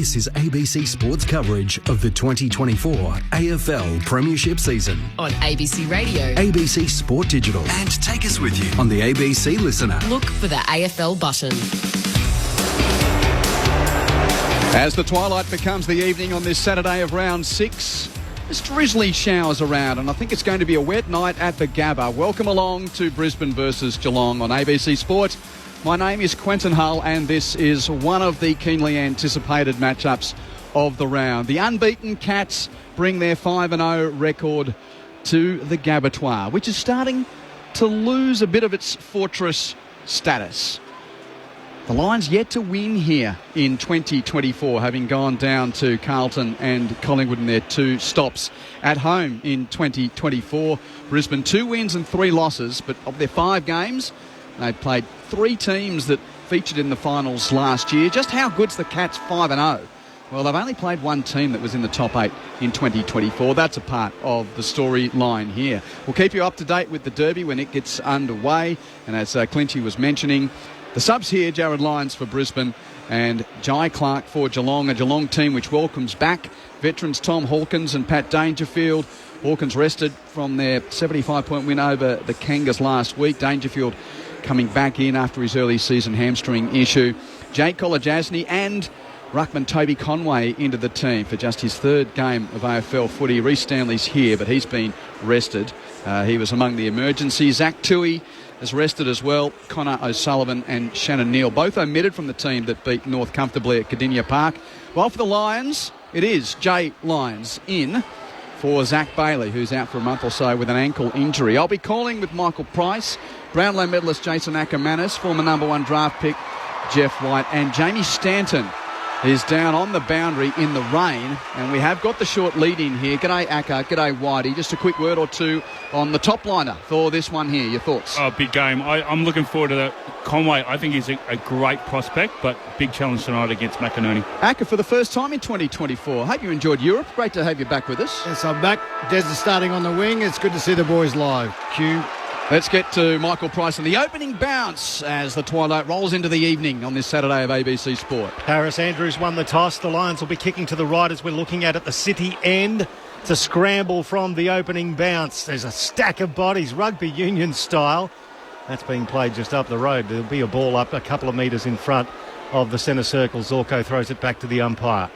This is ABC Sports coverage of the 2024 AFL Premiership season. On ABC Radio, ABC Sport Digital, and take us with you on the ABC Listener. Look for the AFL button. As the twilight becomes the evening on this Saturday of round 6, there's drizzly showers around, and I think it's going to be a wet night at the Gabba. Welcome along to Brisbane versus Geelong on ABC Sport. My name is Quentin Hull, and this is one of the keenly anticipated matchups of the round. The unbeaten Cats bring their 5-0 record to the Gabatoir, which is starting to lose a bit of its fortress status. The Lions yet to win here in 2024, having gone down to Carlton and Collingwood in their 2 stops at home in 2024. Brisbane 2 wins and 3 losses, but of their 5 games, they've played 3 teams that featured in the finals last year. Just how good's the Cats 5-0? Well, they've only played 1 team that was in the top 8 in 2024. That's a part of the storyline here. We'll keep you up to date with the Derby when it gets underway. And as Clinty was mentioning, the subs here, Jared Lyons for Brisbane and Jai Clark for Geelong, a Geelong team which welcomes back veterans Tom Hawkins and Pat Dangerfield. Hawkins rested from their 75-point win over the Kangas last week. Dangerfield coming back in after his early season hamstring issue. Jake Kolajasny and ruckman Toby Conway into the team for just his 3rd game of AFL footy. Reece Stanley's here, but he's been rested. He was among the emergency. Zach Toohey has rested as well. Connor O'Sullivan and Shannon Neal, both omitted from the team that beat North comfortably at Cardinia Park. While for the Lions, it is Jay Lyons in for Zach Bailey, who's out for a month or so with an ankle injury. I'll be calling with Michael Price, Brownlow medalist Jason Ackermanis, former number 1 draft pick Jeff White, and Jamie Stanton is down on the boundary in the rain, and we have got the short lead in here. G'day Acker, g'day Whitey. Just a quick word or two on the top liner for this one here. Your thoughts? Oh, big game. I'm looking forward to that. Conway, I think he's a great prospect, but big challenge tonight against McInerney. Acker for the first time in 2024. Hope you enjoyed Europe. Great to have you back with us. Yes, I'm back. Des is starting on the wing. It's good to see the boys live. Q. Let's get to Michael Price and the opening bounce as the twilight rolls into the evening on this Saturday of ABC Sport. Harris Andrews won the toss. The Lions will be kicking to the right as we're looking at the city end. It's a scramble from the opening bounce. There's a stack of bodies, rugby union style. That's being played just up the road. There'll be a ball up a couple of metres in front of the centre circle. Zorko throws it back to the umpire.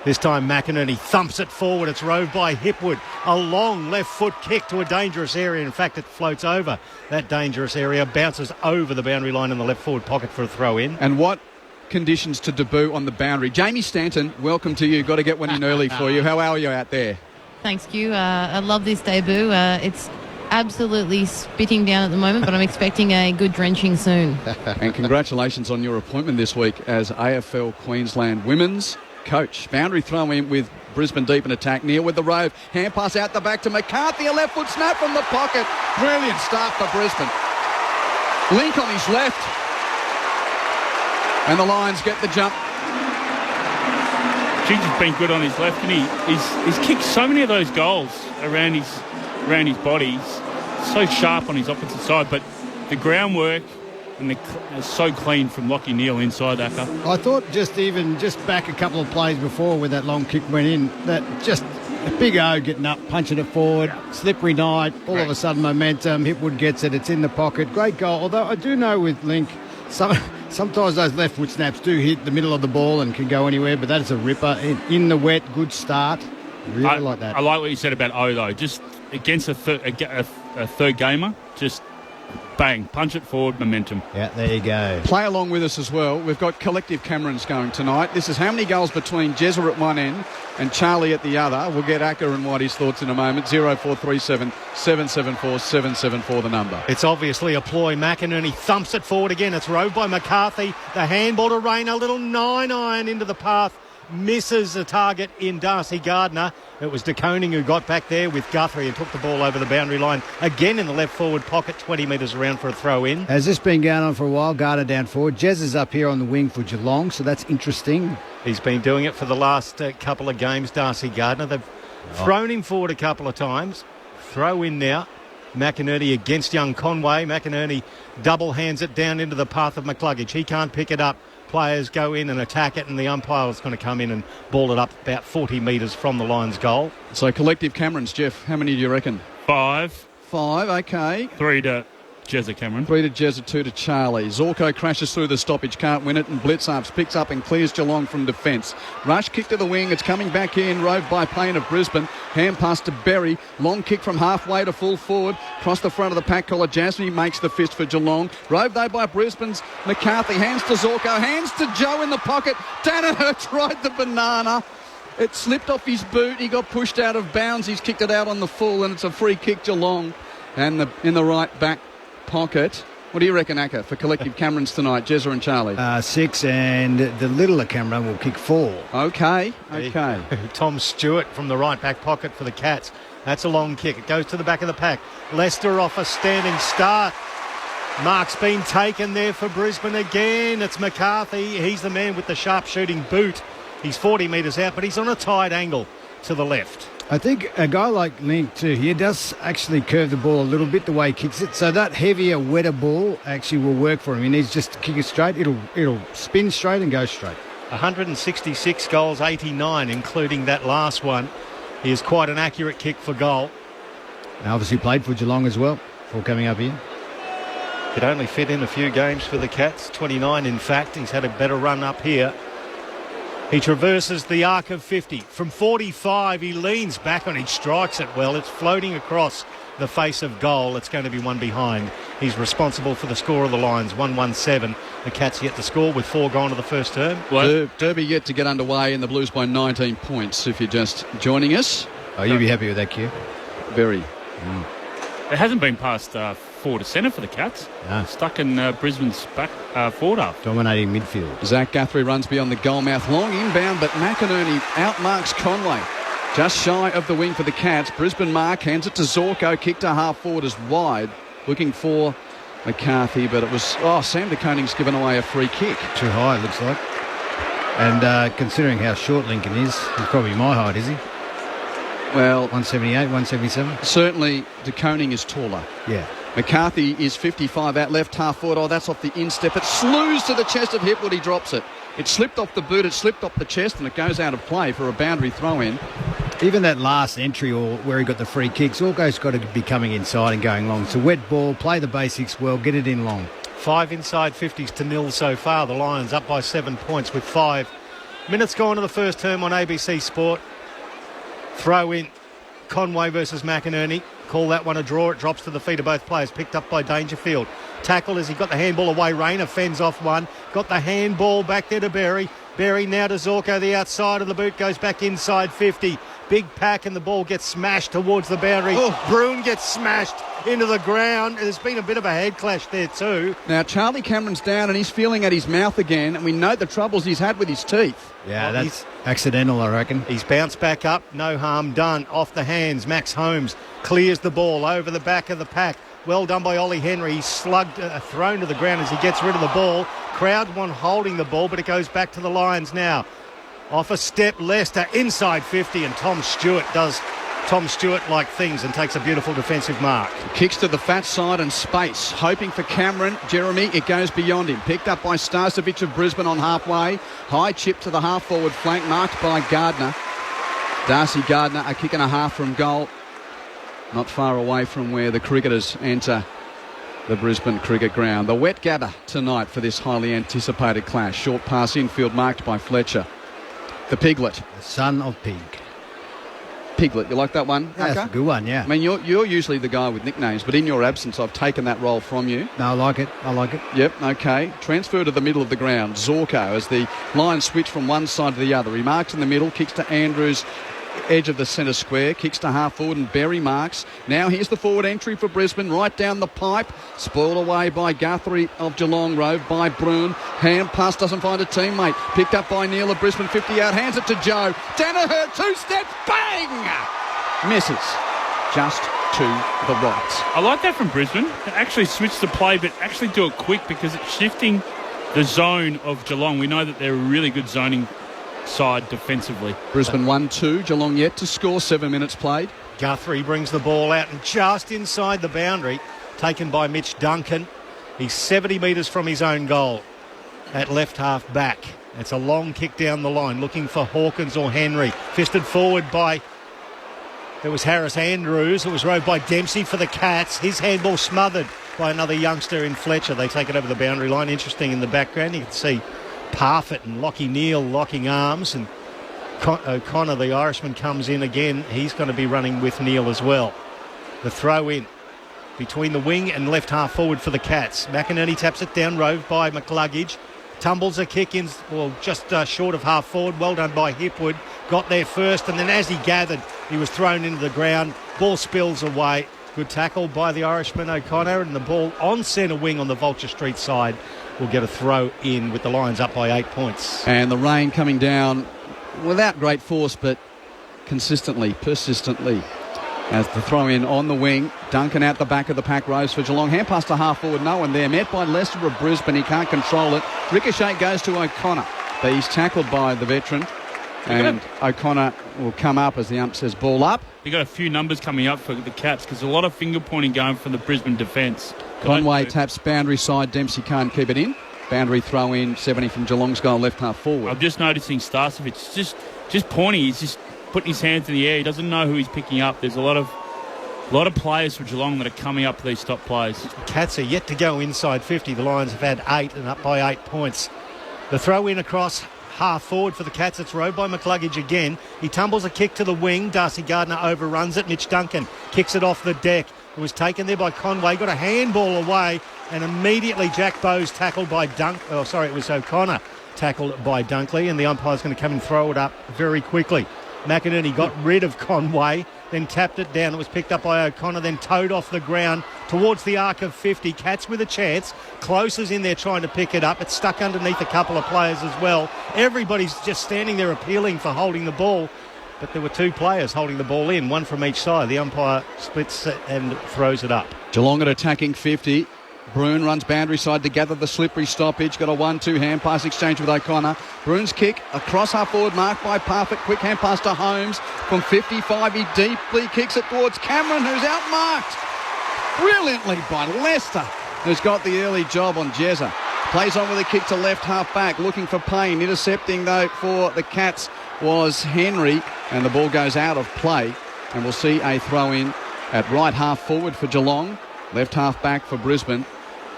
This time McInerney thumps it forward. It's roved by Hipwood. A long left foot kick to a dangerous area. In fact, it floats over that dangerous area, bounces over the boundary line in the left forward pocket for a throw in. And what conditions to debut on the boundary. Jamie Stanton, welcome to you. Got to get one in early for you. How are you out there? Thanks, Q. I love this debut. It's absolutely spitting down at the moment, but I'm expecting a good drenching soon. And congratulations on your appointment this week as AFL Queensland Women's coach. Boundary throw in with Brisbane deep in attack. Neil with the rove. Hand pass out the back to McCarthy. A left foot snap from the pocket. Brilliant start for Brisbane. Link on his left. And the Lions get the jump. Ginger's been good on his left, and he's kicked so many of those goals around his body. He's so sharp on his opposite side, but the groundwork and it's so clean from Lachie Neale inside Acker. I thought just back a couple of plays before when that long kick went in, that just a big O getting up, punching it forward, slippery night, all of a sudden momentum, Hipwood gets it, it's in the pocket, great goal. Although I do know with Link, sometimes those left foot snaps do hit the middle of the ball and can go anywhere, but that is a ripper. In the wet, good start. Really like that. I like what you said about O though, just against a third gamer, just bang, punch it forward, momentum. Yeah, there you go. Play along with us as well. We've got collective Camerons going tonight. This is how many goals between Jezza at one end and Charlie at the other. We'll get Acker and Whitey's thoughts in a moment. 0437 774 774 the number. It's obviously a ploy. McInerney thumps it forward again. It's roved by McCarthy. The handball to Rain, a little 9-iron into the path. Misses the target in Darcy Gardner. It was DeConing who got back there with Guthrie and took the ball over the boundary line again in the left forward pocket, 20 metres around for a throw in. Has this been going on for a while? Gardner down forward. Jez is up here on the wing for Geelong, so that's interesting. He's been doing it for the last couple of games, Darcy Gardner. They've thrown him forward a couple of times. Throw in now. McInerney against young Conway. McInerney double hands it down into the path of McCluggage. He can't pick it up. players go in and attack it, and the umpire is going to come in and ball it up about 40 metres from the Lions' goal. So collective Camerons, Jeff, how many do you reckon? 5. 5, okay. 3 to Jezza Cameron. 3 to Jezza, 2 to Charlie. Zorko crashes through the stoppage, can't win it, and Blitzarps picks up and clears Geelong from defence. Rush kick to the wing, it's coming back in, roved by Payne of Brisbane. Hand pass to Berry, long kick from halfway to full forward, across the front of the pack collar. Jasmine makes the fist for Geelong. Roved though by Brisbane's McCarthy, hands to Zorko, hands to Joe in the pocket. Danaher tried the banana. It slipped off his boot, he got pushed out of bounds, he's kicked it out on the full, and it's a free kick Geelong. And in the right back pocket. What do you reckon, Acker, for collective Camerons tonight, Jezza and Charlie? 6, and the littler Cameron will kick 4. Okay. Tom Stewart from the right back pocket for the Cats. That's a long kick. It goes to the back of the pack. Leicester off a standing start. Mark's been taken there for Brisbane again. It's McCarthy. He's the man with the sharp shooting boot. He's 40 metres out, but he's on a tight angle to the left. I think a guy like Link too here does actually curve the ball a little bit the way he kicks it, so that heavier, wetter ball actually will work for him. He needs just to kick it straight. It'll spin straight and go straight. 166 goals, 89, including that last one. He is quite an accurate kick for goal. And obviously played for Geelong as well before coming up here. Could only fit in a few games for the Cats, 29 in fact. He's had a better run up here. He traverses the arc of 50. From 45, he leans back on it, strikes it well. It's floating across the face of goal. It's going to be one behind. He's responsible for the score of the Lions, 1-1-7. The Cats yet to score with 4 gone to the first term. Derby yet to get underway, and the Blues by 19 points, if you're just joining us. Oh, you'll be happy with that, Q. Very. It hasn't been past 4 to centre for the Cats. No. Stuck in Brisbane's back forward half. Dominating midfield. Zach Guthrie runs beyond the goal mouth. Long inbound, but McInerney outmarks Conway. Just shy of the wing for the Cats. Brisbane mark, hands it to Zorko. Kick to half forward is wide. Looking for McCarthy, but it was... Sam de Koning's given away a free kick. Too high, it looks like. And considering how short Lincoln is, he's probably my height, is he? Well, 178, 177? Certainly de Koning is taller. Yeah. McCarthy is 55 out left, half forward. Oh, that's off the instep. It slews to the chest of Hipwood. He drops it. It slipped off the boot, it slipped off the chest, and it goes out of play for a boundary throw-in. Even that last entry, or where he got the free kicks, Zorko's got to be coming inside and going long. It's a wet ball, play the basics well, get it in long. 5 inside 50s to 0 so far. The Lions up by 7 points with 5 minutes gone to the first term on ABC Sport. Throw in Conway versus McInerney. Call that one a draw. It drops to the feet of both players. Picked up by Dangerfield. Tackle as he got the handball away. Rayner fends off one. Got the handball back there to Berry. Berry now to Zorko. The outside of the boot goes back inside 50. Big pack and the ball gets smashed towards the boundary. Bruin gets smashed into the ground. There's been a bit of a head clash there too. Now Charlie Cameron's down and he's feeling at his mouth again, and we know the troubles he's had with his teeth. Yeah, that's accidental, I reckon. He's bounced back up. No harm done. Off the hands. Max Holmes clears the ball over the back of the pack. Well done by Ollie Henry. He's slugged, thrown to the ground as he gets rid of the ball. Crowd one holding the ball, but it goes back to the Lions now. Off a step, Leicester inside 50, and Tom Stewart-like things and takes a beautiful defensive mark. Kicks to the fat side and space, hoping for Cameron. Jeremy, it goes beyond him. Picked up by Starcevic of Brisbane on halfway. High chip to the half-forward flank, marked by Gardner. Darcy Gardner, a kick and a half from goal. Not far away from where the cricketers enter the Brisbane cricket ground. The wet Gabba tonight for this highly anticipated clash. Short pass infield marked by Fletcher. The Piglet. The son of Pig. Piglet, you like that one? Yeah, that's a good one, yeah. I mean, you're usually the guy with nicknames, but in your absence, I've taken that role from you. No, I like it. Yep, okay. Transfer to the middle of the ground. Zorko, as the Lions switch from one side to the other. He marks in the middle, kicks to Andrews, edge of the centre square, kicks to half forward, and Berry marks. Now here's the forward entry for Brisbane, right down the pipe, spoiled away by Guthrie of Geelong, roved by Bruin. Hand pass, doesn't find a teammate, picked up by Neil of Brisbane, 50 out, hands it to Joe. Danaher, 2 steps, bang! Misses. Just to the right. I like that from Brisbane. They actually switch the play, but actually do it quick because it's shifting the zone of Geelong. We know that they're a really good zoning side defensively. Brisbane 1-2, Geelong yet to score, 7 minutes played. Guthrie brings the ball out and just inside the boundary, taken by Mitch Duncan. He's 70 metres from his own goal. at left half back. It's a long kick down the line, looking for Hawkins or Henry. Fisted forward by... It was Harris Andrews. It was rowed by Dempsey for the Cats. His handball smothered by another youngster in Fletcher. They take it over the boundary line. Interesting in the background. You can see Parfitt and Lockie Neal locking arms. And O'Connor, the Irishman, comes in again. He's going to be running with Neal as well. The throw in between the wing and left half forward for the Cats. McInerney taps it down, rowed by McCluggage. Tumbles a kick in, well, just short of half forward. Well done by Hipwood. Got there first, and then as he gathered, he was thrown into the ground. Ball spills away. Good tackle by the Irishman, O'Connor, and the ball on centre wing on the Vulture Street side will get a throw in with the Lions up by 8 points. And the rain coming down without great force, but consistently, persistently. As the throw in on the wing, Duncan out the back of the pack rows for Geelong. Hand pass to half forward, no one there. Met by Lester of Brisbane, he can't control it. Ricochet goes to O'Connor, but he's tackled by the veteran. And O'Connor will come up as the ump says ball up. You've got a few numbers coming up for the Cats because a lot of finger pointing going from the Brisbane defence. Conway taps boundary side, Dempsey can't keep it in. Boundary throw in, 70 from Geelong's goal, left half forward. I'm just noticing Starcevic just pointing. He's just putting his hands in the air. He doesn't know who he's picking up. There's a lot of players for Geelong that are coming up to these top players. Cats are yet to go inside 50. The Lions have had 8 and up by 8 points. The throw in across half forward for the Cats. It's rowed by McCluggage again. He tumbles a kick to the wing. Darcy Gardner overruns it. Mitch Duncan kicks it off the deck. It was taken there by Conway. Got a handball away, and immediately Jack Bowes tackled by it was O'Connor tackled by Dunkley, and the umpire's going to come and throw it up very quickly. McInerney got rid of Conway, then tapped it down. It was picked up by O'Connor, then towed off the ground towards the arc of 50. Cats with a chance. Close is in there trying to pick it up. It's stuck underneath a couple of players as well. Everybody's just standing there appealing for holding the ball. But there were 2 players holding the ball in, one from each side. The umpire splits it and throws it up. Geelong at attacking 50. Bruin runs boundary side to gather the slippery stoppage. Got a 1-2 hand pass exchange with O'Connor. Bruin's kick across half forward, marked by Parfitt. Quick hand pass to Holmes from 55. He deeply kicks it towards Cameron, who's outmarked brilliantly by Lester, who's got the early job on Jezza. Plays on with a kick to left half back, looking for Payne. Intercepting though for the Cats was Henry, and the ball goes out of play, and we'll see a throw in at right half forward for Geelong, left half back for Brisbane.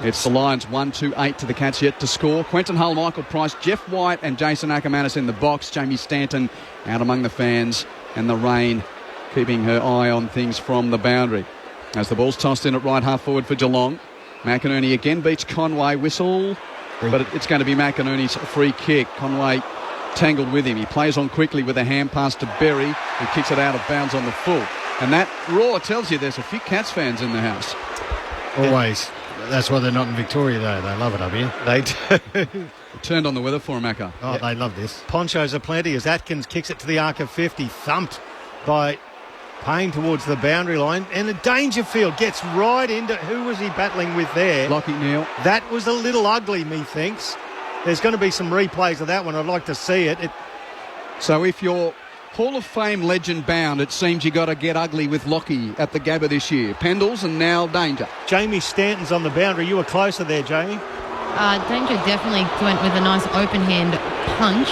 It's the Lions 1-2-8 to the Cats yet to score. Quentin Hull, Michael Price, Jeff White and Jason Ackermanis in the box. Jamie Stanton out among the fans, and the rain keeping her eye on things from the boundary. As the ball's tossed in at right half forward for Geelong, McInerney again beats Conway. Whistle, but it's going to be McInerney's free kick. Conway tangled with him. He plays on quickly with a hand pass to Berry, who kicks it out of bounds on the full. And that roar tells you there's a few Cats fans in the house. Always. That's why they're not in Victoria, though. They love it up here. They do. Turned on the weather for him, Macca. Oh, yeah. They love this. Ponchos are plenty as Atkins kicks it to the arc of 50. Thumped by Payne towards the boundary line. And Dangerfield gets right into... Who was he battling with there? Lockie Neal. That was a little ugly, methinks. There's going to be some replays of that one. I'd like to see it. So if you're Hall of Fame legend bound, it seems you got to get ugly with Lockie at the Gabba this year. Pendles and now Danger. Jamie Stanton's on the boundary. You were closer there, Jamie. Danger definitely went with a nice open hand punch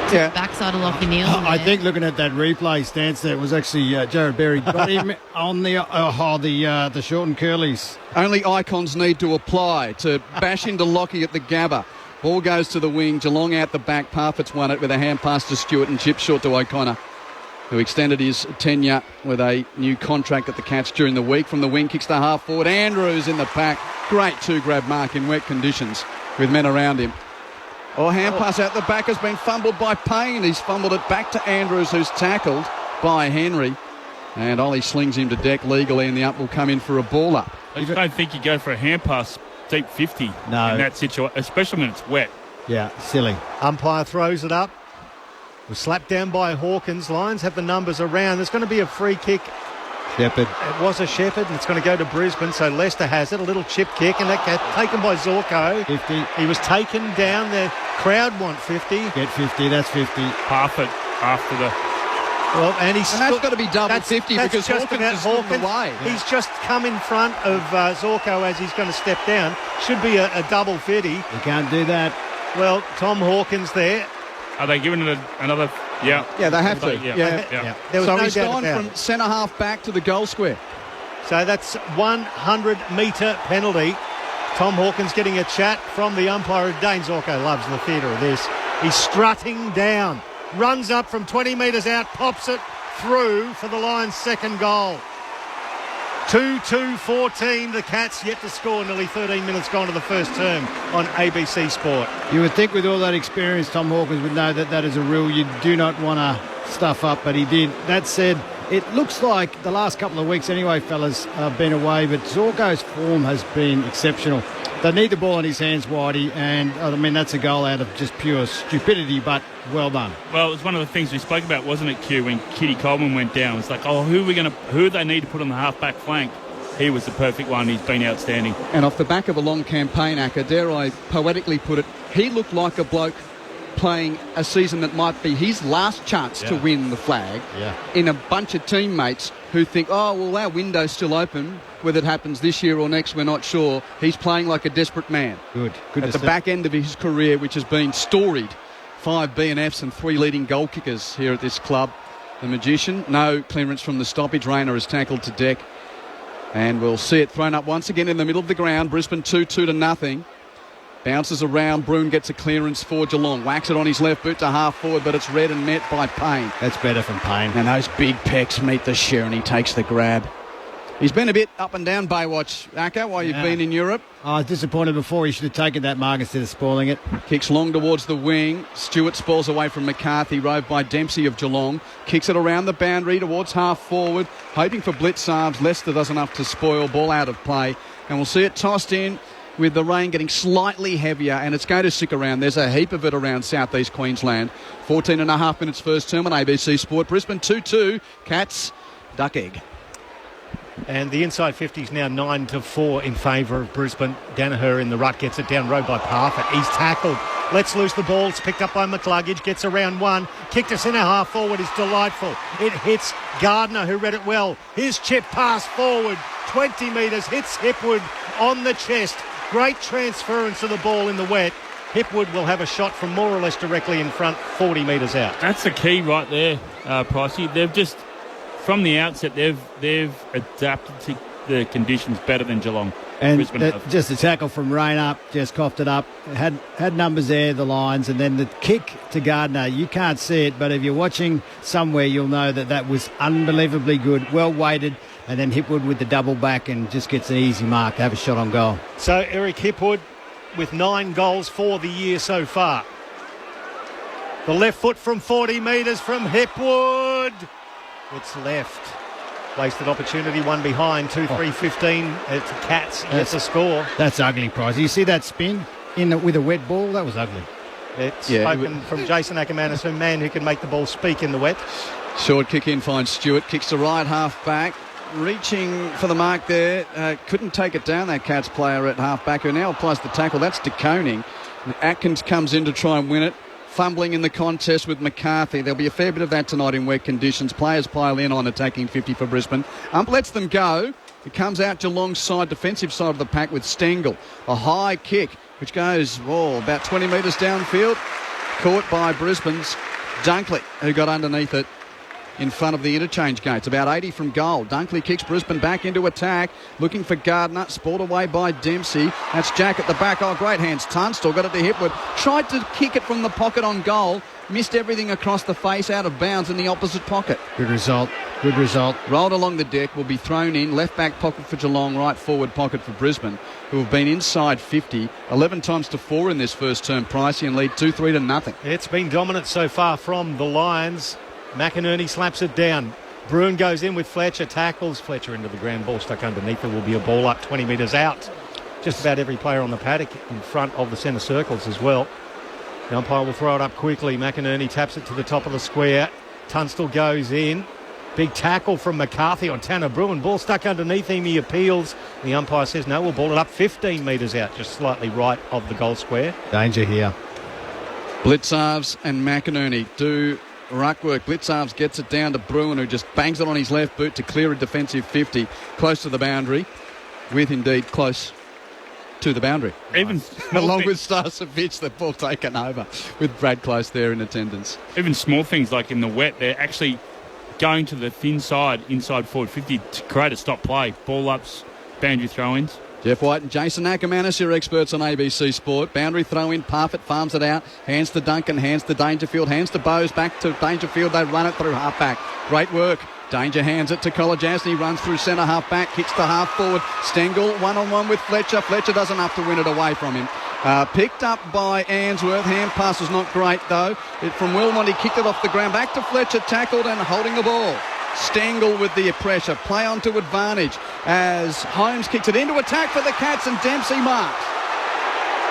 to the backside of Lockie Neal. I think looking at that replay stance there, it was actually Jared Berry got him on the short and curlies. Only icons need to apply to bash into Lockie at the Gabba. Ball goes to the wing. Geelong out the back. Parfitt's won it with a hand pass to Stewart and chip short to O'Connor, who extended his tenure with a new contract at the Cats during the week. From the wing, kicks to half forward. Andrews in the pack. Great two-grab mark in wet conditions with men around him. Hand pass out the back has been fumbled by Payne. He's fumbled it back to Andrews, who's tackled by Henry. And Ollie slings him to deck legally, and the up will come in for a ball up. I just don't think you go for a hand pass deep 50 in that situation, especially when it's wet. Yeah, silly. Umpire throws it up. Was slapped down by Hawkins. Lions have the numbers around. There's going to be a free kick. Shepherd. It was a Shepherd, and it's going to go to Brisbane. So Leicester has it. A little chip kick, and that taken by Zorko. 50. He was taken down. The crowd want 50. Get 50. That's 50. Half it after the... Well, and that's got to be double 50 because Hawkins is in the way. He's just come in front of Zorko as he's going to step down. Should be a double 50. You can't do that. Well, Tom Hawkins there. Are they giving it another? Yeah. Yeah, they have to. Yeah. There was So no he's doubt gone about from it. centre half back to the goal square. So that's 100-metre penalty. Tom Hawkins getting a chat from the umpire. Dane Zorko loves the theatre of this. He's strutting down, runs up from 20 metres out, pops it through for the Lions' second goal. 2-2-14, the Cats yet to score. Nearly 13 minutes gone to the first term on ABC Sport. You would think with all that experience, Tom Hawkins would know that that is a rule you do not want to stuff up, but he did. That said, it looks like the last couple of weeks anyway, fellas, have been away, but Zorko's form has been exceptional. They need the ball in his hands, Whitey, and I mean, that's a goal out of just pure stupidity, but well done. Well, it was one of the things we spoke about, wasn't it, Q, when Kitty Coleman went down? It's like, who do they need to put on the half-back flank? He was the perfect one. He's been outstanding. And off the back of a long campaign, Acker, dare I poetically put it, he looked like a bloke playing a season that might be his last chance to win the flag in a bunch of teammates who think, our window's still open. Whether it happens this year or next, we're not sure. He's playing like a desperate man. Good At the back end of his career, which has been storied. 5 B&Fs and 3 leading goal kickers here at this club. The Magician, no clearance from the stoppage. Rayner is tackled to deck. And we'll see it thrown up once again in the middle of the ground. Brisbane 2-2-0. Bounces around. Broome gets a clearance for Geelong. Whacks it on his left boot to half forward, but it's read and met by Payne. That's better from Payne. And those big pecs meet the shear, and he takes the grab. He's been a bit up and down Baywatch, Acker, while you've been in Europe. I was disappointed before. He should have taken that mark instead of spoiling it. Kicks long towards the wing. Stewart spoils away from McCarthy, roved by Dempsey of Geelong. Kicks it around the boundary towards half forward, hoping for blitz arms. Leicester does enough to spoil. Ball out of play. And we'll see it tossed in with the rain getting slightly heavier, and it's going to stick around. There's a heap of it around southeast Queensland. 14 and a half minutes first term on ABC Sport. Brisbane 2-2. Cats, duck egg. And the inside 50 is now 9-4 in favour of Brisbane. Danaher in the rut gets it down road by Parfitt. He's tackled. Lets loose the ball. It's picked up by McCluggage. Gets around one. Kick to centre half forward is delightful. It hits Gardner, who read it well. His chip pass forward. 20 metres. Hits Hipwood on the chest. Great transference of the ball in the wet. Hipwood will have a shot from more or less directly in front, 40 metres out. That's the key right there, Pricey. They've just... From the outset, they've adapted to the conditions better than Geelong. And just a tackle from Rayner, just coughed it up. Had numbers there, the Lions, and then the kick to Gardner. You can't see it, but if you're watching somewhere, you'll know that was unbelievably good, well weighted, and then Hipwood with the double back and just gets an easy mark to have a shot on goal. So Eric Hipwood with 9 goals for the year so far. The left foot from 40 metres from Hipwood. It's left. Wasted opportunity, one behind, 2-3-15. It's Cats. It's a score. That's ugly, Price. You see that spin with a wet ball? That was ugly. It's spoken from Jason Ackermanis, a man who can make the ball speak in the wet. Short kick in finds Stewart. Kicks to right half back. Reaching for the mark there. Couldn't take it down, that Cats player at half back, who now applies the tackle. That's De Koning. Atkins comes in to try and win it. Fumbling in the contest with McCarthy. There'll be a fair bit of that tonight in wet conditions. Players pile in on attacking 50 for Brisbane. Lets them go. It comes out Geelong's side, defensive side of the pack with Stengel. A high kick, which goes about 20 metres downfield. Caught by Brisbane's Dunkley, who got underneath it in front of the interchange gates. About 80 from goal. Dunkley kicks Brisbane back into attack. Looking for Gardner. Spoiled away by Dempsey. That's Jack at the back. Great hands. Tunstall got it to Hipwood. Tried to kick it from the pocket on goal. Missed everything across the face, out of bounds in the opposite pocket. Good result. Rolled along the deck, will be thrown in. Left back pocket for Geelong, right forward pocket for Brisbane, who have been inside 50. 11 times to 4 in this first term, Pricey, and lead 2-3-0. It's been dominant so far from the Lions. McInerney slaps it down. Bruin goes in with Fletcher, tackles Fletcher into the ground. Ball stuck underneath. There will be a ball up 20 metres out. Just about every player on the paddock in front of the centre circles as well. The umpire will throw it up quickly. McInerney taps it to the top of the square. Tunstall goes in. Big tackle from McCarthy on Tanner Bruin. Ball stuck underneath him. He appeals. The umpire says no, we'll ball it up 15 metres out, just slightly right of the goal square. Danger here. Blitzarves and McInerney do ruck work. Blitzarves gets it down to Bruin, who just bangs it on his left boot to clear a defensive 50 close to the boundary, with indeed close to the boundary. Even Along with Starcevic, the ball taken over with Brad Close there in attendance. Even small things like in the wet, they're actually going to the thin side, inside forward 50 to create a stop play. Ball ups, boundary throw-ins. Jeff White and Jason Ackermanis, your experts on ABC Sport. Boundary throw-in, Parfitt farms it out. Hands to Duncan, hands to Dangerfield, hands to Bowes, back to Dangerfield. They run it through half-back. Great work. Danger hands it to Kolajasny, runs through centre half-back, kicks to half-forward. Stengel, one-on-one with Fletcher. Fletcher does enough to win it away from him. Picked up by Ainsworth. Hand pass was not great, though. From Wilmot, he kicked it off the ground. Back to Fletcher, tackled and holding the ball. Stengel with the pressure. Play on to advantage as Holmes kicks it into attack for the Cats and Dempsey marks.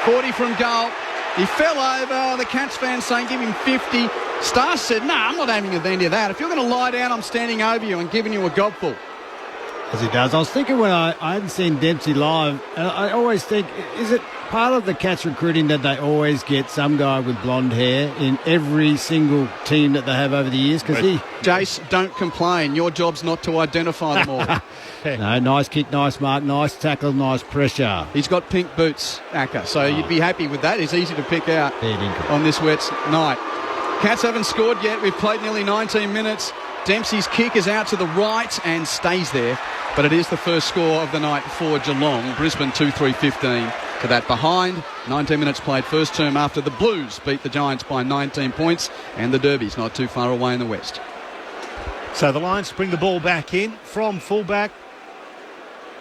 40 from goal. He fell over. The Cats fans saying give him 50. Star said, no, I'm not having any of that. If you're going to lie down, I'm standing over you and giving you a gobful. As he does. I was thinking when I hadn't seen Dempsey live, I always think, is it part of the Cats recruiting that they always get some guy with blonde hair in every single team that they have over the years? Because Jace, don't complain. Your job's not to identify them all. No, nice kick, nice mark, nice tackle, nice pressure. He's got pink boots, Acker, so you'd be happy with that. It's easy to pick out on this wet night. Cats haven't scored yet. We've played nearly 19 minutes. Dempsey's kick is out to the right and stays there. But it is the first score of the night for Geelong. Brisbane 2-3-15 to that behind. 19 minutes played first term after the Blues beat the Giants by 19 points. And the Derby's not too far away in the west. So the Lions bring the ball back in from fullback.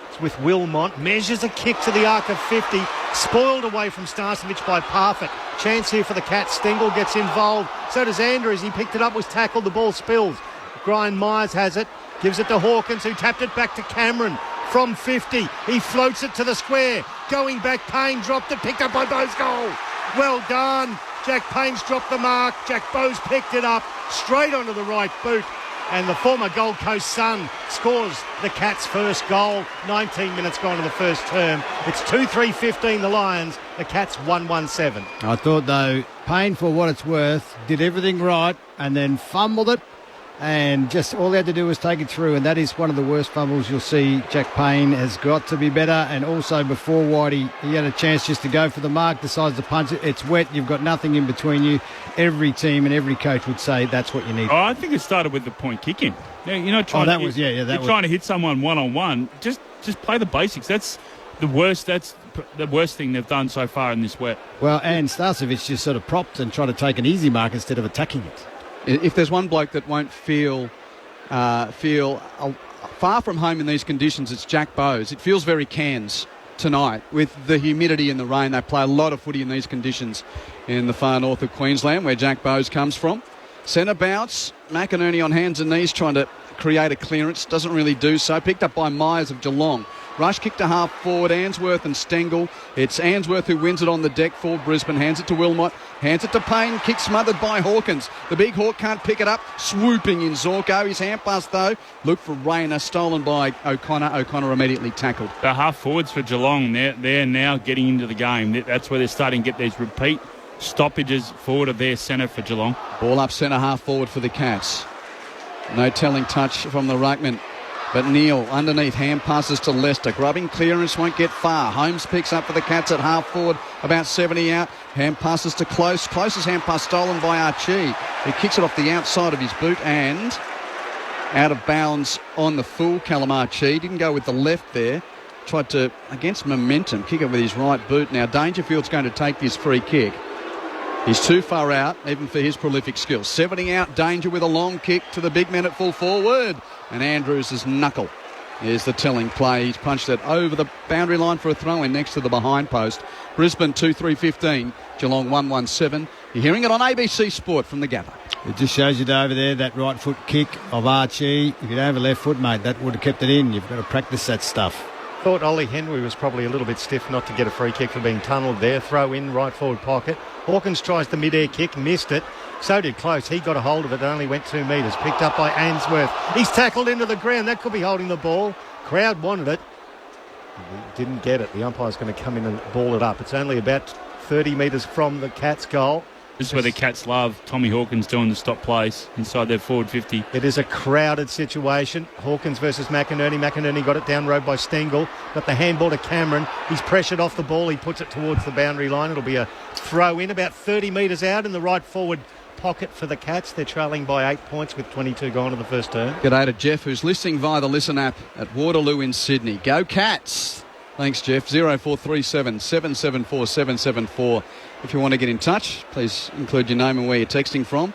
It's with Wilmot. Measures a kick to the arc of 50. Spoiled away from Starcevic by Parfitt. Chance here for the Cats. Stengel gets involved. So does Andrews. He picked it up, was tackled. The ball spills. Brian Myers has it. Gives it to Hawkins, who tapped it back to Cameron from 50. He floats it to the square. Going back, Payne dropped it, picked up by Bowes' goal. Well done. Jack Payne's dropped the mark. Jack Bowes picked it up straight onto the right boot. And the former Gold Coast Sun scores the Cats' first goal. 19 minutes gone to the first term. It's 2-3-15 the Lions. The Cats 1-1-7. I thought, though, Payne, for what it's worth, did everything right and then fumbled it. And just all he had to do was take it through, and that is one of the worst fumbles you'll see. Jack Payne has got to be better, and also before Whitey, he had a chance just to go for the mark, decides to punch it. It's wet, you've got nothing in between you. Every team and every coach would say that's what you need. Oh, I think it started with the point kicking. You're not trying trying to hit someone one-on-one. Just play the basics. That's the worst. That's the worst thing they've done so far in this wet. Well, and Starcevic just sort of propped and tried to take an easy mark instead of attacking it. If there's one bloke that won't feel far from home in these conditions, it's Jack Bowes. It feels very Cairns tonight with the humidity and the rain. They play a lot of footy in these conditions in the far north of Queensland, where Jack Bowes comes from. Centre bounce, McInerney on hands and knees trying to create a clearance. Doesn't really do so. Picked up by Myers of Geelong. Rush kick to half forward, Ainsworth and Stengel. It's Ainsworth who wins it on the deck for Brisbane. Hands it to Wilmot. Hands it to Payne. Kick smothered by Hawkins. The big Hawk can't pick it up. Swooping in Zorko. His hand pass, though. Look for Rayner. Stolen by O'Connor. O'Connor immediately tackled. The half forwards for Geelong, they're now getting into the game. That's where they're starting to get these repeat stoppages forward of their centre for Geelong. Ball up centre half forward for the Cats. No telling touch from the ruckman. But Neal underneath, hand passes to Lester. Grubbing clearance, won't get far. Holmes picks up for the Cats at half forward, about 70 out. Hand passes to Close. Close's hand pass stolen by Archie. He kicks it off the outside of his boot and out of bounds on the full. Callum Archie didn't go with the left there. Tried to, against momentum, kick it with his right boot. Now Dangerfield's going to take this free kick. He's too far out, even for his prolific skills. 70 out, Danger with a long kick to the big man at full forward. And Andrews' knuckle. Here's the telling play. He's punched it over the boundary line for a throw-in next to the behind post. Brisbane 2-3-15, Geelong 1-1-7. You're hearing it on ABC Sport from the Gabba. It just shows you over there, that right foot kick of Archie. If you don't have a left foot, mate, that would have kept it in. You've got to practice that stuff. Thought Ollie Henry was probably a little bit stiff not to get a free kick for being tunnelled there. Throw in, right forward pocket. Hawkins tries the mid-air kick, missed it. So did Close. He got a hold of it. It only went 2 metres. Picked up by Ainsworth. He's tackled into the ground. That could be holding the ball. Crowd wanted it. He didn't get it. The umpire's going to come in and ball it up. It's only about 30 metres from the Cats' goal. This is where the Cats love Tommy Hawkins doing the stop plays inside their forward 50. It is a crowded situation. Hawkins versus McInerney. McInerney got it down road by Stengel. Got the handball to Cameron. He's pressured off the ball. He puts it towards the boundary line. It'll be a throw in about 30 metres out in the right forward pocket for the Cats. They're trailing by 8 points with 22 gone in the first term. G'day to Jeff, who's listening via the Listen app at Waterloo in Sydney. Go Cats! Thanks, Jeff. 0437 774 774. If you want to get in touch, please include your name and where you're texting from.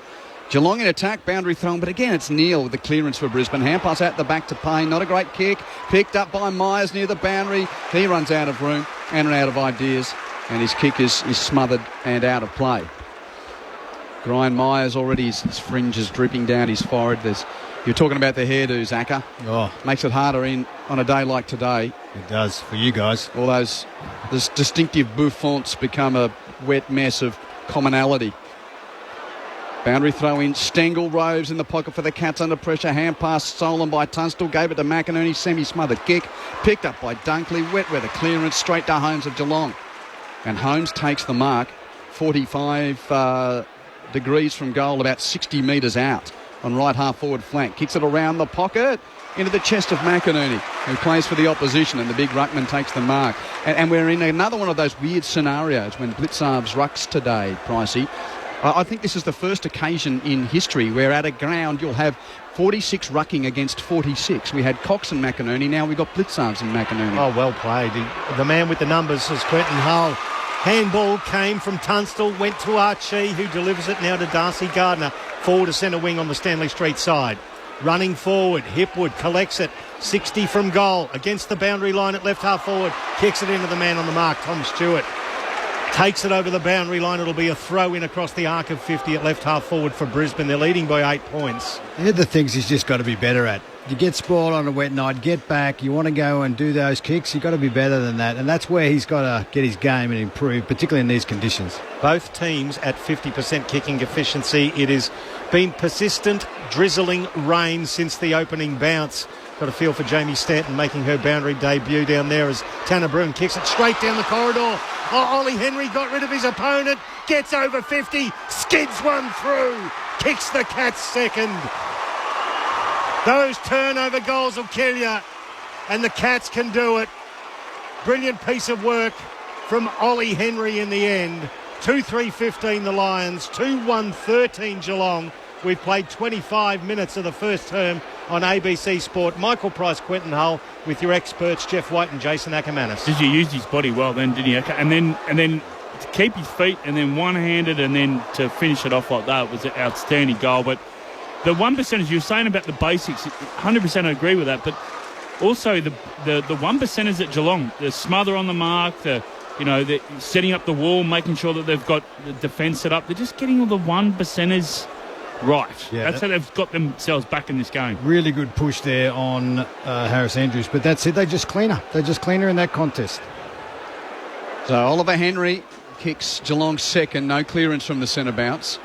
Geelong in attack, boundary thrown, but again it's Neil with the clearance for Brisbane. Hand pass out the back to Payne, not a great kick. Picked up by Myers near the boundary. He runs out of room and out of ideas, and his kick is smothered and out of play. Brian Myers already, his fringe is dripping down his forehead. You're talking about the hairdos, Acker. Oh, Makes it harder on a day like today. it does for you guys. All those distinctive bouffants become a wet mess of commonality. Boundary throw in. Stengel roves in the pocket for the Cats under pressure. Hand pass stolen by Tunstall. Gave it to McInerney. Semi-smothered kick. Picked up by Dunkley. Wet weather clearance straight to Holmes of Geelong. And Holmes takes the mark. 45 degrees from goal, about 60 metres out on right half forward flank. Kicks it around the pocket into the chest of McInerney, who plays for the opposition, and the big ruckman takes the mark. And we're in another one of those weird scenarios when Blitzarves rucks today, Pricey. I think this is the first occasion in history where at a ground you'll have 46 rucking against 46. We had Cox and McInerney, now we've got Blitzarves and McInerney. Oh, well played. The man with the numbers is Quentin Hull. Handball came from Tunstall, went to Archie, who delivers it now to Darcy Gardner. Forward to centre wing on the Stanley Street side. Running forward, Hipwood collects it. 60 from goal, against the boundary line at left half forward. Kicks it into the man on the mark, Tom Stewart. Takes it over the boundary line. It'll be a throw in across the arc of 50 at left half forward for Brisbane. They're leading by 8 points. They're the things he's just got to be better at. You get spoiled on a wet night, get back, you want to go and do those kicks, you've got to be better than that. And that's where he's got to get his game and improve, particularly in these conditions. Both teams at 50% kicking efficiency. It has been persistent, drizzling rain since the opening bounce. Got a feel for Jamie Stanton making her boundary debut down there as Tanner Bruin kicks it straight down the corridor. Oh, Ollie Henry got rid of his opponent, gets over 50, skids one through, kicks the Cats second. Those turnover goals will kill you, and the Cats can do it. Brilliant piece of work from Ollie Henry in the end. 2-3-15 the Lions, 2-1-13 Geelong. We've played 25 minutes of the first term on ABC Sport. Michael Price, Quentin Hull, with your experts Jeff White and Jason Ackermanis. Did you use his body well then, didn't you? And then to keep his feet and then one-handed and then to finish it off like that was an outstanding goal. But the 1%, you were saying about the basics, 100% I agree with that. But also the 1%ers at Geelong, the smother on the mark, the setting up the wall, making sure that they've got the defence set up. They're just getting all the 1%ers right. Yeah, that's how they've got themselves back in this game. Really good push there on Harris Andrews, but that's it. They're just cleaner. They're just cleaner in that contest. So Oliver Henry kicks Geelong second, no clearance from the centre bounce.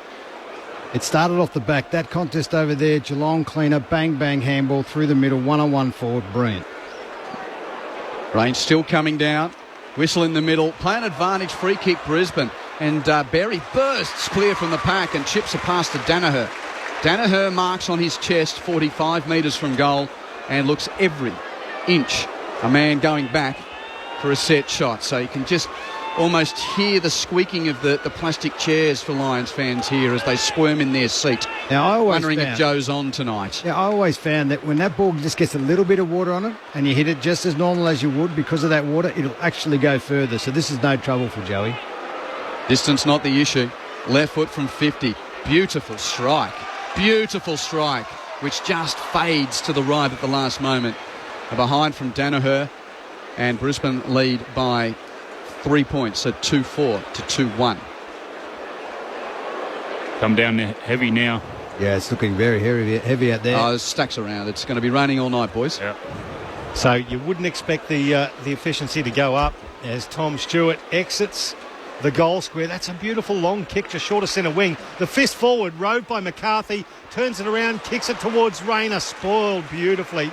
It started off the back. That contest over there, Geelong cleaner, bang, bang, handball through the middle, one-on-one forward, brilliant. Rain still coming down. Whistle in the middle. Play an advantage, free kick Brisbane. And Berry bursts clear from the pack and chips a pass to Danaher. Danaher marks on his chest 45 metres from goal and looks every inch a man going back for a set shot. So you can just almost hear the squeaking of the plastic chairs for Lions fans here as they squirm in their seat. Now, I always wondering if Joe's on tonight. Yeah, I always found that when that ball just gets a little bit of water on it and you hit it just as normal as you would because of that water, it'll actually go further. So this is no trouble for Joey. Distance not the issue. Left foot from 50. Beautiful strike. Beautiful strike, which just fades to the right at the last moment. A behind from Danaher, and Brisbane lead by 3 points at 2-4 to 2-1. Come down there heavy now. Yeah, it's looking very heavy out there. Oh, there's stacks around. It's going to be raining all night, boys. Yeah. So you wouldn't expect the efficiency to go up as Tom Stewart exits the goal square. That's a beautiful long kick to short of centre wing. The fist forward, rode by McCarthy, turns it around, kicks it towards Rayner, spoiled beautifully.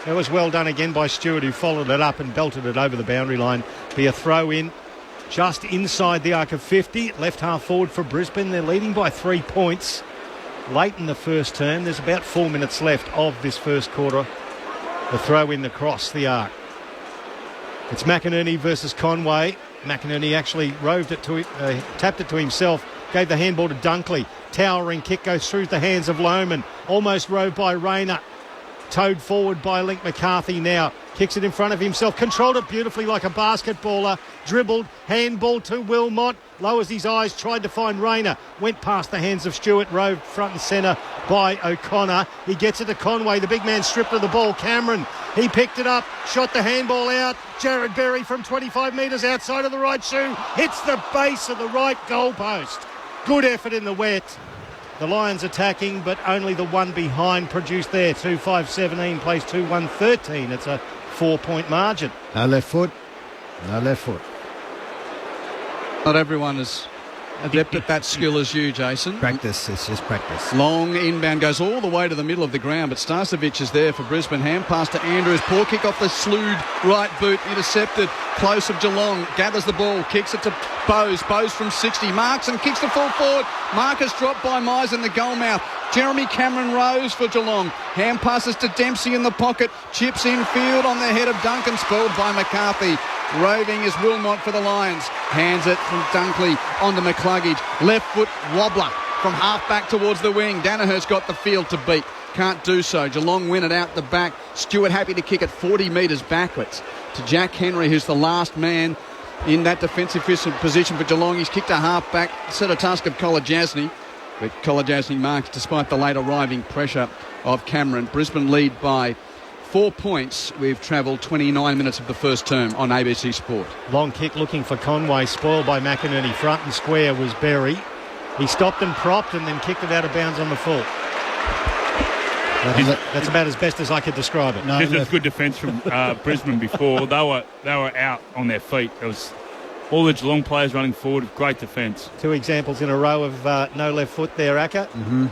That was well done again by Stewart, who followed it up and belted it over the boundary line. Be a throw in just inside the arc of 50. Left half forward for Brisbane. They're leading by 3 points late in the first term. There's about 4 minutes left of this first quarter. The throw in across the arc. It's McInerney versus Conway. McInerney actually tapped it to himself, gave the handball to Dunkley. Towering kick goes through the hands of Lohman. Almost rove by Rayner. Towed forward by Link McCarthy now. Kicks it in front of himself. Controlled it beautifully like a basketballer. Dribbled. Handball to Wilmot. Lowers his eyes. Tried to find Rayner. Went past the hands of Stewart. Roved front and centre by O'Connor. He gets it to Conway. The big man stripped of the ball. Cameron. He picked it up. Shot the handball out. Jared Berry from 25 metres outside of the right shoe. Hits the base of the right goalpost. Good effort in the wet. The Lions attacking, but only the one behind produced there. 2-5-17 plays 2-1-13. It's a 4-point margin. No left foot. No left foot. Not everyone is adept at that skill as you, Jason. Practice. It's just practice. Long inbound goes all the way to the middle of the ground, but Starcevic is there for Brisbane. Hand pass to Andrews. Poor kick off the slewed right boot. Intercepted. Close of Geelong. Gathers the ball. Kicks it to Bowes. Bowes from 60. Marks and kicks the full forward. Marcus dropped by Mize in the goal mouth. Jeremy Cameron Rose for Geelong. Hand passes to Dempsey in the pocket. Chips in field on the head of Duncan. Spoiled by McCarthy. Roving is Wilmot for the Lions. Hands it from Dunkley onto McCluggage. Left foot wobbler from half back towards the wing. Danaher's got the field to beat. Can't do so. Geelong win it out the back. Stewart happy to kick it 40 metres backwards to Jack Henry, who's the last man in that defensive position for Geelong. He's kicked a half back. Set a task of Kolajasny. But Kolajasny marks despite the late arriving pressure of Cameron. Brisbane lead by 4 points. We've travelled 29 minutes of the first term on ABC Sport. Long kick looking for Conway, spoiled by McInerney. Front and square was Berry. He stopped and propped and then kicked it out of bounds on the full. That's about as best as I could describe it. This was good defence from Brisbane before. They were out on their feet. It was all the Geelong players running forward. Great defence. 2 examples in a row of no left foot there, Acker. Mm-hmm.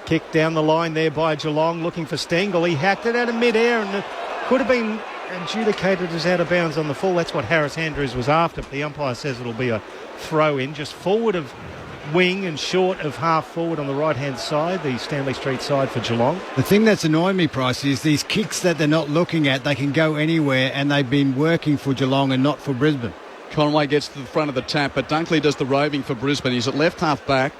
Kick down the line there by Geelong, looking for Stengel. He hacked it out of mid-air and it could have been adjudicated as out of bounds on the full. That's what Harris Andrews was after. But the umpire says it'll be a throw-in, just forward of wing and short of half forward on the right-hand side, the Stanley Street side for Geelong. The thing that's annoying me, Price, is these kicks that they're not looking at, they can go anywhere, and they've been working for Geelong and not for Brisbane. Conway gets to the front of the tap, but Dunkley does the roving for Brisbane. He's at left half back,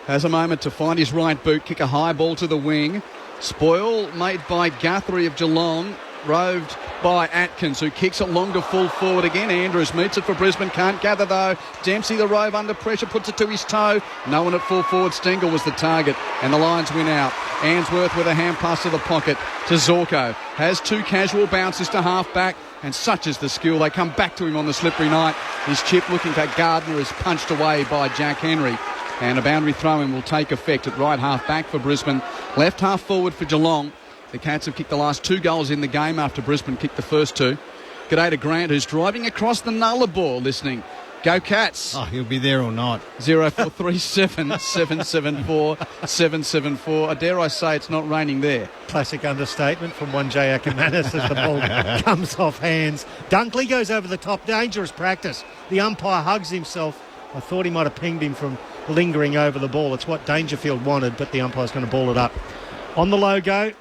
has a moment to find his right boot, kick a high ball to the wing. Spoil made by Guthrie of Geelong, roved by Atkins, who kicks it long to full forward again. Andrews meets it for Brisbane, can't gather though. Dempsey, the rove under pressure, puts it to his toe. No one at full forward. Stengel was the target, and the Lions win out. Ainsworth with a hand pass to the pocket to Zorko. Has 2 casual bounces to half back, and such is the skill. They come back to him on the slippery night. His chip looking at Gardner is punched away by Jack Henry. And a boundary throw-in will take effect at right half back for Brisbane. Left half forward for Geelong. The Cats have kicked the last 2 goals in the game after Brisbane kicked the first 2. G'day to Grant, who's driving across the Nullarbor listening. Go Cats. Oh, he'll be there all night. 0437 774 774. Dare I say it's not raining there. Classic understatement from one J. Ackermanis as the ball comes off hands. Dunkley goes over the top. Dangerous practice. The umpire hugs himself. I thought he might have pinged him from lingering over the ball. It's what Dangerfield wanted, but the umpire's going to ball it up. On the logo,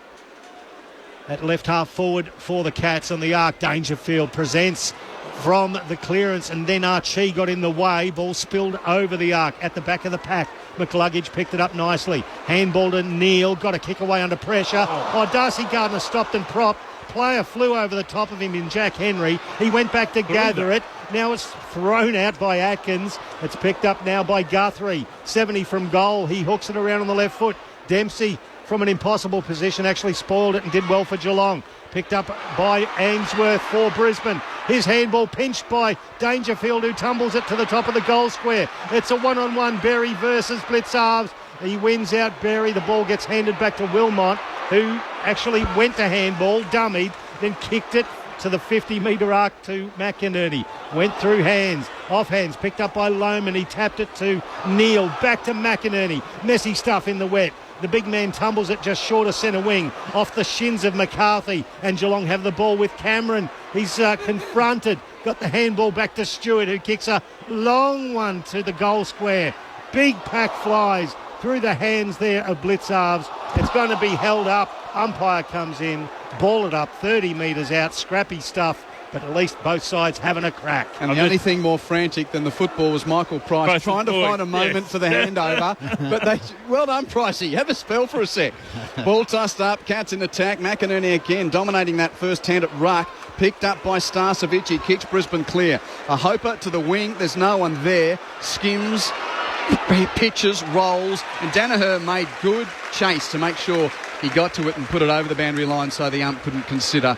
at left half forward for the Cats on the arc, Dangerfield presents from the clearance, and then Archie got in the way. Ball spilled over the arc at the back of the pack. McCluggage picked it up nicely. Handball to Neal, got a kick away under pressure. Darcy Gardner stopped and propped. Player flew over the top of him in Jack Henry. He went back to gather it. Now it's thrown out by Atkins. It's picked up now by Guthrie. 70 from goal. He hooks it around on the left foot. Dempsey from an impossible position actually spoiled it and did well for Geelong. Picked up by Ainsworth for Brisbane. His handball pinched by Dangerfield, who tumbles it to the top of the goal square. It's a one-on-one, Berry versus Blitzarves. He wins out Berry. The ball gets handed back to Wilmot, who actually went to handball, dummied, then kicked it to the 50-metre arc to McInerney. Went through hands, off hands, picked up by Lohman. He tapped it to Neal. Back to McInerney. Messy stuff in the wet. The big man tumbles it just short of centre wing, off the shins of McCarthy, and Geelong have the ball with Cameron. He's confronted, got the handball back to Stewart, who kicks a long one to the goal square. Big pack flies through the hands there of Blitzarves. It's going to be held up. Umpire comes in, ball it up 30 metres out, scrappy stuff. But at least both sides having a crack. And the only thing more frantic than the football was Michael Price trying to find a moment for the handover. But well done, Pricey. Have a spell for a sec. Ball tossed up, Cats in attack. McInerney again dominating that first hand at ruck. Picked up by Starcevic. He kicks Brisbane clear. A hoper to the wing. There's no one there. Skims, pitches, rolls. And Danaher made good chase to make sure he got to it and put it over the boundary line so the ump couldn't consider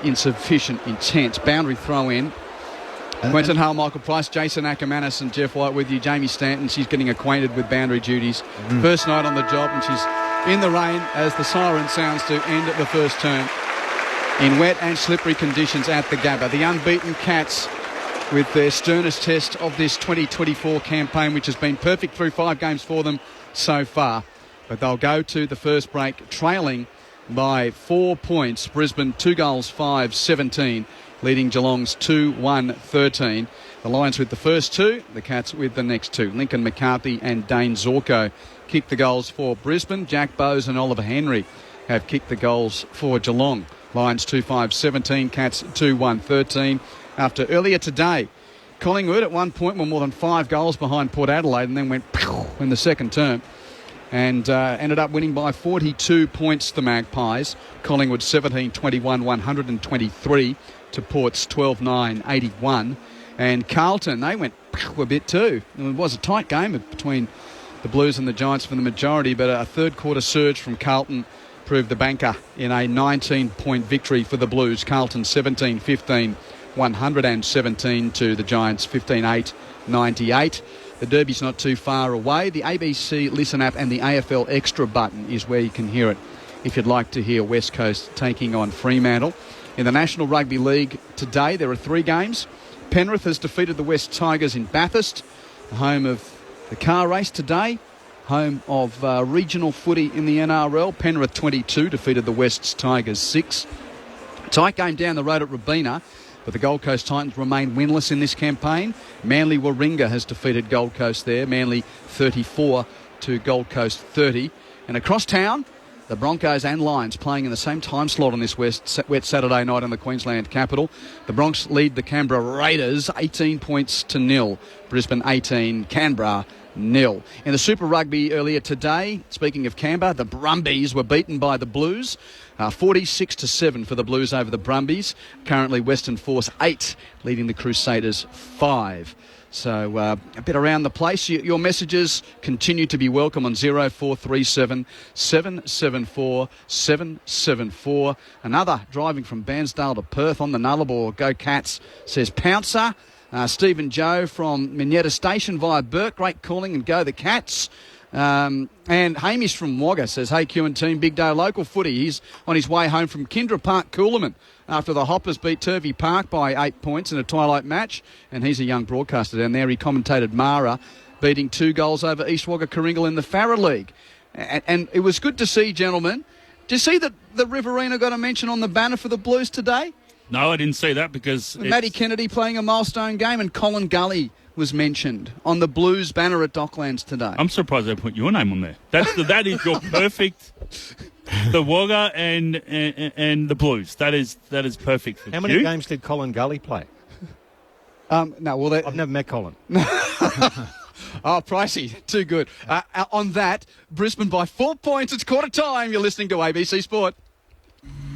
insufficient intent. Boundary throw in. Quentin Hull, Michael Price, Jason Ackermanis and Jeff White with you. Jamie Stanton, she's getting acquainted with boundary duties. First night on the job, and she's in the rain as the siren sounds to end at the first turn. In wet and slippery conditions at the Gabba. The unbeaten Cats with their sternest test of this 2024 campaign, which has been perfect through 5 games for them so far. But they'll go to the first break trailing by 4 points. Brisbane 2 goals, 5-17, leading Geelong's 2-1-13. The Lions with the first 2, the Cats with the next 2. Lincoln McCarthy and Dane Zorko kicked the goals for Brisbane. Jack Bowes and Oliver Henry have kicked the goals for Geelong. Lions 2-5-17, Cats 2-1-13. After earlier today, Collingwood at one point were more than 5 goals behind Port Adelaide and then went in the second term. And ended up winning by 42 points, the Magpies. Collingwood 17-21, 123 to Port's 12-9, 81. And Carlton, they went a bit too. It was a tight game between the Blues and the Giants for the majority, but a third quarter surge from Carlton proved the banker in a 19-point victory for the Blues. Carlton 17-15, 117 to the Giants 15-8, 98. The Derby's not too far away. The ABC Listen app and the AFL Extra button is where you can hear it if you'd like to hear West Coast taking on Fremantle. In the National Rugby League today, there are 3 games. Penrith has defeated the West Tigers in Bathurst, the home of the car race today, home of regional footy in the NRL. Penrith 22 defeated the West Tigers 6. Tight game down the road at Robina, but the Gold Coast Titans remain winless in this campaign. Manly Warringah has defeated Gold Coast there. Manly 34 to Gold Coast 30. And across town, the Broncos and Lions playing in the same time slot on this wet Saturday night in the Queensland capital. The Bronx lead the Canberra Raiders 18 points to 0. Brisbane 18, Canberra 0. In the Super Rugby earlier today, speaking of Canberra, the Brumbies were beaten by the Blues. 46-7 for the Blues over the Brumbies. Currently Western Force 8, leading the Crusaders 5. So a bit around the place. Your messages continue to be welcome on 0437 774 774. Another driving from Bairnsdale to Perth on the Nullarbor. Go Cats, says Pouncer. Stephen Joe from Minetta Station via Burke. Great calling and go the Cats. And Hamish from Wagga says, hey Q and team, big day local footy. He's on his way home from Kindra Park, Coolaman, after the Hoppers beat Turvey Park by 8 points in a twilight match. And he's a young broadcaster down there. He commentated Mara beating 2 goals over East Wagga Karingal in the Farrer League. And it was good to see, gentlemen. Did you see that the Riverina got a mention on the banner for the Blues today? No, I didn't see that because Matty Kennedy playing a milestone game, and Colin Gully was mentioned on the Blues banner at Docklands today. I'm surprised they put your name on there. That is your perfect. The Wagga and the Blues. That is perfect for you. How many games did Colin Gully play? No, well, I've never met Colin. Oh, pricey. Too good. On that, Brisbane by 4 points. It's quarter time. You're listening to ABC Sport.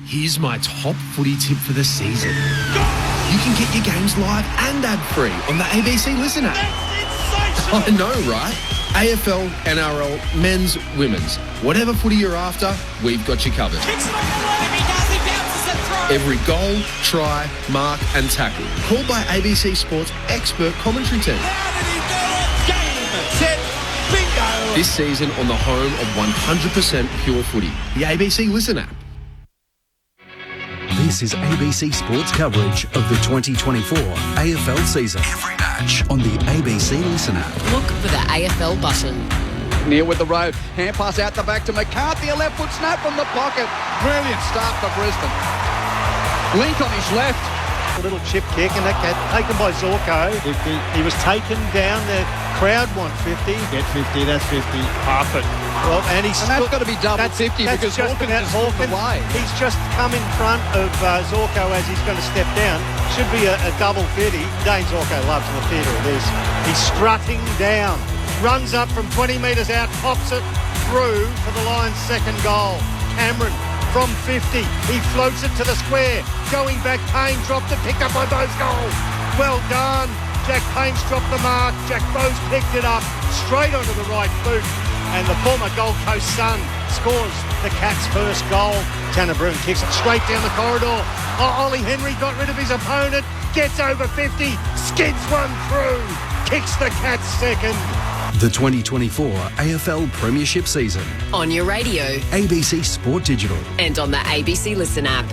Here's my top footy tip for the season. You can get your games live and ad-free on the ABC Listen app. I know, right? AFL, NRL, men's, women's. Whatever footy you're after, we've got you covered. Every goal, try, mark and tackle. Called by ABC Sports expert commentary team. This season on the home of 100% pure footy, the ABC Listen app. This is ABC Sports coverage of the 2024 AFL season. Every match on the ABC Listen app. Look for the AFL button. Near with the road. Hand pass out the back to McCarthy. A left foot snap from the pocket. Brilliant start for Brisbane. Link on his left. A little chip kick, and that got taken by Zorko. 50. He was taken down. The crowd want 50. Get 50, that's 50. Half it. Well, and And that's got to be double 50 because just Hawkins about is hooked Hawkins. away. He's just come in front of Zorko as he's going to step down. Should be a double 50. Dane Zorko loves the theatre of this. He's strutting down. Runs up from 20 metres out, pops it through for the Lions' second goal. Cameron from 50. He floats it to the square. Going back, Payne dropped it, picked up by Bo's goal. Well done. Jack Payne's dropped the mark. Jack Bo's picked it up straight onto the right boot. And the former Gold Coast Sun scores the Cats' first goal. Tanner Bruhn kicks it straight down the corridor. Ollie Henry got rid of his opponent. Gets over 50. Skids one through. Kicks the Cats' second. The 2024 AFL Premiership season. On your radio ABC Sport Digital. and on the ABC Listen app.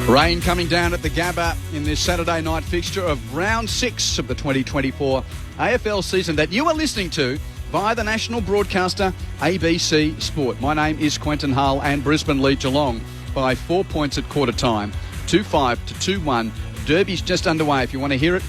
Rain coming down at the Gabba in this Saturday night fixture of round 6 of the 2024 AFL season that you are listening to via the national broadcaster ABC Sport. My name is Quentin Hull, and Brisbane lead Geelong by 4 points at quarter time, 2-5 to 2-1. Derby's just underway. If you want to hear it,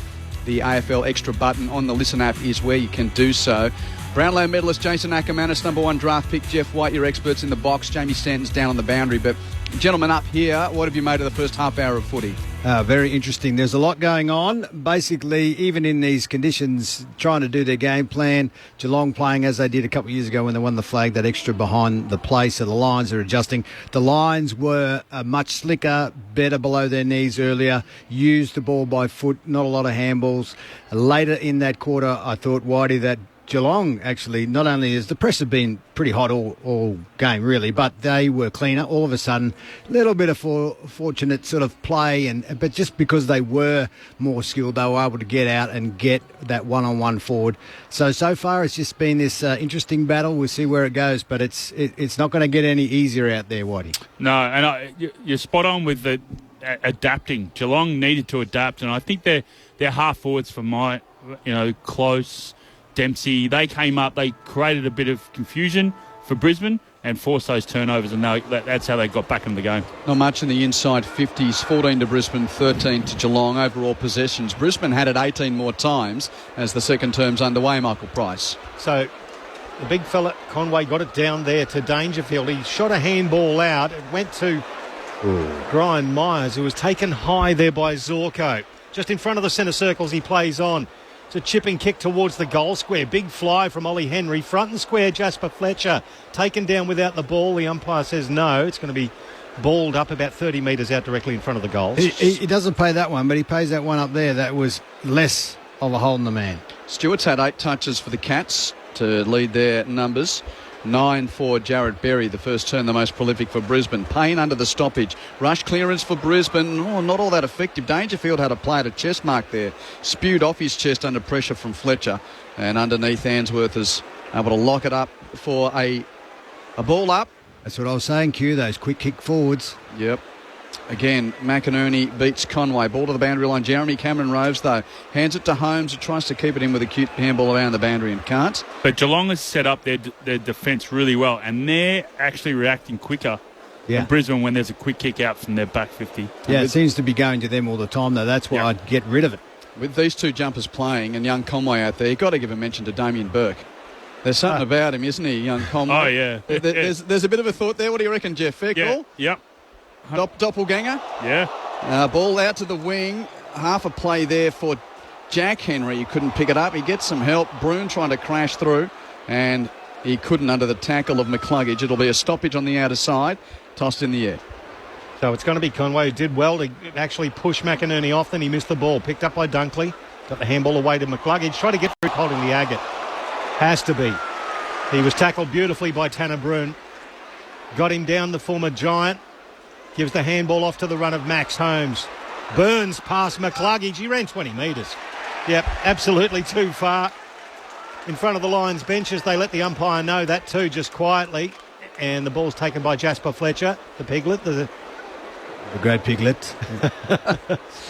the AFL extra button on the Listen app is where you can do so. Brownlow medalist Jason Ackermanis, number 1 draft pick Jeff White, your experts in the box. Jamie Stanton's down on the boundary. But gentlemen up here, what have you made of the first half hour of footy? Very interesting. There's a lot going on. Basically, even in these conditions, trying to do their game plan. Geelong playing as they did a couple of years ago when they won the flag, that extra behind the play, so the Lions are adjusting. The Lions were much slicker, better below their knees earlier, used the ball by foot, not a lot of handballs. Later in that quarter, I thought, Whitey, that Geelong actually, not only has the press have been pretty hot all game really, but they were cleaner. All of a sudden, a little bit of fortunate sort of play, but just because they were more skilled, they were able to get out and get that one-on-one forward. So far it's just been this interesting battle. We'll see where it goes, but it's not going to get any easier out there, Whitey. No, and you're spot on with the adapting. Geelong needed to adapt, and I think they're half forwards for my, Close, Dempsey, they came up, they created a bit of confusion for Brisbane and forced those turnovers, and that's how they got back in the game. Not much in the inside 50s, 14 to Brisbane, 13 to Geelong. Overall possessions, Brisbane had it 18 more times as the second term's underway, Michael Price. So the big fella, Conway, got it down there to Dangerfield. He shot a handball out. It went to Brian Myers, who was taken high there by Zorko. Just in front of the centre circles, he plays on. It's a chipping kick towards the goal square. Big fly from Ollie Henry. Front and square, Jasper Fletcher. Taken down without the ball. The umpire says no. It's going to be balled up about 30 metres out directly in front of the goals. He doesn't pay that one, but he pays that one up there. That was less of a hole in the man. Stewart's had 8 touches for the Cats to lead their numbers. 9 for Jared Berry, the first turn, the most prolific for Brisbane. Payne under the stoppage. Rush clearance for Brisbane. Not all that effective. Dangerfield had a play at a chest mark there. Spewed off his chest under pressure from Fletcher. And underneath, Answorth is able to lock it up for a ball up. That's what I was saying, Q, those quick kick forwards. Yep. Again, McInerney beats Conway. Ball to the boundary line. Jeremy Cameron Roves, though, hands it to Holmes, who tries to keep it in with a cute handball around the boundary and can't. But Geelong has set up their defence really well, and they're actually reacting quicker than Brisbane when there's a quick kick out from their back 50. Yeah, it seems to be going to them all the time, though. That's why I'd get rid of it. With these two jumpers playing and young Conway out there, you've got to give a mention to Damien Burke. There's something about him, isn't he, young Conway? Oh, yeah. There's a bit of a thought there. What do you reckon, Jeff? Fair call? Yep. Doppelganger? Yeah. Ball out to the wing. Half a play there for Jack Henry. He couldn't pick it up. He gets some help. Bruhn trying to crash through, and he couldn't under the tackle of McCluggage. It'll be a stoppage on the outer side. Tossed in the air. So it's going to be Conway, who did well to actually push McInerney off. Then he missed the ball. Picked up by Dunkley. Got the handball away to McCluggage. Tried to get through holding the agate. Has to be. He was tackled beautifully by Tanner Bruhn. Got him down, the former Giant. Gives the handball off to the run of Max Holmes. Burns past McCluggage. He ran 20 metres. Yep, absolutely too far. In front of the Lions benches, they let the umpire know that too, just quietly. and the ball's taken by Jasper Fletcher, the piglet, the great piglet.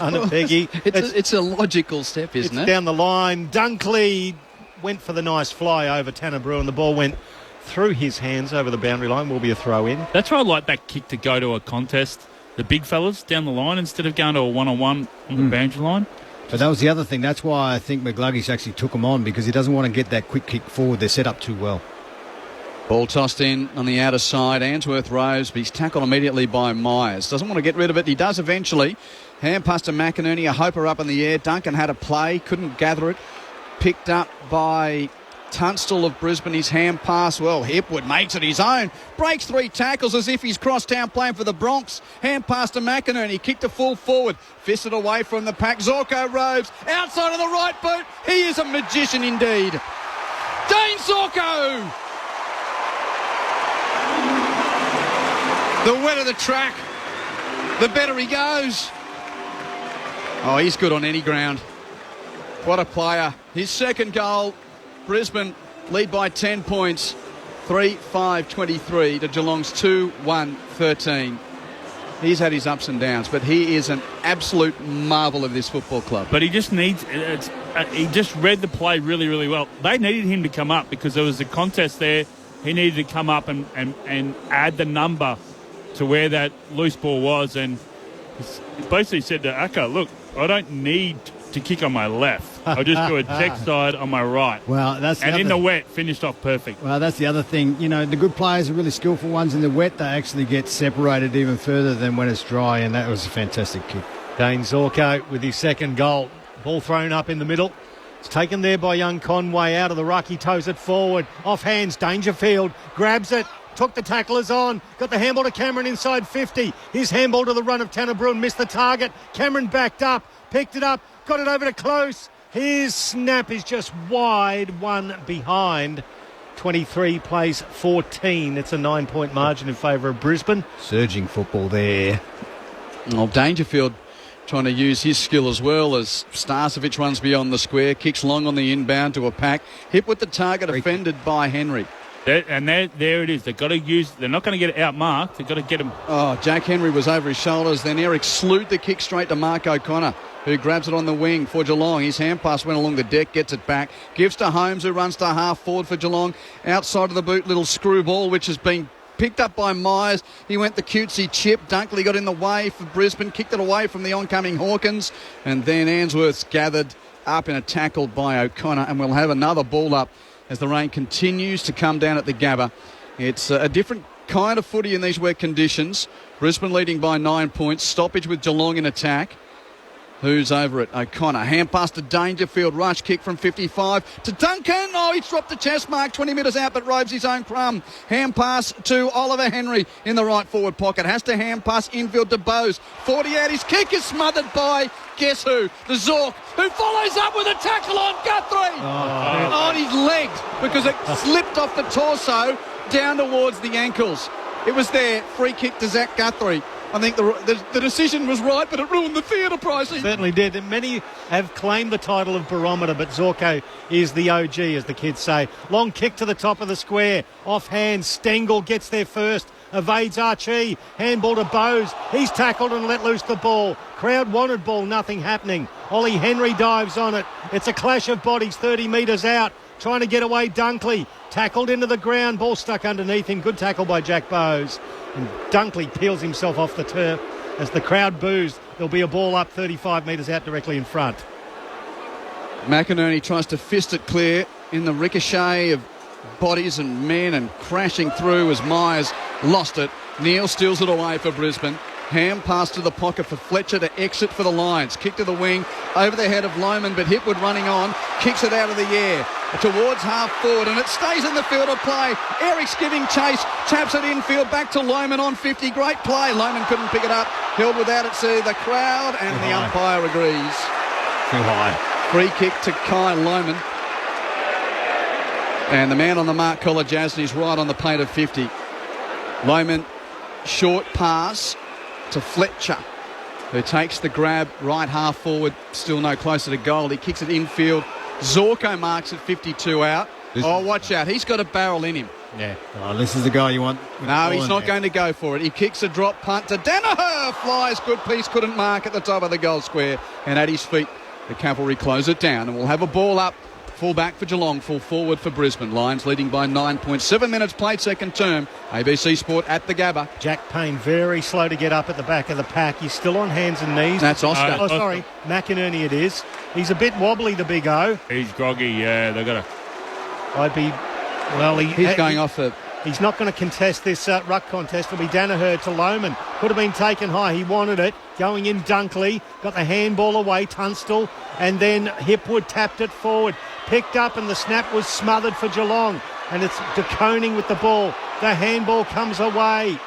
under Peggy. It's a logical step, isn't it? Down the line. Dunkley went for the nice fly over Tanner Brew, and the ball went through his hands over the boundary line. Will be a throw in. That's why I like that kick to go to a contest. The big fellas down the line instead of going to a one-on-one on the boundary line. But that was the other thing. That's why I think McGluggish actually took him on, because he doesn't want to get that quick kick forward. They're set up too well. Ball tossed in on the outer side. Answorth rose, but he's tackled immediately by Myers. Doesn't want to get rid of it. He does eventually. Hand pass to McInerney. A hoper up in the air. Duncan had a play. Couldn't gather it. Picked up by Tunstall of Brisbane. His hand pass. Well, Hipwood makes it his own. Breaks 3 tackles as if he's cross town playing for the Bronx. Hand pass to McInerney. Kicked a full forward. Fisted away from the pack. Zorko Robes. Outside of the right boot. He is a magician indeed. Dane Zorko! The wetter the track, the better he goes. Oh, he's good on any ground. What a player. His second goal, Brisbane lead by 10 points, 3-5-23 to Geelong's 2-1-13. He's had his ups and downs, but he is an absolute marvel of this football club. But he just needs... he just read the play really, really well. They needed him to come up because there was a contest there. He needed to come up and add the number to where that loose ball was, and he basically said to Aka, look, I don't need to kick on my left. I'll just do a check side on my right. Well, and in the wet, finished off perfect. Well, that's the other thing. You know, the good players are really skillful ones. In the wet, they actually get separated even further than when it's dry, and that was a fantastic kick. Dane Zorko with his second goal. Ball thrown up in the middle. It's taken there by young Conway out of the ruck. He toes it forward. Off hands, Dangerfield grabs it. Took the tacklers on. Got the handball to Cameron inside 50. His handball to the run of Tanner Bruin. Missed the target. Cameron backed up. Picked it up. Got it over to Close. His snap is just wide. One behind. 23 plays 14. It's a 9-point margin in favour of Brisbane. Surging football there. Well, Dangerfield trying to use his skill as well as Starcevic runs beyond the square. Kicks long on the inbound to a pack. Hit with the target, offended by Henry. There it is. They've got to use. They're not going to get it outmarked. They've got to get him. Oh, Jack Henry was over his shoulders. Then Eric slewed the kick straight to Mark O'Connor, who grabs it on the wing for Geelong. His hand pass went along the deck, gets it back, gives to Holmes, who runs to half forward for Geelong. Outside of the boot, little screw ball, which has been picked up by Myers. He went the cutesy chip. Dunkley got in the way for Brisbane, kicked it away from the oncoming Hawkins, and then Answorth's gathered up in a tackle by O'Connor, and we'll have another ball up as the rain continues to come down at the Gabba. It's a different kind of footy in these wet conditions. Brisbane leading by 9 points. Stoppage with Geelong in attack. Who's over it? O'Connor. Hand pass to Dangerfield. Rush kick from 55 to Duncan. Oh, he's dropped the chest mark 20 metres out, but robes his own crumb. Hand pass to Oliver Henry in the right forward pocket. Has to hand pass infield to Bowes. 40 out. His kick is smothered by, guess who? The Zork, who follows up with a tackle on Guthrie. On his legs, because it slipped off the torso down towards the ankles. It was there. Free kick to Zach Guthrie. I think the decision was right, but it ruined the theatre pricing. Certainly did. And many have claimed the title of barometer, but Zorko is the OG, as the kids say. Long kick to the top of the square. Offhand, Stengel gets there first. Evades Archie. Handball to Bowes. He's tackled and let loose the ball. Crowd wanted ball, nothing happening. Ollie Henry dives on it. It's a clash of bodies 30 metres out. Trying to get away Dunkley. Tackled into the ground. Ball stuck underneath him. Good tackle by Jack Bowes. And Dunkley peels himself off the turf as the crowd boos. There'll be a ball up 35 metres out directly in front. McInerney tries to fist it clear in the ricochet of bodies and men and crashing through as Myers lost it. Neal steals it away for Brisbane. Ham pass to the pocket for Fletcher to exit for the Lions. Kick to the wing over the head of Lohman, but Hipwood running on, kicks it out of the air towards half forward, and it stays in the field of play. Eric's giving chase, taps it infield back to Lohman on 50. Great play. Lohman couldn't pick it up. Held without it to the crowd, and the umpire agrees. Too high. Free kick to Kai Lohman. And the man on the mark, Collar Jasny's right on the paint of 50. Lohman, short pass to Fletcher, who takes the grab right half forward, still no closer to goal. He kicks it infield. Zorko marks at 52 out. Watch out. He's got a barrel in him. Yeah. Oh, this is the guy you want. No, he's not going to go for it. He kicks a drop punt to Danaher. Flies, good piece, couldn't mark at the top of the goal square. And at his feet, the cavalry close it down. And we'll have a ball up. Full back for Geelong, full forward for Brisbane. Lions leading by 9.7 minutes played second term. ABC Sport at the Gabba. Jack Payne very slow to get up at the back of the pack. He's still on hands and knees. That's Oscar. Oh, sorry, McInerney it is. He's a bit wobbly, the big O. He's groggy, yeah. They've got to... I'd be... Well, He's going off a... He's not going to contest this ruck contest. It'll be Danaher to Lohman. Could have been taken high. He wanted it. Going in Dunkley. Got the handball away. Tunstall. And then Hipwood tapped it forward. Picked up and the snap was smothered for Geelong. And it's De Koning with the ball. The handball comes away.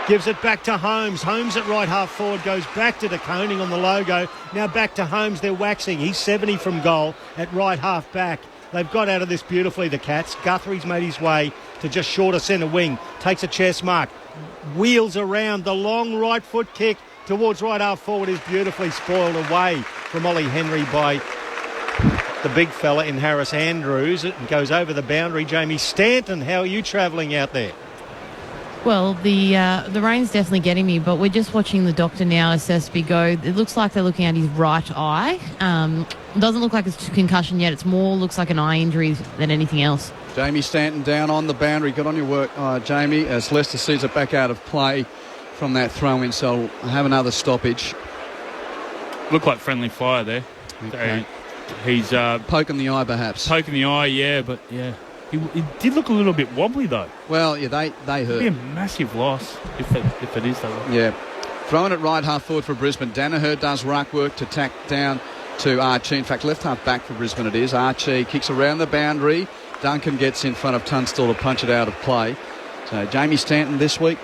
Gives it back to Holmes. Holmes at right half forward goes back to De Koning on the logo. Now back to Holmes. They're waxing. He's 70 from goal at right half back. They've got out of this beautifully, the Cats. Guthrie's made his way to just short of centre wing. Takes a chest mark. Wheels around. The long right foot kick towards right half forward is beautifully spoiled away from Ollie Henry by the big fella in Harris Andrews. It goes over the boundary. Jamie Stanton, how are you travelling out there? Well, the rain's definitely getting me, but we're just watching the doctor now assess Big O. It looks like they're looking at his right eye. Doesn't look like it's a concussion yet. It's more looks like an eye injury than anything else. Jamie Stanton down on the boundary. Good on your work, Jamie, as Leicester sees it back out of play from that throw-in, so we'll have another stoppage. Look like friendly fire there. Okay. He's poking the eye, perhaps. poking the eye, yeah, but yeah. He did look a little bit wobbly, though. Well, yeah, they hurt. It'd be a massive loss if it is, though. Yeah. Throwing it right half forward for Brisbane. Danaher does ruck work to tack down to Archie. In fact, left half back for Brisbane it is. Archie kicks around the boundary. Duncan gets in front of Tunstall to punch it out of play. So Jamie Stanton this week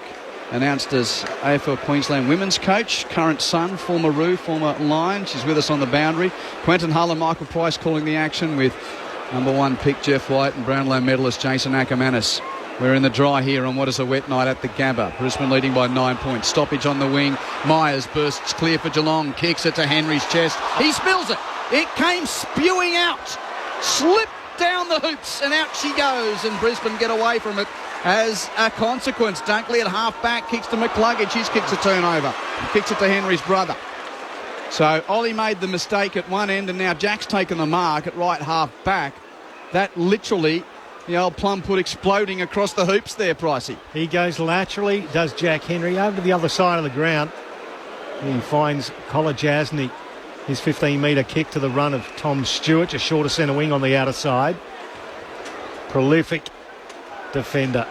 announced as AFL Queensland women's coach. Current son, former Roo, former Lion. She's with us on the boundary. Quentin Hull and Michael Price calling the action with number one pick Jeff White and Brownlow medalist Jason Ackermanis. We're in the dry here on what is a wet night at the Gabba. Brisbane leading by 9 points. Stoppage on the wing. Myers bursts clear for Geelong. Kicks it to Henry's chest. He spills it. It came spewing out. Slipped down the hoops and out she goes. And Brisbane get away from it as a consequence. Dunkley at half back. Kicks to McCluggage. His kicks a turnover. Kicks it to Henry's brother. So Ollie made the mistake at one end and now Jack's taken the mark at right half back. That literally... the old plum put exploding across the hoops there, Pricey. He goes laterally, does Jack Henry over to the other side of the ground. He finds Collar Jasny, his 15-metre kick to the run of Tom Stewart, just short of centre wing on the outer side. Prolific defender.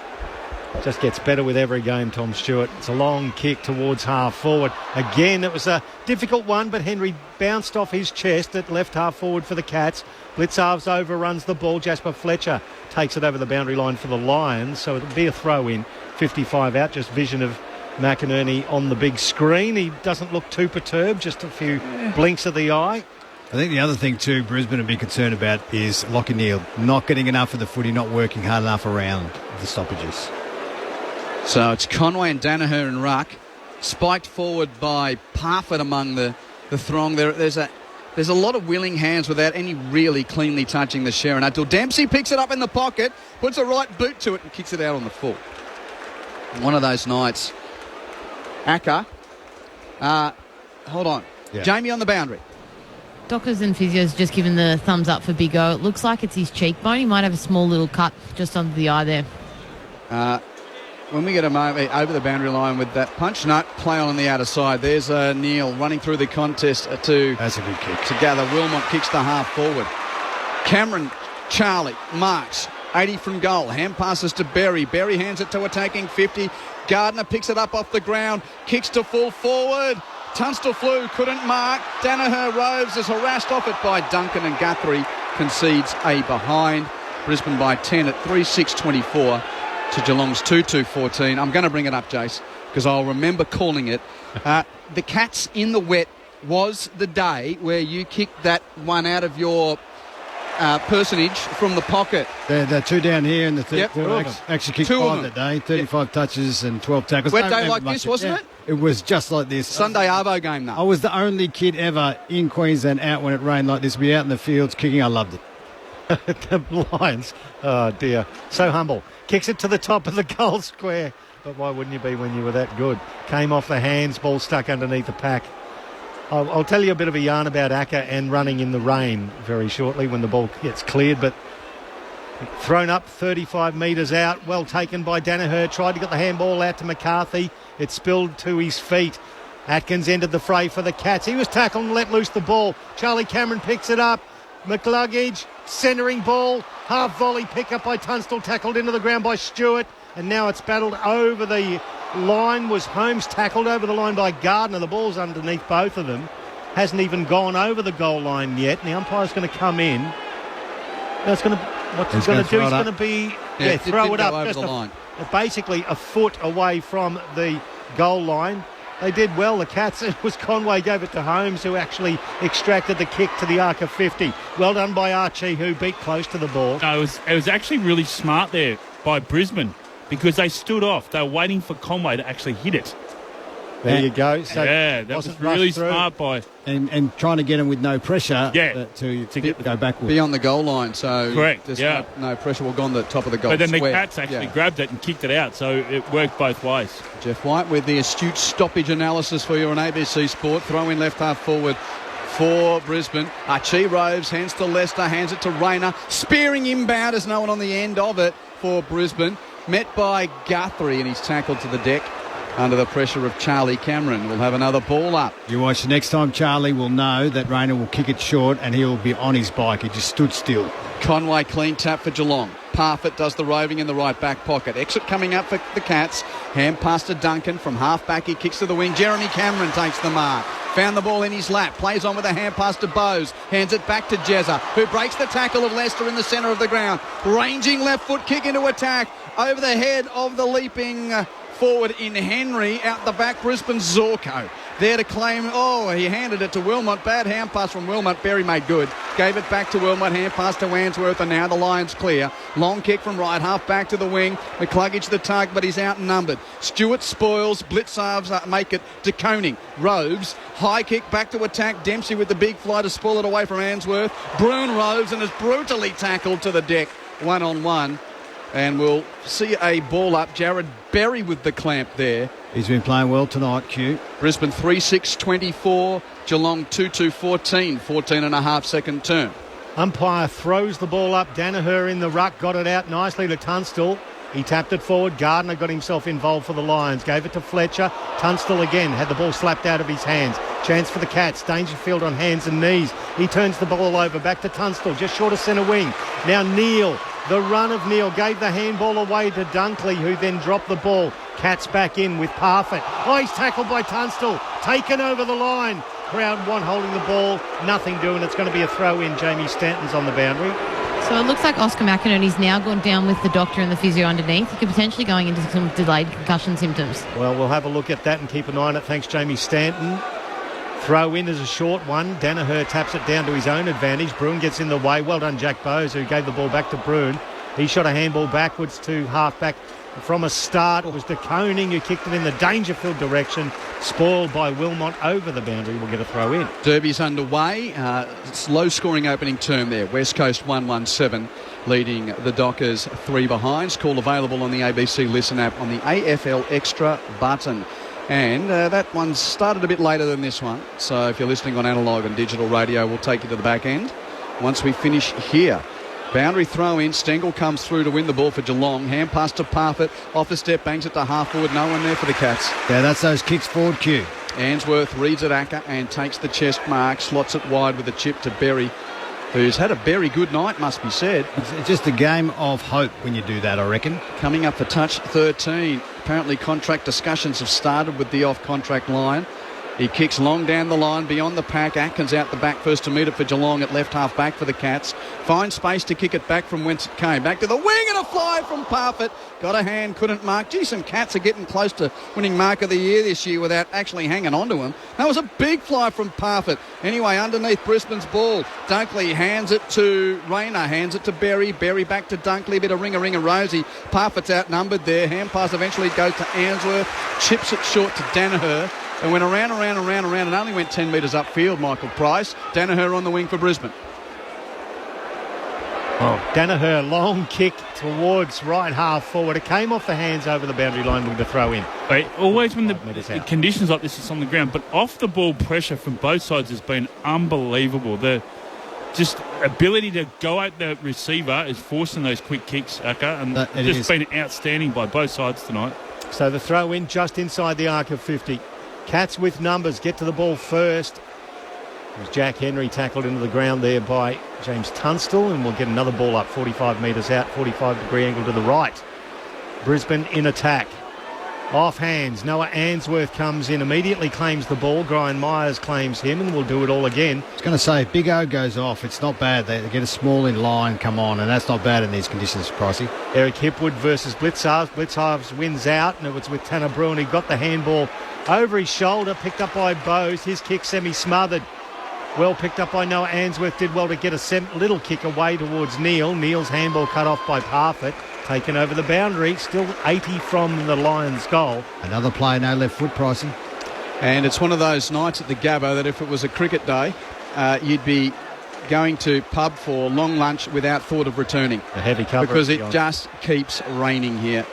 Just gets better with every game, Tom Stewart. It's a long kick towards half forward. Again, it was a difficult one, but Henry bounced off his chest at left half forward for the Cats. Blitzarves overruns the ball. Jasper Fletcher takes it over the boundary line for the Lions, so it'll be a throw-in. 55 out, just vision of McInerney on the big screen. He doesn't look too perturbed, just a few blinks of the eye. I think the other thing too Brisbane would be concerned about is Lockie Neal not getting enough of the footy, not working hard enough around the stoppages. So it's Conway and Danaher and ruck, spiked forward by Parfitt among the throng. There's a lot of willing hands without any really cleanly touching the Sharon until Dempsey picks it up in the pocket, puts a right boot to it and kicks it out on the full. One of those nights. Acker. Hold on. Yeah. Jamie on the boundary. Doctors and physios just given the thumbs up for Big O. It looks like it's his cheekbone. He might have a small little cut just under the eye there. When we get a moment over the boundary line with that punch, no, play on the outer side. There's Neal running through the contest to... That's a good kick. To gather. Wilmot kicks the half forward. Cameron, Charlie, marks. 80 from goal. Hand passes to Berry. Berry hands it to attacking 50. Gardner picks it up off the ground. Kicks to full forward. Tunstall flew, couldn't mark. Danaher Roves is harassed off it by Duncan and Guthrie concedes a behind. Brisbane by 10 at 3-6-24. To Geelong's 2-2-14. I'm going to bring it up, Jace, because I'll remember calling it. The Cats in the wet was the day where you kicked that one out of your personage from the pocket. The two down here and the third Yep. quarter actually kicked 5 that day. 35 touches and 12 tackles. Wet day like this, wasn't it? It was just like this. Sunday Arvo game, though. I was the only kid ever in Queensland out when it rained like this. Be out in the fields kicking. I loved it. The Lions, oh dear, so humble. Kicks it to the top of the goal square. But why wouldn't you be when you were that good? Came off the hands, ball stuck underneath the pack. I'll tell you a bit of a yarn about Acker and running in the rain very shortly when the ball gets cleared. But thrown up 35 metres out, well taken by Danaher. Tried to get the handball out to McCarthy. It spilled to his feet. Atkins entered the fray for the Cats. He was tackled and let loose the ball. Charlie Cameron picks it up. McCluggage, centering ball. Half volley pick up by Tunstall, tackled into the ground by Stewart. And now it's battled over the line. Was Holmes tackled over the line by Gardner? The ball's underneath both of them. Hasn't even gone over the goal line yet. And the umpire's going to come in. What's he going to do? He's going to be throw it up over the line. Basically a foot away from the goal line. They did well, the Cats. It was Conway gave it to Holmes, who actually extracted the kick to the arc of 50. Well done by Archie, who beat close to the ball. No, it was actually really smart there by Brisbane because they stood off. They were waiting for Conway to actually hit it. There you go. So that was really smart by... And trying to get him with no pressure to go backward. Beyond the goal line, so correct. There's no pressure will go on the top of the goal But then square. the Cats actually grabbed it and kicked it out, so it worked both ways. Jeff White with the astute stoppage analysis for you on ABC Sport. Throw in left half forward for Brisbane. Archie Roves hands to Lester, hands it to Rayner. Spearing inbound, there's no one on the end of it for Brisbane. Met by Guthrie, and he's tackled to the deck under the pressure of Charlie Cameron. We'll have another ball up. You watch, next time Charlie will know that Rayner will kick it short and he'll be on his bike. He just stood still. Conway clean tap for Geelong. Parfitt does the roving in the right back pocket. Exit coming up for the Cats. Hand pass to Duncan. From half back he kicks to the wing. Jeremy Cameron takes the mark. Found the ball in his lap. Plays on with a hand pass to Bowes. Hands it back to Jezza, who breaks the tackle of Lester in the centre of the ground. Ranging left foot kick into attack over the head of the leaping forward in Henry. Out the back, Brisbane Zorko there to claim. He handed it to Wilmot. Bad hand pass from Wilmot. Berry made good. Gave it back to Wilmot. Hand pass to Wandsworth, and now the Lions clear. Long kick from right half back to the wing. McCluggage the tug, but he's outnumbered. Stewart spoils. Blitzarves make it to Koning. Roves, high kick back to attack. Dempsey with the big fly to spoil it away from Answorth. Bruin Roves and is brutally tackled to the deck. 1-on-1. And we'll see a ball up. Jared Berry with the clamp there. He's been playing well tonight, Q. Brisbane 3-6-24. Geelong 2-2-14. 14 and a half second term. Umpire throws the ball up. Danaher in the ruck. Got it out nicely to Tunstall. He tapped it forward. Gardner got himself involved for the Lions. Gave it to Fletcher. Tunstall again had the ball slapped out of his hands. Chance for the Cats. Dangerfield on hands and knees. He turns the ball over. Back to Tunstall. Just short of centre wing. Now Neal. The run of Neal gave the handball away to Dunkley, who then dropped the ball. Cats back in with Parfitt. He's tackled by Tunstall. Taken over the line. Crowd one holding the ball. Nothing doing. It's going to be a throw in. Jamie Stanton's on the boundary. So it looks like Oscar McInerney's now gone down with the doctor and the physio underneath. He could potentially going into some delayed concussion symptoms. Well, we'll have a look at that and keep an eye on it. Thanks, Jamie Stanton. Throw in as a short one. Danaher taps it down to his own advantage. Bruin gets in the way. Well done, Jack Bowes, who gave the ball back to Bruin. He shot a handball backwards to half-back. From a start, it was De Koning who kicked it in the Dangerfield direction. Spoiled by Wilmot over the boundary. We'll get a throw in. Derby's underway. It's low-scoring opening term there. West Coast 1-1-7 leading the Dockers 3 behinds. Call available on the ABC Listen app on the AFL Extra button. And that one started a bit later than this one. So if you're listening on analogue and digital radio, we'll take you to the back end once we finish here. Boundary throw in. Stengel comes through to win the ball for Geelong. Hand pass to Parfitt. Off the step, bangs it to half forward. No one there for the Cats. Yeah, that's those kicks forward, Q. Answorth reads at Acker and takes the chest mark. Slots it wide with a chip to Berry, who's had a very good night, must be said. It's just a game of hope when you do that, I reckon. Coming up for touch 13. Apparently contract discussions have started with the off-contract line. He kicks long down the line beyond the pack. Atkins out the back first to meet it for Geelong at left half back for the Cats. Finds space to kick it back from whence it came. Back to the wing and a fly from Parfitt. Got a hand, couldn't mark. Gee, some Cats are getting close to winning Mark of the Year this year without actually hanging on to him. That was a big fly from Parfitt. Anyway, underneath Brisbane's ball. Dunkley hands it to Rayner, hands it to Berry. Berry back to Dunkley. Bit of ringer Rosie. Parfitt's outnumbered there. Hand pass eventually goes to Answorth. Chips it short to Danaher. And went around and only went 10 metres upfield, Michael Price. Danaher on the wing for Brisbane. Danaher, long kick towards right half forward. It came off the hands over the boundary line with the throw in. Right, always when the out. conditions like this is on the ground, but off the ball pressure from both sides has been unbelievable. The just ability to go at the receiver is forcing those quick kicks, Akka, and just been outstanding by both sides tonight. So the throw in just inside the arc of 50. Cats with numbers get to the ball first. It was Jack Henry tackled into the ground there by James Tunstall, and we'll get another ball up 45 metres out, 45-degree angle to the right. Brisbane in attack. Off hands, Noah Answorth comes in, immediately claims the ball. Brian Myers claims him, and we'll do it all again. I was going to say, if Big O goes off, it's not bad. They get a small in line, come on, and that's not bad in these conditions, Pricey. Eric Hipwood versus Blitzarves. Blitzarves wins out, and it was with Tanner Bruin. He got the handball over his shoulder, picked up by Bose. His kick semi-smothered. Well picked up by Noah Answorth. Did well to get a little kick away towards Neil. Neil's handball cut off by Parfitt. Taken over the boundary. Still 80 from the Lions' goal. Another play, no left foot, Pricey. And it's one of those nights at the Gabba that if it was a cricket day, you'd be going to pub for long lunch without thought of returning. A heavy cover. Because it just keeps raining here.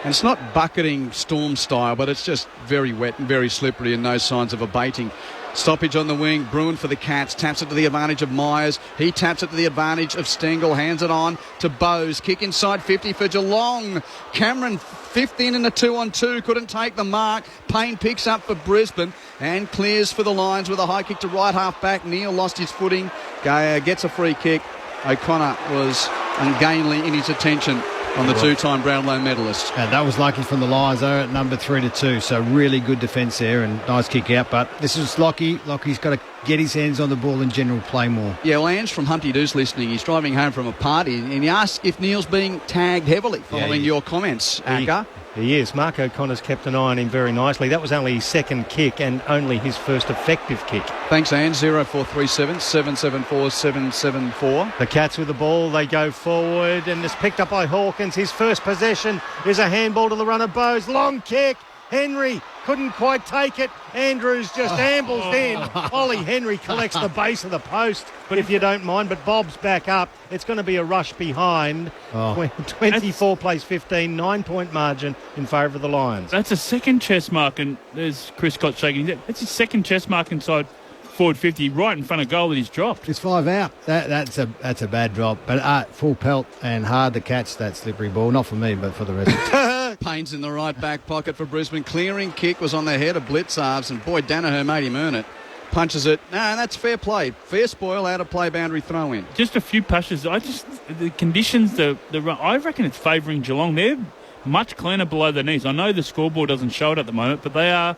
And it's not bucketing storm style, but it's just very wet and very slippery and no signs of abating. Stoppage on the wing. Bruin for the Cats. Taps it to the advantage of Myers. He taps it to the advantage of Stengel. Hands it on to Bose. Kick inside 50 for Geelong. Cameron 15 in a 2-on-2. Couldn't take the mark. Payne picks up for Brisbane and clears for the Lions with a high kick to right half back. Neil lost his footing. Gets a free kick. O'Connor was ungainly in his attention on the two-time Brownlow medalist. And that was lucky from the Lions. They're at number 3-2, so really good defence there and nice kick out. But this is Lockie. Lockie's got to get his hands on the ball and general play more. Yeah, well, Ange from Humpty Doo's listening. He's driving home from a party and he asked if Neil's being tagged heavily following your comments, Akka. He is. Mark O'Connor's kept an eye on him very nicely. That was only his second kick and only his first effective kick. Thanks, Ange. 0437 774 774. The Cats with the ball. They go forward and it's picked up by Hawkins. His first possession is a handball to the runner, Bose. Long kick. Henry couldn't quite take it. Andrews just ambles in. Ollie Henry collects the base of the post, but if you don't mind. But Bob's back up. It's going to be a rush behind. 24 plays 15, 9-point margin in favour of the Lions. That's a second chest mark, and there's Chris Scott shaking his head. That's his second chest mark inside forward 50, right in front of goal that he's dropped. It's 5 out. That's a bad drop. But full pelt and hard to catch that slippery ball. Not for me, but for the rest. Payne's in the right back pocket for Brisbane. Clearing kick was on the head of Blitzarves, and boy, Danaher made him earn it. Punches it. No, that's fair play. Fair spoil, out of play boundary throw in. Just a few pushes. The conditions, I reckon it's favouring Geelong. They're much cleaner below their knees. I know the scoreboard doesn't show it at the moment, but they are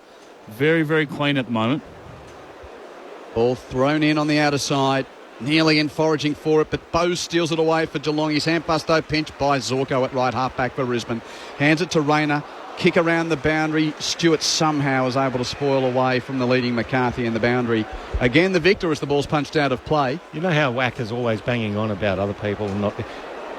very, very clean at the moment. Ball thrown in on the outer side. Nearly in foraging for it, but Bose steals it away for Geelong. His handbusto pinched by Zorko at right half back for Brisbane. Hands it to Rayner. Kick around the boundary. Stewart somehow was able to spoil away from the leading McCarthy in the boundary. Again, the victor as the ball's punched out of play. You know how Wacker's always banging on about other people and not...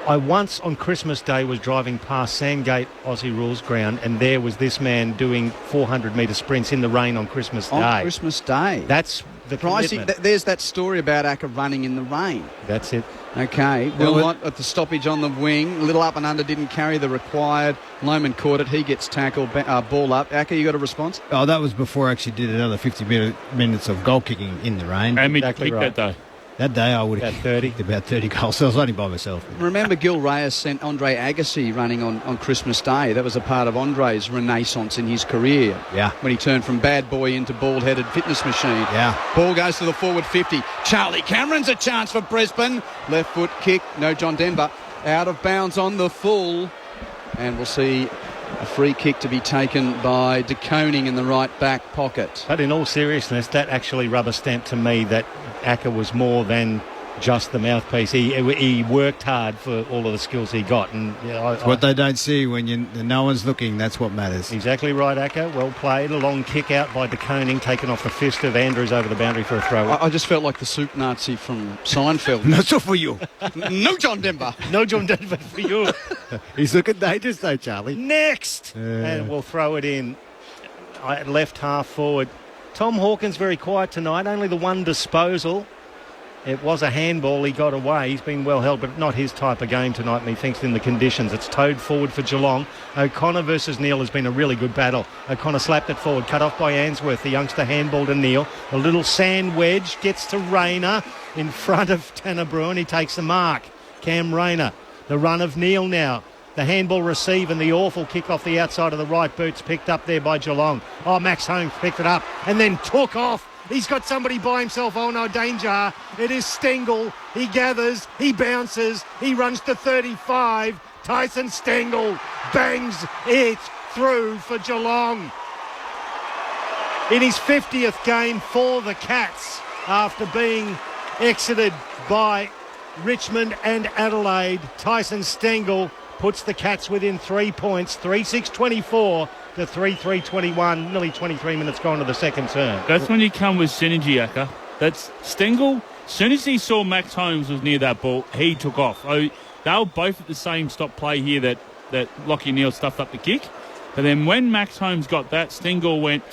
I once on Christmas Day was driving past Sandgate Aussie Rules ground and there was this man doing 400-metre sprints in the rain on Christmas Day. On Christmas Day? That's the commitment. There's that story about Acker running in the rain. That's it. Okay. Wilmot at the stoppage on the wing. Little up and under, didn't carry the required. Loman caught it. He gets tackled. Ball up. Acker, you got a response? Oh, that was before I actually did another 50 minutes of goal kicking in the rain. And exactly right. That day I would have kicked about 30 goals, so I was only by myself. Remember Gil Reyes sent Andre Agassi running on Christmas Day. That was a part of Andre's renaissance in his career. Yeah. When he turned from bad boy into bald-headed fitness machine. Yeah. Ball goes to the forward 50. Charlie Cameron's a chance for Brisbane. Left foot kick. No John Denver. Out of bounds on the full. And we'll see a free kick to be taken by De Koning in the right back pocket. But in all seriousness, that actually rubber stamped to me that Acker was more than just the mouthpiece. He worked hard for all of the skills he got. And what they don't see when no one's looking, that's what matters. Exactly right, Acker. Well played. A long kick out by De Koning, taken off the fist of Andrews over the boundary for a throw. I just felt like the soup Nazi from Seinfeld. Not so for you. No John Denver. No John Denver for you. He's looking dangerous though, Charlie. Next! And we'll throw it in left half forward. Tom Hawkins very quiet tonight, only the one disposal. It was a handball. He got away. He's been well held, but not his type of game tonight, methinks, in the conditions. It's towed forward for Geelong. O'Connor versus Neal has been a really good battle. O'Connor slapped it forward, cut off by Answorth. The youngster handball to Neal. A little sand wedge gets to Rayner in front of Tanner Bruin. He takes the mark. Cam Rayner. The run of Neal now. The handball receive and the awful kick off the outside of the right boot's picked up there by Geelong. Oh, Max Holmes picked it up and then took off. He's got somebody by himself. Oh, no, danger. It is Stengel. He gathers. He bounces. He runs to 35. Tyson Stengel bangs it through for Geelong. In his 50th game for the Cats, after being exited by Richmond and Adelaide, Tyson Stengel puts the Cats within 3 points, 3-6-24 to 3-3-21, nearly 23 minutes gone to the second term. That's when you come with synergy, Acker. That's Stengel. As soon as he saw Max Holmes was near that ball, he took off. Oh, they were both at the same stop play here that Lockie Neal stuffed up the kick. But then when Max Holmes got that, Stengel went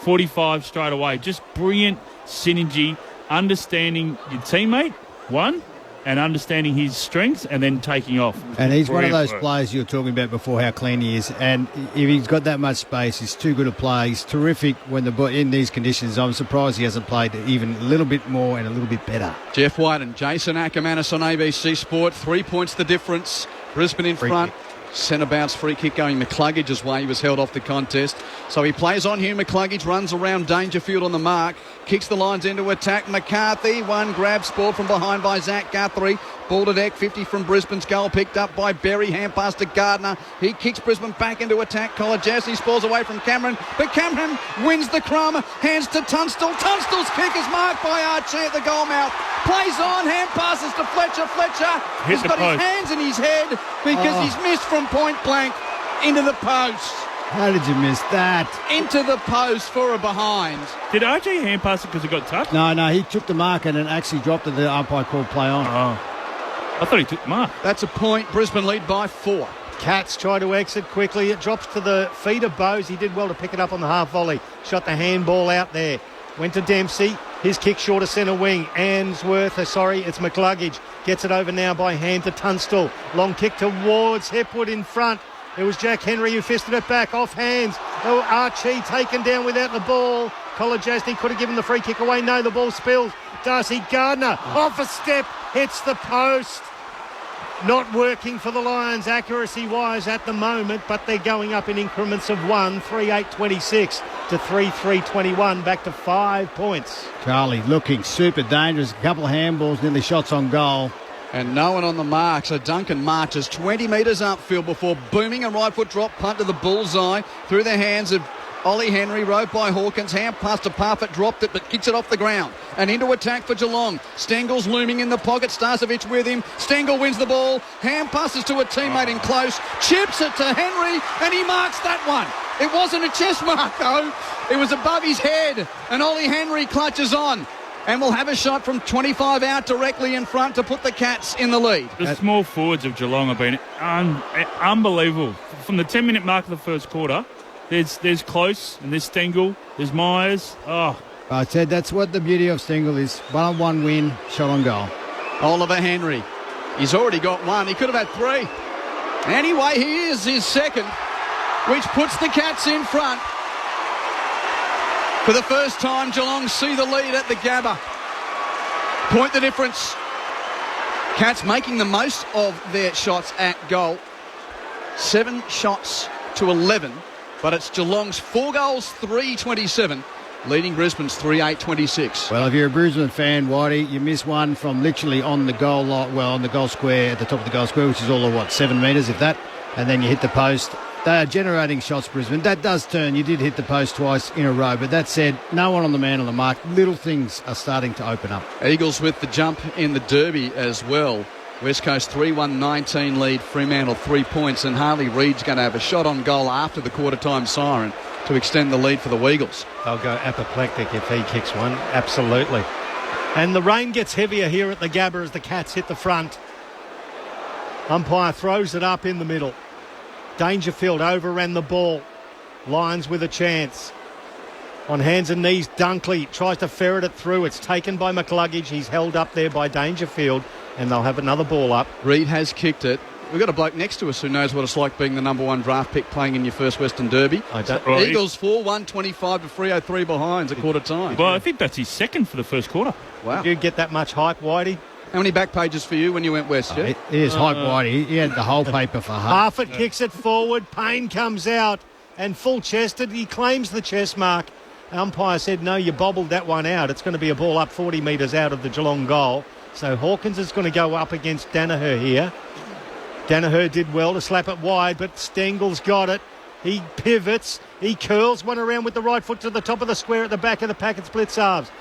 45 straight away. Just brilliant synergy, understanding your teammate, one, and understanding his strengths and then taking off. And he's one of those players you were talking about before, how clean he is. And if he's got that much space, he's too good a play. He's terrific when in these conditions. I'm surprised he hasn't played even a little bit more and a little bit better. Jeff White and Jason Ackermanis on ABC Sport. 3 points the difference. Brisbane in front. Centre bounce free kick going McCluggage's way. He was held off the contest. So he plays on Hugh McCluggage, runs around Dangerfield on the mark, kicks the lines into attack. McCarthy, one grab, spoiled from behind by Zach Guthrie. Ball to deck, 50 from Brisbane's goal, picked up by Berry, hand pass to Gardner. He kicks Brisbane back into attack. Kolajassi spoils away from Cameron, but Cameron wins the crumb, hands to Tunstall. Tunstall's kick is marked by Archie at the goal mouth. Plays on, hand passes to Fletcher. Fletcher has got his hands in his head because he's missed from point blank into the post. How did you miss that? Into the post for a behind. Did RJ hand pass it because he got touched? No, he took the mark and then actually dropped it. The umpire called play on. Oh. I thought he took the mark. That's a point. Brisbane lead by 4. Cats try to exit quickly. It drops to the feet of Bowes. He did well to pick it up on the half volley. Shot the handball out there. Went to Dempsey. His kick short of centre wing. It's McCluggage. Gets it over now by hand to Tunstall. Long kick towards Hepwood in front. It was Jack Henry who fisted it back off hands. Oh, Archie taken down without the ball. Kolajasny could have given the free kick away. No, the ball spills. Darcy Gardner off a step. Hits the post. Not working for the Lions accuracy-wise at the moment, but they're going up in increments of 1, 3-8-26 to 3-3-21, back to 5 points. Charlie looking super dangerous. A couple of handballs, nearly shots on goal. And no one on the mark, so Duncan marches 20 metres upfield before booming a right foot drop punt to the bullseye through the hands of Ollie Henry, rode by Hawkins, hand pass to Parfitt, dropped it but kicks it off the ground. And into attack for Geelong. Stengel's looming in the pocket, Starcevic with him. Stengel wins the ball, hand passes to a teammate in close, chips it to Henry and he marks that one. It wasn't a chest mark though, it was above his head and Ollie Henry clutches on. And we'll have a shot from 25 out directly in front to put the Cats in the lead. The small forwards of Geelong have been unbelievable. From the 10-minute mark of the first quarter, there's Close and there's Stengel, there's Myers. Oh, I said that's what the beauty of Stengel is. 1-on-1 win, shot on goal. Oliver Henry, he's already got one. He could have had 3. Anyway, he is his second, which puts the Cats in front. For the first time, Geelong see the lead at the Gabba. Point the difference. Cats making the most of their shots at goal. 7 shots to 11, but it's Geelong's 4 goals, 3-27, leading Brisbane's 3-8-26. Well, if you're a Brisbane fan, Whitey, you miss one from literally on the goal on the goal square, at the top of the goal square, which is all of 7 metres, if that, and then you hit the post. They are generating shots, Brisbane. That does turn. You did hit the post twice in a row, but that said, no one on the man on the mark. Little things are starting to open up. Eagles with the jump in the Derby as well. West Coast 3-1-19 lead, Fremantle 3 points, and Harley Reid's going to have a shot on goal after the quarter-time siren to extend the lead for the Weagles. They'll go apoplectic if he kicks one, absolutely. And the rain gets heavier here at the Gabba as the Cats hit the front. Umpire throws it up in the middle. Dangerfield overran the ball. Lions with a chance. On hands and knees, Dunkley tries to ferret it through. It's taken by McCluggage. He's held up there by Dangerfield, and they'll have another ball up. Reid has kicked it. We've got a bloke next to us who knows what it's like being the number one draft pick playing in your first Western Derby. Eagles 4-125 to 303 behind at quarter time. Well, I think that's his second for the first quarter. Wow. Did you get that much hype, Whitey? How many back pages for you when you went west, Jeff? It is hype Whitey. He had the whole paper for half. Harford kicks it forward. Payne comes out and full-chested. He claims the chest mark. Umpire said, no, you bobbled that one out. It's going to be a ball up 40 metres out of the Geelong goal. So Hawkins is going to go up against Danaher here. Danaher did well to slap it wide, but Stengel's got it. He pivots. He curls one around with the right foot to the top of the square at the back of the pack and splits halves.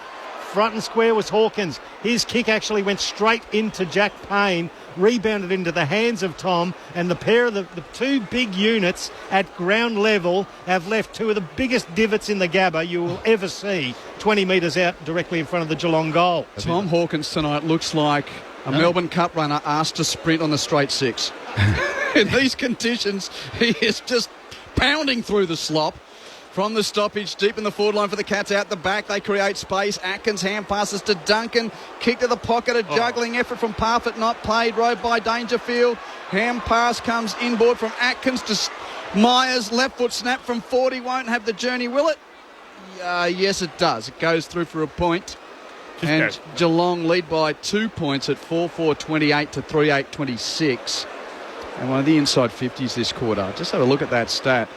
Front and square was Hawkins. His kick actually went straight into Jack Payne, rebounded into the hands of Tom, and the pair of the two big units at ground level have left two of the biggest divots in the Gabba you will ever see, 20 metres out directly in front of the Geelong goal. Tom Hawkins tonight looks like a Melbourne Cup runner asked to sprint on the straight six. In these conditions, he is just pounding through the slop. From the stoppage, deep in the forward line for the Cats, out the back, they create space. Atkins hand passes to Duncan. Kick to the pocket, a juggling effort from Parfitt, not played. Rode by Dangerfield. Hand pass comes inboard from Atkins to Myers. Left foot snap from 40, won't have the journey, will it? Yes, it does. It goes through for a point. And Geelong lead by 2 points at 4-4-28 to 3-8-26. And one of the inside 50s this quarter. Just have a look at that stat.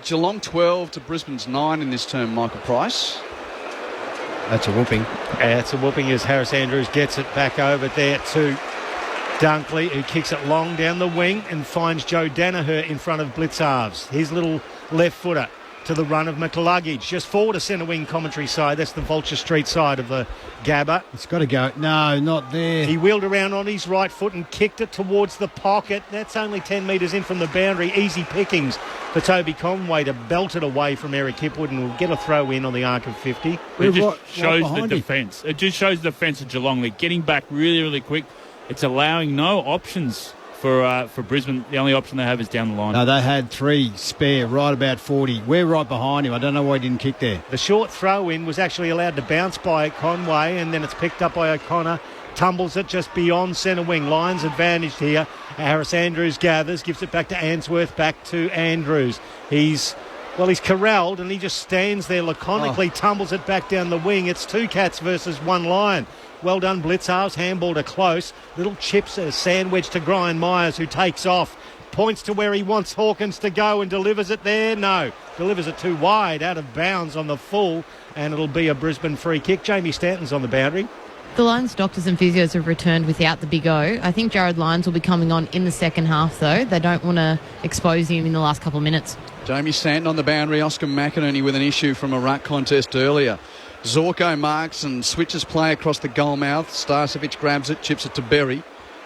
Geelong 12 to Brisbane's 9 in this term, Michael Price. That's a whooping. That's a whooping as Harris Andrews gets it back over there to Dunkley, who kicks it long down the wing and finds Joe Danaher in front of Blitz halves. His little left footer to the run of McCluggage. Just forward to centre wing commentary side. That's the Vulture Street side of the Gabba. It's got to go. No, not there. He wheeled around on his right foot and kicked it towards the pocket. That's only 10 metres in from the boundary. Easy pickings for Toby Conway to belt it away from Eric Hipwood, and will get a throw in on the arc of 50. It just shows the defence. It just shows the defence of Geelong. They're getting back really, really quick. It's allowing no options for Brisbane. The only option they have is down the line. No, they had 3 spare right about 40. We're right behind him. I don't know why he didn't kick there. The short throw-in was actually allowed to bounce by Conway, and then it's picked up by O'Connor. Tumbles it just beyond centre wing. Lions advantaged here. Harris Andrews gathers, gives it back to Answorth, back to Andrews. He's corralled, and he just stands there laconically, tumbles it back down the wing. It's 2 Cats versus 1 Lion. Well done, Blitzhalves. Handball to close. Little chips, a sandwich to Brian Myers, who takes off. Points to where he wants Hawkins to go and delivers it there. No, delivers it too wide, out of bounds on the full, and it'll be a Brisbane free kick. Jamie Stanton's on the boundary. The Lions doctors and physios have returned without the big O. I think Jared Lyons will be coming on in the second half, though. They don't want to expose him in the last couple of minutes. Jamie Stanton on the boundary. Oscar McInerney with an issue from a ruck contest earlier. Zorko marks and switches play across the goal mouth. Starcevic grabs it, chips it to Berry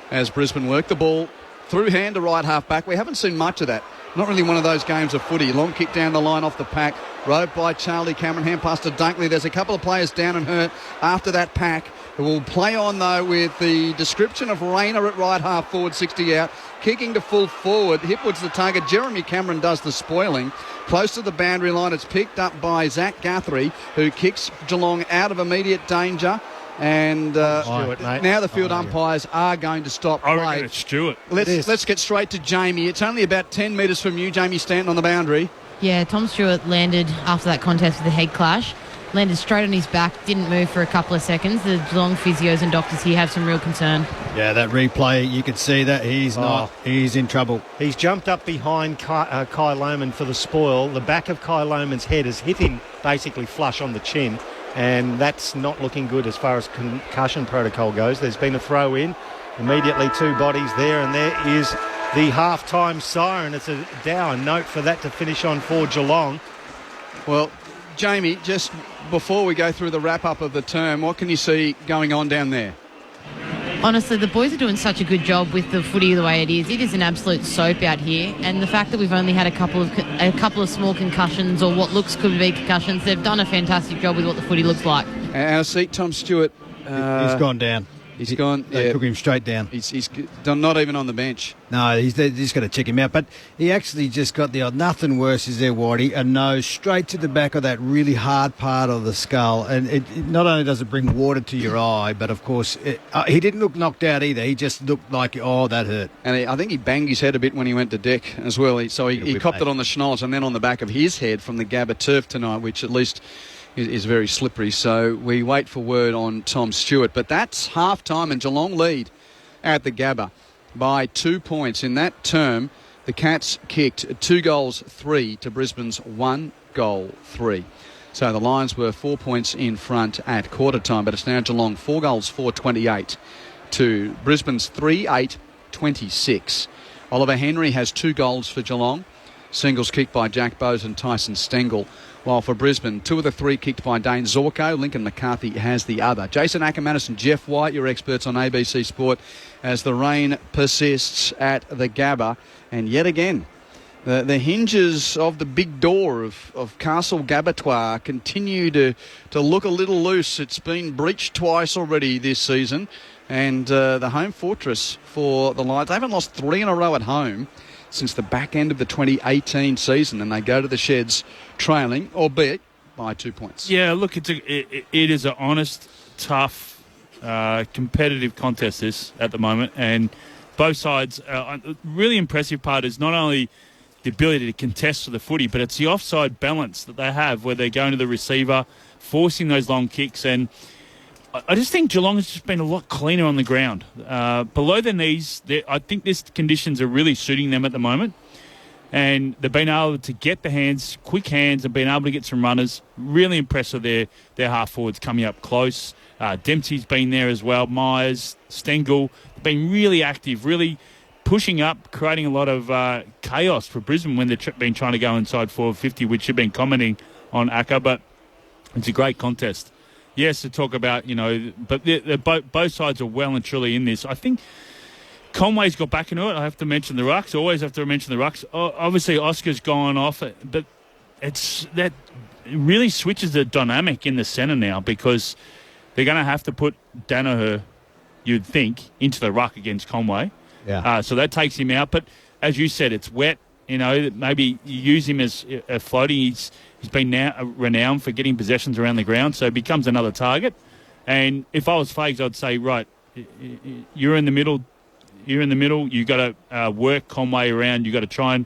as Brisbane work the ball through hand to right half back. We haven't seen much of that. Not really one of those games of footy. Long kick down the line off the pack. Roved by Charlie Cameron. Hand pass to Dunkley. There's a couple of players down and hurt after that pack. It will play on, though, with the description of Rayner at right half forward, 60 out. Kicking to full forward. Hipwood's the target. Jeremy Cameron does the spoiling. Close to the boundary line. It's picked up by Zach Guthrie, who kicks Geelong out of immediate danger. And now the field umpires are going to stop play. I reckon it's Stewart. Let's get straight to Jamie. It's only about 10 metres from you, Jamie Stanton on the boundary. Yeah, Tom Stewart landed after that contest with a head clash. Landed straight on his back, didn't move for a couple of seconds. The Geelong physios and doctors here have some real concern. Yeah, that replay, you could see that he's in trouble. He's jumped up behind Kai Lohman for the spoil. The back of Kai Lohman's head has hit him basically flush on the chin, and that's not looking good as far as concussion protocol goes. There's been a throw in, immediately 2 bodies there, and there is the half-time siren. It's a dour note for that to finish on for Geelong. Well, Jamie, just before we go through the wrap-up of the term, what can you see going on down there? Honestly, the boys are doing such a good job with the footy the way it is. It is an absolute soap out here, and the fact that we've only had a couple of small concussions, or what looks could be concussions, they've done a fantastic job with what the footy looks like. And I see Tom Stewart. He's gone down. He's gone. They took him straight down. He's not even on the bench. No, they're just going to check him out. But he actually just got the nothing worse is there, Whitey, a nose straight to the back of that really hard part of the skull. And it not only does it bring water to your eye, but of course, he didn't look knocked out either. He just looked like, oh, that hurt. And I think he banged his head a bit when he went to deck as well. He copped it on the schnoz and then on the back of his head from the Gabba turf tonight, which at least is very slippery. So we wait for word on Tom Stewart. But that's half-time and Geelong lead at the Gabba by 2 points. In that term, the Cats kicked 2-3 to Brisbane's 1-3. So the Lions were 4 points in front at quarter time, but it's now Geelong 4-4-28 to Brisbane's 3-8-26. Oliver Henry has 2 goals for Geelong. Singles kicked by Jack Bowes and Tyson Stengel. While for Brisbane, 2 of the 3 kicked by Dane Zorko. Lincoln McCarthy has the other. Jason Ackermanis and Jeff White, your experts on ABC Sport, as the rain persists at the Gabba. And yet again, the hinges of the big door of Castle Gabatoir continue to look a little loose. It's been breached twice already this season. And the home fortress for the Lions, they haven't lost 3 in a row at home since the back end of the 2018 season, and they go to the Sheds trailing, albeit by 2 points. Yeah, look, it is an honest, tough, competitive contest this at the moment, and both sides. Really impressive part is not only the ability to contest for the footy, but it's the offside balance that they have, where they're going to the receiver, forcing those long kicks, and I just think Geelong has just been a lot cleaner on the ground. Below their knees, I think these conditions are really suiting them at the moment. And they've been able to get the hands, quick hands, and been able to get some runners. Really impressed with their half-forwards coming up close. Dempsey's been there as well. Myers, Stengel, been really active, really pushing up, creating a lot of chaos for Brisbane when they've been trying to go inside 450, which you've been commenting on, Akka. But it's a great contest. Yes, to talk about, but both sides are well and truly in this. I think Conway's got back into it. I have to mention the rucks. Always have to mention the rucks. Obviously, Oscar's gone off, but it really switches the dynamic in the centre now, because they're going to have to put Danaher, you'd think, into the ruck against Conway. Yeah. So that takes him out. But as you said, it's wet. Maybe you use him as a floating. He's been now renowned for getting possessions around the ground, so he becomes another target. And if I was Fags, I'd say, right, you're in the middle. You got to work Conway around. You got to try and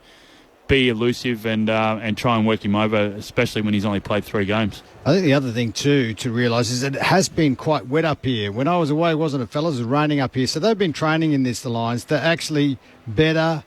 be elusive and try and work him over, especially when he's only played 3 games. I think the other thing too to realise is that it has been quite wet up here. When I was away, wasn't it, fellas? It was raining up here, so they've been training in the Lions. They're actually better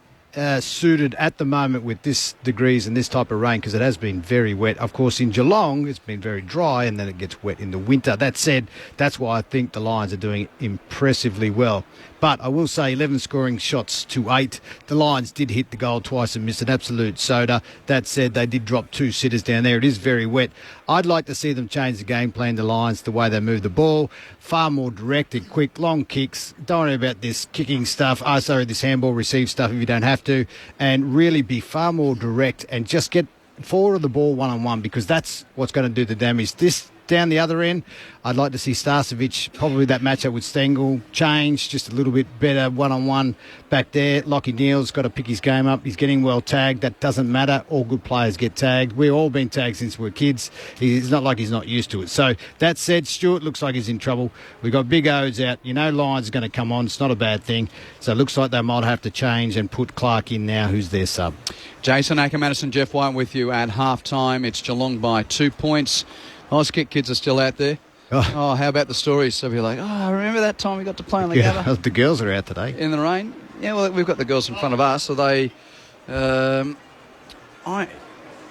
suited at the moment with this degrees and this type of rain, because it has been very wet. Of course, in Geelong, it's been very dry, and then it gets wet in the winter. That said, that's why I think the Lions are doing impressively well. But I will say 11 scoring shots to 8. The Lions did hit the goal twice and missed an absolute soda. That said, they did drop 2 sitters down there. It is very wet. I'd like to see them change the game plan, the Lions, the way they move the ball. Far more direct and quick, long kicks. Don't worry about this kicking stuff. This handball receive stuff if you don't have to. And really be far more direct and just get forward of the ball one-on-one, because that's what's going to do the damage. This down the other end, I'd like to see Starcevic, probably that matchup with Stengel, change just a little bit better one-on-one back there. Lockie Neal's got to pick his game up. He's getting well tagged. That doesn't matter. All good players get tagged. We've all been tagged since we were kids. It's not like he's not used to it. So that said, Stewart looks like he's in trouble. We've got Big O's out. Lyons is going to come on. It's not a bad thing. So it looks like they might have to change and put Clark in now, who's their sub. Jason Ackermanis and Jeff White with you at half-time. It's Geelong by 2 points. Auskick kids are still out there. Oh, how about the stories? So we're like, remember that time we got to play on the Gabba? The girls are out today. In the rain? Yeah, well, we've got the girls in front of us. So they...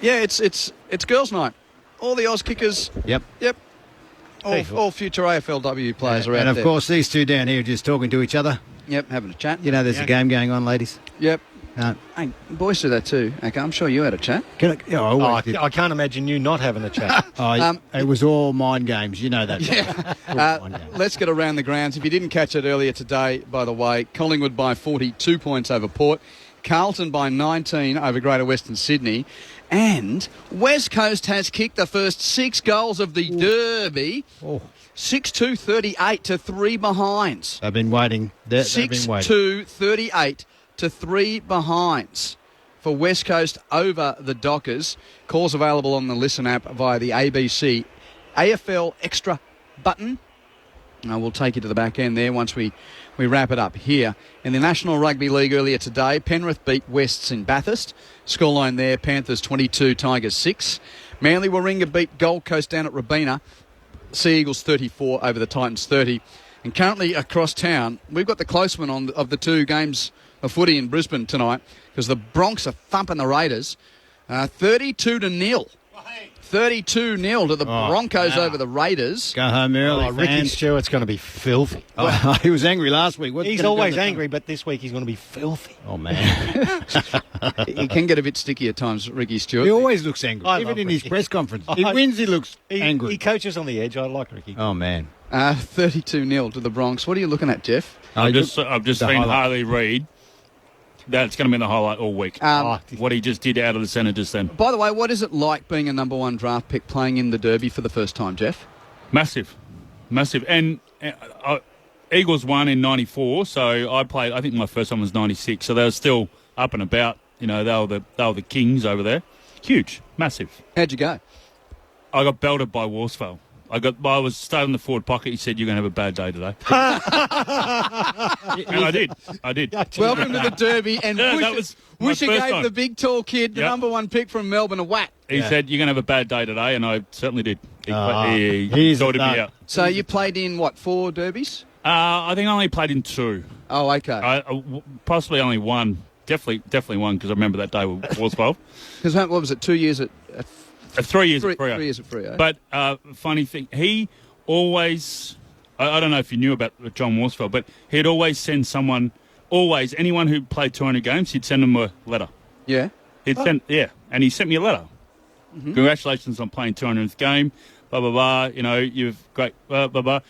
it's girls' night. All the Oz kickers. Yep. All future AFLW players are out there. And, of course, these two down here are just talking to each other. Yep, having a chat. There's a game going on, ladies. Yep. Hey, boys do that too. Okay, I'm sure you had a chat. I can't imagine you not having a chat. It was all mind games. You know that. Yeah. Let's get around the grounds. If you didn't catch it earlier today, by the way, Collingwood by 42 points over Port. Carlton by 19 over Greater Western Sydney. And West Coast has kicked the first 6 goals of the Derby. 6-2, 38 to 3 behinds. They've been waiting. 6-2, 38 to 3 behinds for West Coast over the Dockers. Calls available on the Listen app via the ABC AFL Extra button. We'll take you to the back end there once we wrap it up here. In the National Rugby League earlier today, Penrith beat Wests in Bathurst. Scoreline there, Panthers 22, Tigers 6. Manly Warringah beat Gold Coast down at Robina. Sea Eagles 34 over the Titans 30. And currently across town, we've got the close one of the 2 games of footy in Brisbane tonight because the Bronx are thumping the Raiders 32-0. 32-0 to the Broncos over the Raiders. Go home early, Ricky Stewart's going to be filthy. He was angry last week. He's always angry, but this week he's going to be filthy. Oh, man. He can get a bit sticky at times, Ricky Stewart. He always looks angry, I even love in his Ricky. press conference. He wins, he looks angry. He coaches on the edge. I like Ricky. Oh, man. 32-0 to the Bronx. What are you looking at, Jeff? I've just seen Harley Reid. That's going to be the highlight all week. What he just did out of the centre just then. By the way, what is it like being a number 1 draft pick playing in the Derby for the first time, Jeff? Massive. And Eagles won in 94, so I played, I think my first one was 96, so they were still up and about. You know, they were the kings over there. Huge. Massive. How'd you go? I got belted by Worsfold. I was starting in the forward pocket. He said, "You're going to have a bad day today." And I did. Welcome to the Derby. And Wisher gave time. the big, tall kid, the number 1 pick from Melbourne, a whack. He said, "You're going to have a bad day today," and I certainly did. He sorted me out. So you played in, 4 Derbies? I think I only played in 2. Oh, okay. Possibly only 1. Definitely 1 because I remember that day with Worsfold. Because what was it, 2 years at 3 years at Freo. 3 years at Freo. But funny thing, he always, I don't know if you knew about John Worsfold, but he'd always send anyone who played 200 games, he'd send them a letter. Yeah? And he sent me a letter. Mm-hmm. Congratulations on playing 200th game, blah, blah, blah, you've great, blah, blah, blah.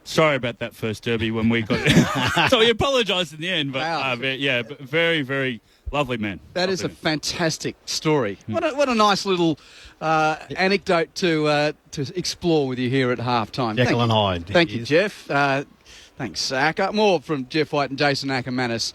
Sorry about that first Derby when we got it. So he apologised in the end, but wow. But very, very lovely man. That is a fantastic story. What a nice little anecdote to explore with you here at halftime. Jekyll and Hyde. Thank you, Jeff. Thanks, Acker. More from Jeff White and Jason Ackermanis.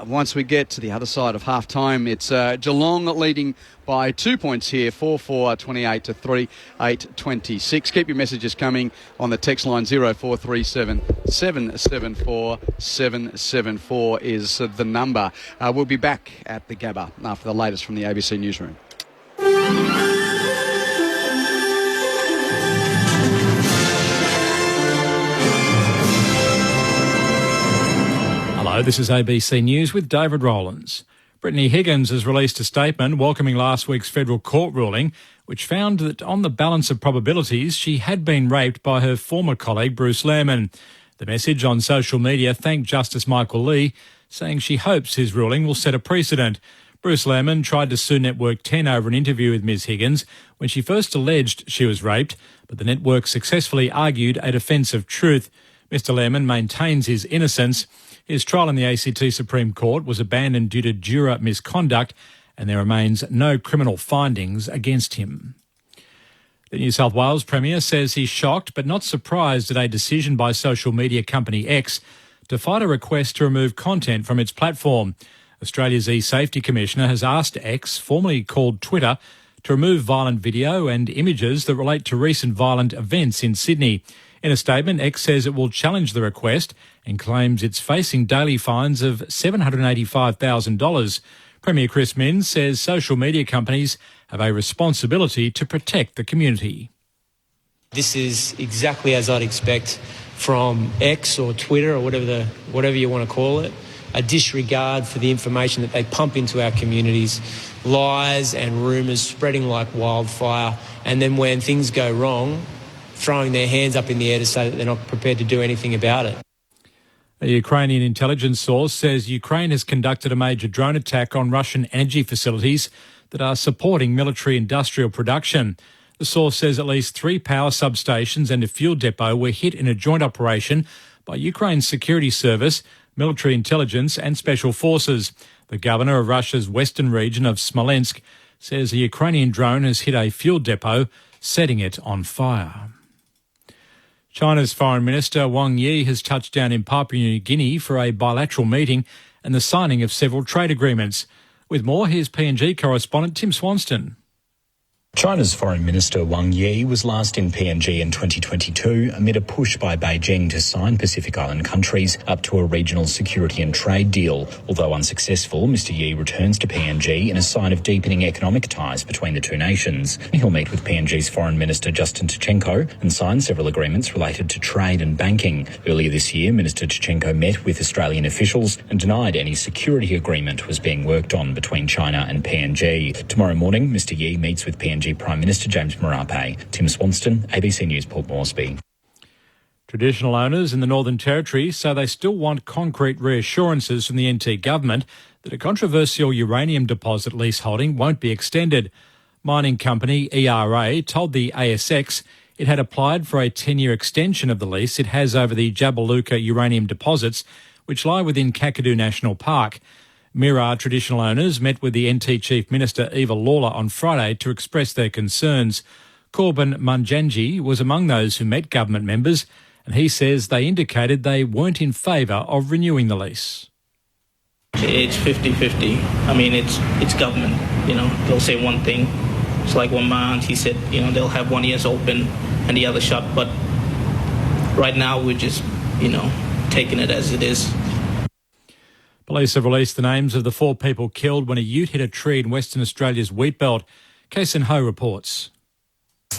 Once we get to the other side of half-time, it's Geelong leading by 2 points here, 4-4, 28 to 3-8-26. Keep your messages coming on the text line 0437 774 774 is the number. We'll be back at the Gabba after the latest from the ABC Newsroom. Hello, this is ABC News with David Rowlands. Brittany Higgins has released a statement welcoming last week's federal court ruling, which found that on the balance of probabilities, she had been raped by her former colleague Bruce Lehrmann. The message on social media thanked Justice Michael Lee, saying she hopes his ruling will set a precedent. Bruce Lehrmann tried to sue Network 10 over an interview with Ms Higgins when she first alleged she was raped, but the network successfully argued a defence of truth. Mr Lehrmann maintains his innocence. His trial in the ACT Supreme Court was abandoned due to juror misconduct, and there remains no criminal findings against him. The New South Wales Premier says he's shocked but not surprised at a decision by social media company X to fight a request to remove content from its platform. Australia's e-Safety Commissioner has asked X, formerly called Twitter, to remove violent video and images that relate to recent violent events in Sydney. In a statement, X says it will challenge the request and claims it's facing daily fines of $785,000. Premier Chris Minns says social media companies have a responsibility to protect the community. This is exactly as I'd expect from X or Twitter or whatever you want to call it, a disregard for the information that they pump into our communities, lies and rumours spreading like wildfire, and then when things go wrong, throwing their hands up in the air to say that they're not prepared to do anything about it. A Ukrainian intelligence source says Ukraine has conducted a major drone attack on Russian energy facilities that are supporting military-industrial production. The source says at least 3 power substations and a fuel depot were hit in a joint operation by Ukraine's security service, military intelligence and special forces. The governor of Russia's western region of Smolensk says a Ukrainian drone has hit a fuel depot, setting it on fire. China's Foreign Minister Wang Yi has touched down in Papua New Guinea for a bilateral meeting and the signing of several trade agreements. With more, here's PNG correspondent Tim Swanston. China's Foreign Minister Wang Yi was last in PNG in 2022 amid a push by Beijing to sign Pacific Island countries up to a regional security and trade deal. Although unsuccessful, Mr Yi returns to PNG in a sign of deepening economic ties between the two nations. He'll meet with PNG's Foreign Minister Justin Tkachenko and sign several agreements related to trade and banking. Earlier this year, Minister Tkachenko met with Australian officials and denied any security agreement was being worked on between China and PNG. Tomorrow morning, Mr Yi meets with PNG Prime Minister James Marape. Tim Swanston, ABC News, Port Moresby. Traditional owners in the Northern Territory say they still want concrete reassurances from the NT government that a controversial uranium deposit leaseholding won't be extended. Mining company ERA told the ASX it had applied for a 10-year extension of the lease it has over the Jabiluka uranium deposits, which lie within Kakadu National Park. Mirarr traditional owners met with the NT Chief Minister Eva Lawler on Friday to express their concerns. Corbin Munjanji was among those who met government members, and he says they indicated they weren't in favour of renewing the lease. It's 50-50. I mean, it's government, they'll say one thing. It's like one man, he said, they'll have 1 year open and the other shut, but right now we're just, taking it as it is. Police have released the names of the 4 people killed when a ute hit a tree in Western Australia's wheatbelt. Kason Ho reports.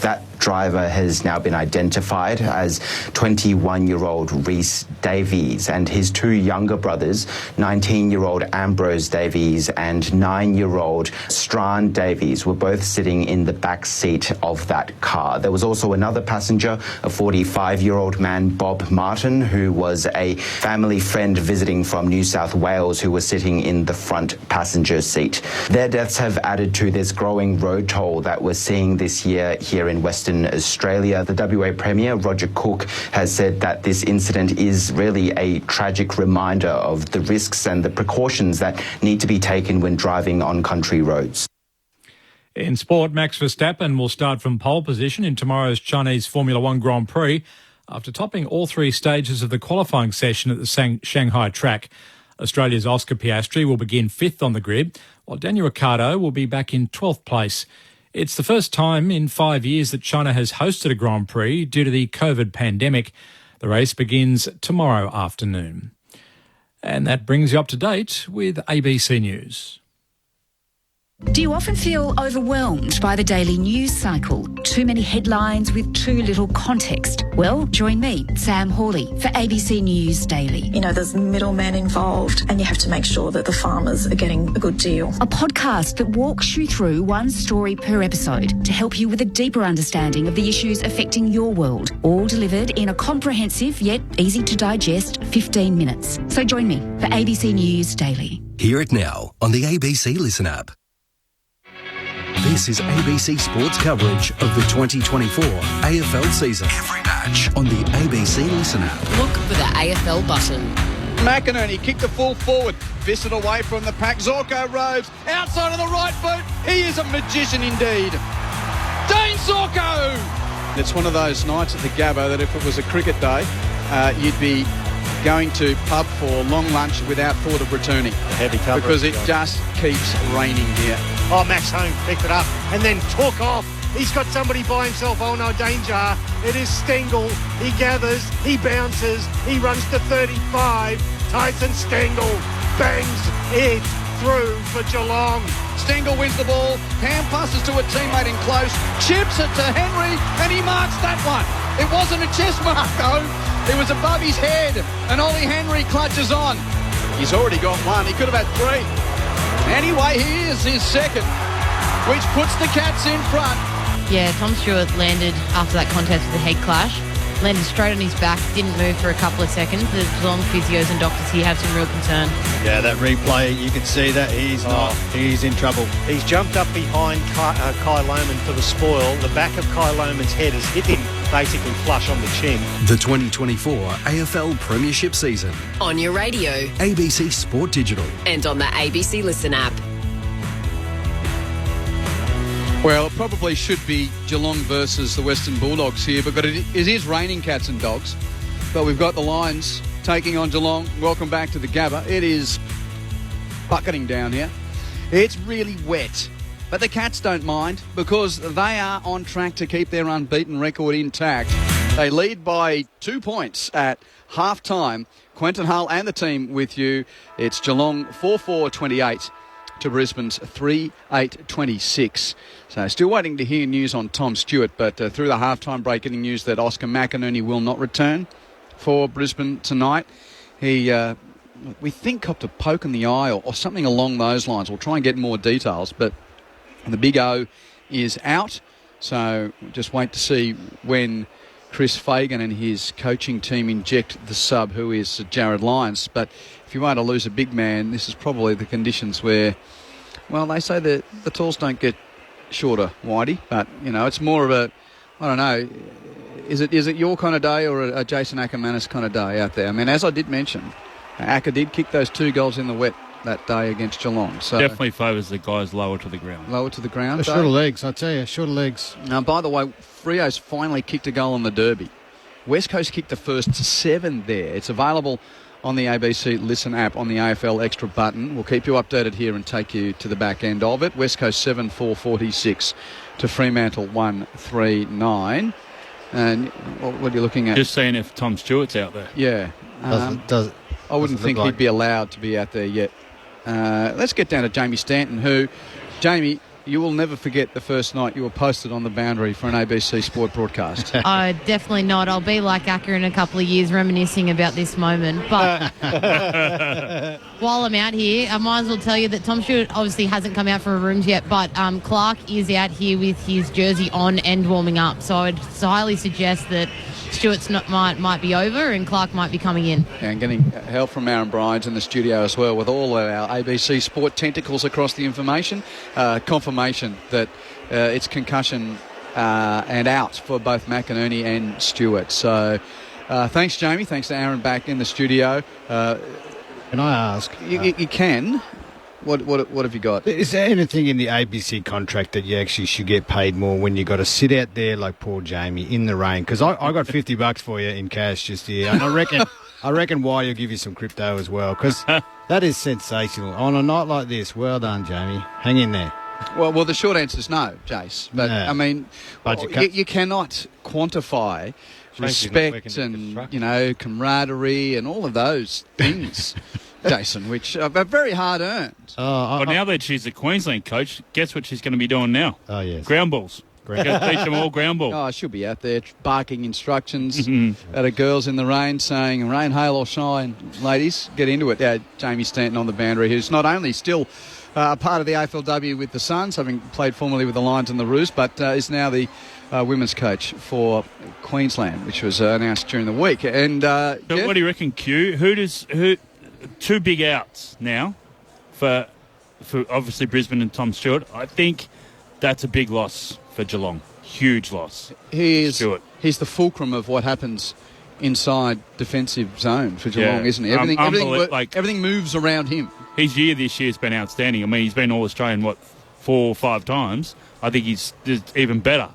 That driver has now been identified as 21-year-old Rhys Davies and his 2 younger brothers, 19-year-old Ambrose Davies and 9-year-old Strachan Davies, were both sitting in the back seat of that car. There was also another passenger, a 45-year-old man, Bob Martin, who was a family friend visiting from New South Wales, who was sitting in the front passenger seat. Their deaths have added to this growing road toll that we're seeing this year here in Western Australia. The WA Premier, Roger Cook, has said that this incident is really a tragic reminder of the risks and the precautions that need to be taken when driving on country roads. In sport, Max Verstappen will start from pole position in tomorrow's Chinese Formula One Grand Prix after topping all 3 stages of the qualifying session at the Shanghai track. Australia's Oscar Piastri will begin 5th on the grid, while Daniel Ricciardo will be back in 12th place. It's the first time in 5 years that China has hosted a Grand Prix due to the COVID pandemic. The race begins tomorrow afternoon. And that brings you up to date with ABC News. Do you often feel overwhelmed by the daily news cycle? Too many headlines with too little context? Well, join me, Sam Hawley, for ABC News Daily. There's middlemen involved and you have to make sure that the farmers are getting a good deal. A podcast that walks you through one story per episode to help you with a deeper understanding of the issues affecting your world, all delivered in a comprehensive yet easy to digest 15 minutes. So join me for ABC News Daily. Hear it now on the ABC Listen app. This is ABC Sports coverage of the 2024 AFL season. Every match on the ABC Listen app. Look for the AFL button. McInerney kicked the full forward, fisted away from the pack. Zorko Robes outside of the right boot. He is a magician indeed. Dane Zorko! It's one of those nights at the Gabba that if it was a cricket day, you'd be going to pub for long lunch without thought of returning. Heavy cover. Because it just keeps raining here. Oh, Max Holmes picked it up and then took off. He's got somebody by himself. Oh, no, danger. It is Stengel. He gathers. He bounces. He runs to 35. Tyson Stengel bangs it through for Geelong. Stengel wins the ball. Ham passes to a teammate in close. Chips it to Henry and he marks that one. It wasn't a chest mark, though. It was above his head, and Ollie Henry clutches on. He's already got one. He could have had 3. Anyway, he is his second, which puts the Cats in front. Yeah, Tom Stewart landed after that contest with a head clash. Landed straight on his back, didn't move for a couple of seconds. The Geelong physios and doctors here have some real concern. Yeah, that replay, you can see that he's in trouble. He's jumped up behind Kai Lohman for the spoil. The back of Kai Lohman's head has hit him basically flush on the chin. The 2024 AFL Premiership season. On your radio ABC Sport Digital. and on the ABC Listen app. Well, it probably should be Geelong versus the Western Bulldogs here, but it is raining, cats and dogs. But we've got the Lions taking on Geelong. Welcome back to the Gabba. It is bucketing down here. It's really wet, but the Cats don't mind because they are on track to keep their unbeaten record intact. They lead by 2 points at half-time. Quentin Hull and the team with you. It's Geelong 4-4-28 to Brisbane's 3-8-26. So still waiting to hear news on Tom Stewart, but through the half-time break, getting news that Oscar McInerney will not return for Brisbane tonight. He, we think, copped a poke in the eye or something along those lines. We'll try and get more details, but the Big O is out, so just wait to see when Chris Fagan and his coaching team inject the sub, who is Jared Lyons. But if you want to lose a big man, this is probably the conditions where, well, they say that the talls don't get shorter, Whitey, but, you know, it's more of a, I don't know, is it your kind of day or a Jason Ackermanis kind of day out there? I mean, as I did mention, Acker did kick those 2 goals in the wet that day against Geelong. So definitely favours the guys lower to the ground. Lower to the ground. Shorter legs, I tell you, shorter legs. Now, by the way, Frio's finally kicked a goal in the Derby. West Coast kicked the first 7 there. It's available on the ABC Listen app on the AFL Extra button. We'll keep you updated here and take you to the back end of it. West Coast 7-4-46 to Fremantle 1-3-9. And what are you looking at? Just seeing if Tom Stewart's out there. Yeah. I wouldn't think he'd be allowed to be out there yet. Let's get down to Jamie Stanton, who, Jamie, you will never forget the first night you were posted on the boundary for an ABC Sport broadcast. Oh, definitely not. I'll be like Acker in a couple of years reminiscing about this moment. But while I'm out here, I might as well tell you that Tom Stewart obviously hasn't come out for a rooms yet, but Clark is out here with his jersey on and warming up. So I'd highly suggest that Stewart's might be over and Clark might be coming in. And getting help from Aaron Bryans in the studio as well with all of our ABC Sport tentacles across the information. Confirmation that it's concussion and out for both McInerney and Stewart. So thanks, Jamie. Thanks to Aaron back in the studio. Can I ask? You can. What have you got? Is there anything in the ABC contract that you actually should get paid more when you got to sit out there like poor Jamie in the rain? Because I got $50 for you in cash just here, and I reckon why you'll give you some crypto as well, because that is sensational on a night like this. Well done, Jamie. Hang in there. Well, the short answer is no, Jace. But I mean, you cannot quantify respect and camaraderie and all of those things. Jason, which are very hard earned. Well, now that she's the Queensland coach, guess what she's going to be doing now? Oh, yes. Ground balls. Teach them all ground ball. Oh, she'll be out there barking instructions at the girls in the rain, saying, rain, hail or shine, ladies, get into it. Yeah, Jamie Stanton on the boundary, who's not only still a part of the AFLW with the Suns, having played formerly with the Lions and the Roos, but is now the women's coach for Queensland, which was announced during the week. And so what do you reckon, Q? Who 2 big outs now for obviously Brisbane and Tom Stewart. I think that's a big loss for Geelong. Huge loss. He's the fulcrum of what happens inside defensive zone for Geelong, isn't he? Everything moves around him. His year this year has been outstanding. I mean, he's been All-Australian, 4 or 5 times. I think he's even better.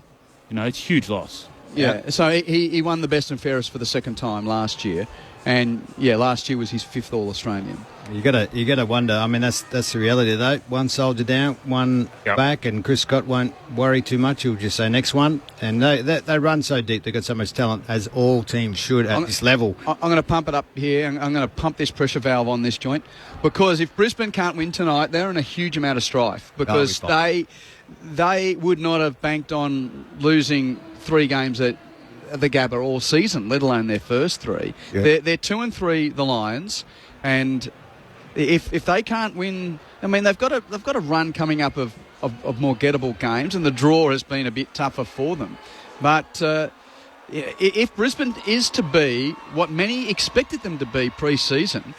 You know, it's a huge loss. Yeah, so he won the best and fairest for the second time last year. And last year was his 5th All-Australian. You gotta wonder. I mean, that's the reality though. One soldier down, one back, and Chris Scott won't worry too much. He'll just say next one. And they run so deep. They've got so much talent, as all teams should at this level. I'm going to pump it up here. I'm going to pump this pressure valve on this joint, because if Brisbane can't win tonight, they're in a huge amount of strife, because they would not have banked on losing 3 games at the Gabba all season, let alone their first 3. Yeah. They're 2-3, the Lions, and if they can't win, I mean, they've got a run coming up of more gettable games, and the draw has been a bit tougher for them. But if Brisbane is to be what many expected them to be pre-season,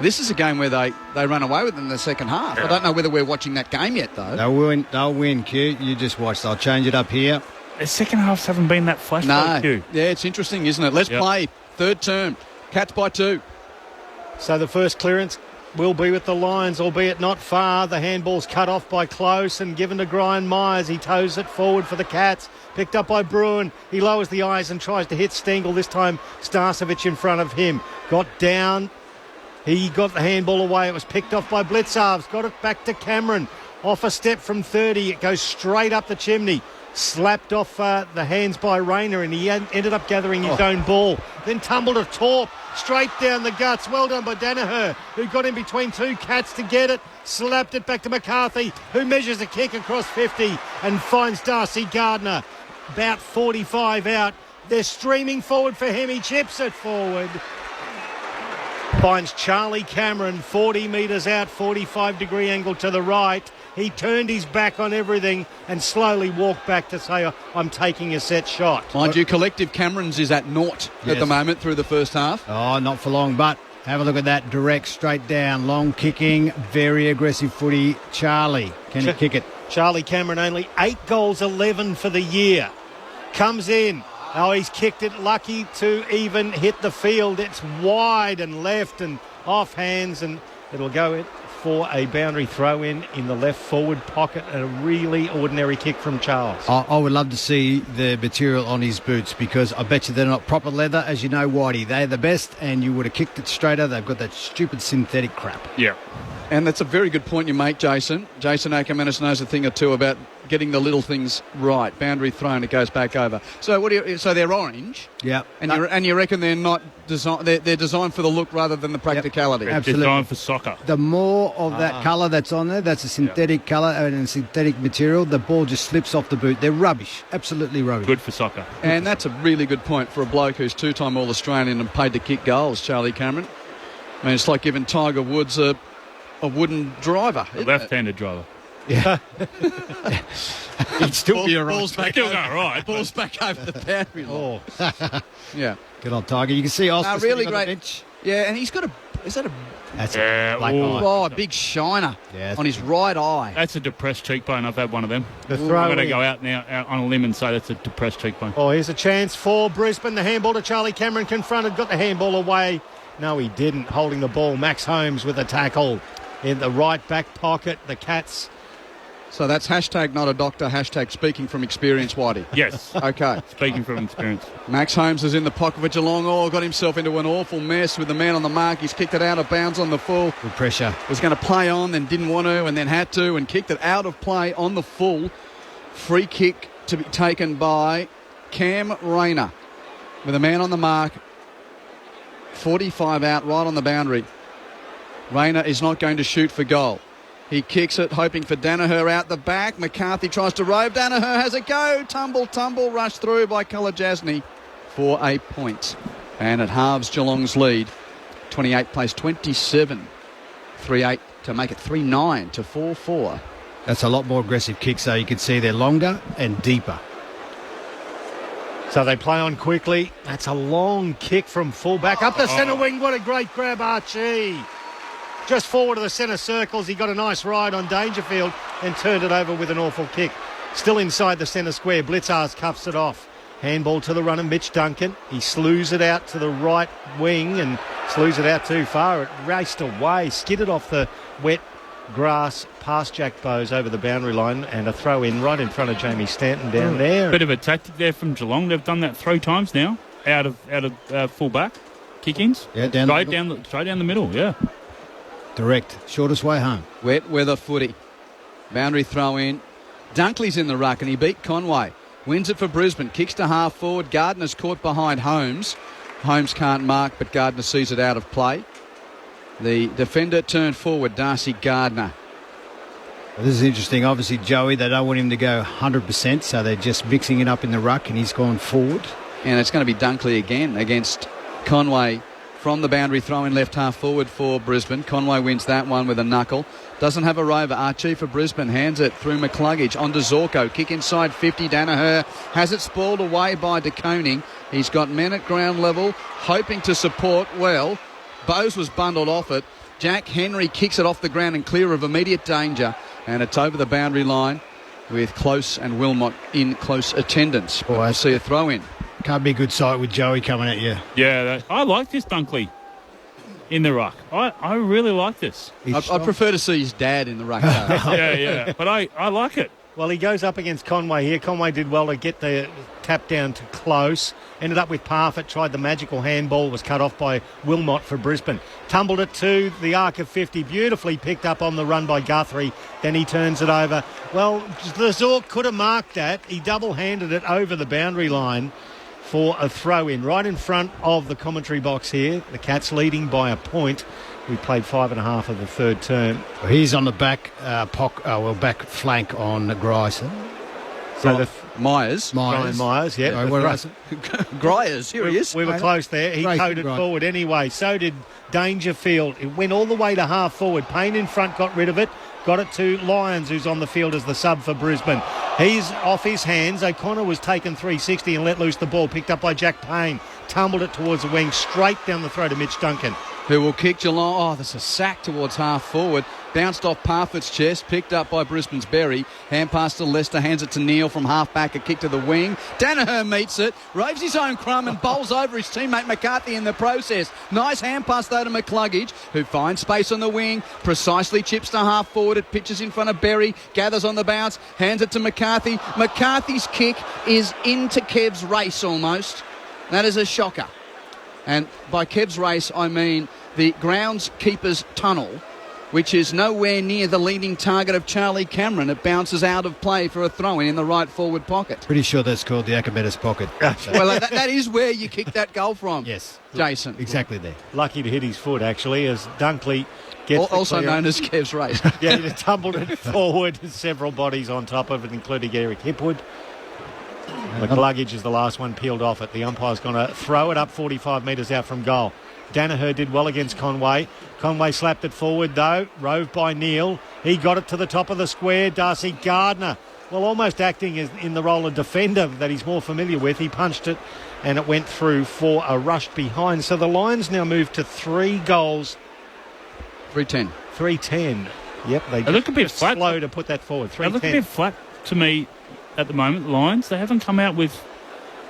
this is a game where they run away with them in the second half. Yeah. I don't know whether we're watching that game yet, though. They'll win, Q. You just watch. They'll change it up here. the second halves haven't been that flash. No. Q. Yeah, it's interesting, isn't it? Let's play. Third term. Cats by 2. So the first clearance will be with the Lions, albeit not far. The handball's cut off by Close and given to Brian Myers. He toes it forward for the Cats. Picked up by Bruin. He lowers the eyes and tries to hit Stengel. This time Starcevic in front of him. Got down. He got the handball away. It was picked off by Blitzarves. Got it back to Cameron. Off a step from 30. It goes straight up the chimney. Slapped off the hands by Rayner, and he ended up gathering his own ball. Then tumbled a Torp straight down the guts. Well done by Danaher, who got in between two Cats to get it. Slapped it back to McCarthy, who measures a kick across 50 and finds Darcy Gardner about 45 out. They're streaming forward for him. He chips it forward. Finds Charlie Cameron 40 metres out, 45-degree angle to the right. He turned his back on everything and slowly walked back to say, I'm taking a set shot. Mind you, collective Camerons is at naught at the moment through the first half. Oh, not for long, but have a look at that. Direct, straight down, long kicking, very aggressive footy. Charlie, can he kick it? Charlie Cameron only 8 goals, 11 for the year. Comes in. Oh, he's kicked it, lucky to even hit the field. It's wide and left and off hands, and it'll go for a boundary throw-in the left forward pocket. A really ordinary kick from Charles. I would love to see the material on his boots, because I bet you they're not proper leather. As you know, Whitey, they're the best, and you would have kicked it straighter. They've got that stupid synthetic crap. Yeah. And that's a very good point you make, Jason. Jason Ackermanis knows a thing or two about getting the little things right. Boundary thrown, it goes back over. So so they're orange. Yeah. And you reckon they're not designed? They're designed for the look rather than the practicality. Yep. Absolutely. Designed for soccer. The more of that colour that's on there, that's a synthetic colour and a synthetic material. The ball just slips off the boot. They're rubbish. Absolutely rubbish. Good for soccer. And that's a really good point for a bloke who's 2-time All-Australian and paid to kick goals, Charlie Cameron. I mean, it's like giving Tiger Woods a wooden driver. A left-handed driver. Yeah. He'd still be around. Balls back Still going right. Balls back over the boundary line. Yeah. Good old Tiger. You can see Oscar really on great. the bench. Yeah, and he's got a... Is that a... That's Yeah, a black ooh. eye. Oh, a big shiner on his right eye. That's a depressed cheekbone. I've had one of them. The I'm throw going to in. go out now out on a limb and say that's a depressed cheekbone. Oh, here's a chance for Brisbane. The handball to Charlie Cameron, confronted, got the handball away. No, he didn't. Holding the ball. Max Holmes with a tackle in the right back pocket. The Cats. So that's hashtag not a doctor, hashtag speaking from experience, Whitey. Yes. Okay. Speaking from experience. Max Holmes is in the pocket for Geelong. Oh, got himself into an awful mess with the man on the mark. He's kicked it out of bounds on the full. Good pressure. Was going to play on, then didn't want to, and then had to, and kicked it out of play on the full. Free kick to be taken by Cam Rayner with a man on the mark. 45 out, right on the boundary. Rayner is not going to shoot for goal. He kicks it, hoping for Danaher out the back. McCarthy tries to rove. Danaher has a go. Tumble, rush through by Kolajasny for a point. And it halves Geelong's lead. 28 plays 27. 3-8 to make it 3-9 to 4-4. That's a lot more aggressive kicks, though. You can see they're longer and deeper. So they play on quickly. That's a long kick from fullback. Up the centre wing. What a great grab, Archie. Just forward of the centre circles. He got a nice ride on Dangerfield and turned it over with an awful kick. Still inside the centre square. Blitzars cuffs it off. Handball to the runner, Mitch Duncan. He slews it out to the right wing and slews it out too far. It raced away, skidded off the wet grass past Jack Bowes over the boundary line, and a throw in right in front of Jamie Stanton down there. Bit of a tactic there from Geelong. They've done that 3 times now out of full back kick-ins. Yeah, straight down the middle. Yeah. Direct. Shortest way home. Wet weather footy. Boundary throw in. Dunkley's in the ruck and he beat Conway. Wins it for Brisbane. Kicks to half forward. Gardner's caught behind Holmes. Holmes can't mark, but Gardner sees it out of play. The defender turned forward, Darcy Gardner. Well, this is interesting. Obviously, Joey, they don't want him to go 100%, so they're just mixing it up in the ruck, and he's gone forward. And it's going to be Dunkley again against Conway from the boundary throw in left half forward for Brisbane. Conway wins that one with a knuckle. Doesn't have a rover. Archie for Brisbane hands it through McCluggage onto Zorko. Kick inside 50. Danaher has it spoiled away by De Koning. He's got men at ground level hoping to support well. Bowes was bundled off it. Jack Henry kicks it off the ground and clear of immediate danger. And it's over the boundary line with Close and Wilmot in close attendance. But I see a throw in. Can't be a good sight with Joey coming at you. Yeah, I like this Dunkley in the ruck. I really like this. I prefer to see his dad in the ruck. yeah. But I like it. Well, he goes up against Conway here. Conway did well to get the tap down to Close. Ended up with Parfitt, tried the magical handball, was cut off by Wilmot for Brisbane. Tumbled it to the arc of 50, beautifully picked up on the run by Guthrie. Then he turns it over. Well, the Zork could have marked that. He double-handed it over the boundary line for a throw-in right in front of the commentary box here. The Cats leading by a point. We played 5.5 of the third term. He's on the back back flank on Gryson. So Myers. Brian Myers, yeah. Gryers, here he is. We were close there. He coded forward anyway. So did Dangerfield. It went all the way to half forward. Payne in front got rid of it. Got it to Lyons, who's on the field as the sub for Brisbane. He's off his hands. O'Connor was taken 360 and let loose the ball. Picked up by Jack Payne. Tumbled it towards the wing, straight down the throat of Mitch Duncan. Who will kick Geelong. Oh, there's a sack towards half forward. Bounced off Parfitt's chest, picked up by Brisbane's Berry. Hand pass to Lester, hands it to Neal from half back, a kick to the wing. Danaher meets it, raves his own crumb and bowls over his teammate McCarthy in the process. Nice hand pass though to McCluggage, who finds space on the wing, precisely chips to half forward. It pitches in front of Berry, gathers on the bounce, hands it to McCarthy. McCarthy's kick is into Kev's race almost. That is a shocker. And by Kev's race, I mean the groundskeeper's tunnel, which is nowhere near the leading target of Charlie Cameron. It bounces out of play for a throw-in in the right forward pocket. Pretty sure that's called the Acabetus pocket. Well, that is where you kick that goal from. Yes. Jason. Exactly there. Lucky to hit his foot, actually, as Dunkley gets also known as Kev's race. Yeah, he tumbled it forward, several bodies on top of it, including Eric Hipwood. McCluggage is the last one peeled off it. The umpire's going to throw it up 45 metres out from goal. Danaher did well against Conway. Conway slapped it forward, though. Rove by Neal. He got it to the top of the square. Darcy Gardner, well, almost acting as in the role of defender that he's more familiar with. He punched it, and it went through for a rushed behind. So the Lions now move to 3 goals. 3-10. 3-10. Yep, they look a bit flat. Slow to put that forward. 3-10. They look a bit flat to me at the moment, the Lions. They haven't come out with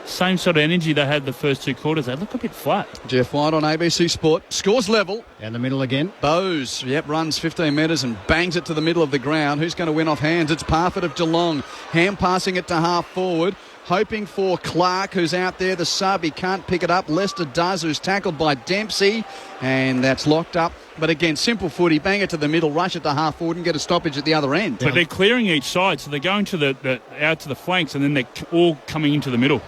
same sort of energy they had the first 2 quarters. They look a bit flat. Jeff White on ABC Sport. Scores level. Down the middle again. Bowes, runs 15 metres and bangs it to the middle of the ground. Who's going to win off hands? It's Parfitt of Geelong. Hand passing it to half forward. Hoping for Clark, who's out there, the sub. He can't pick it up. Lester does, who's tackled by Dempsey. And that's locked up. But again, simple footy. Bang it to the middle, rush it to half forward and get a stoppage at the other end. But they're clearing each side, so they're going to the out to the flanks and then they're all coming into the middle.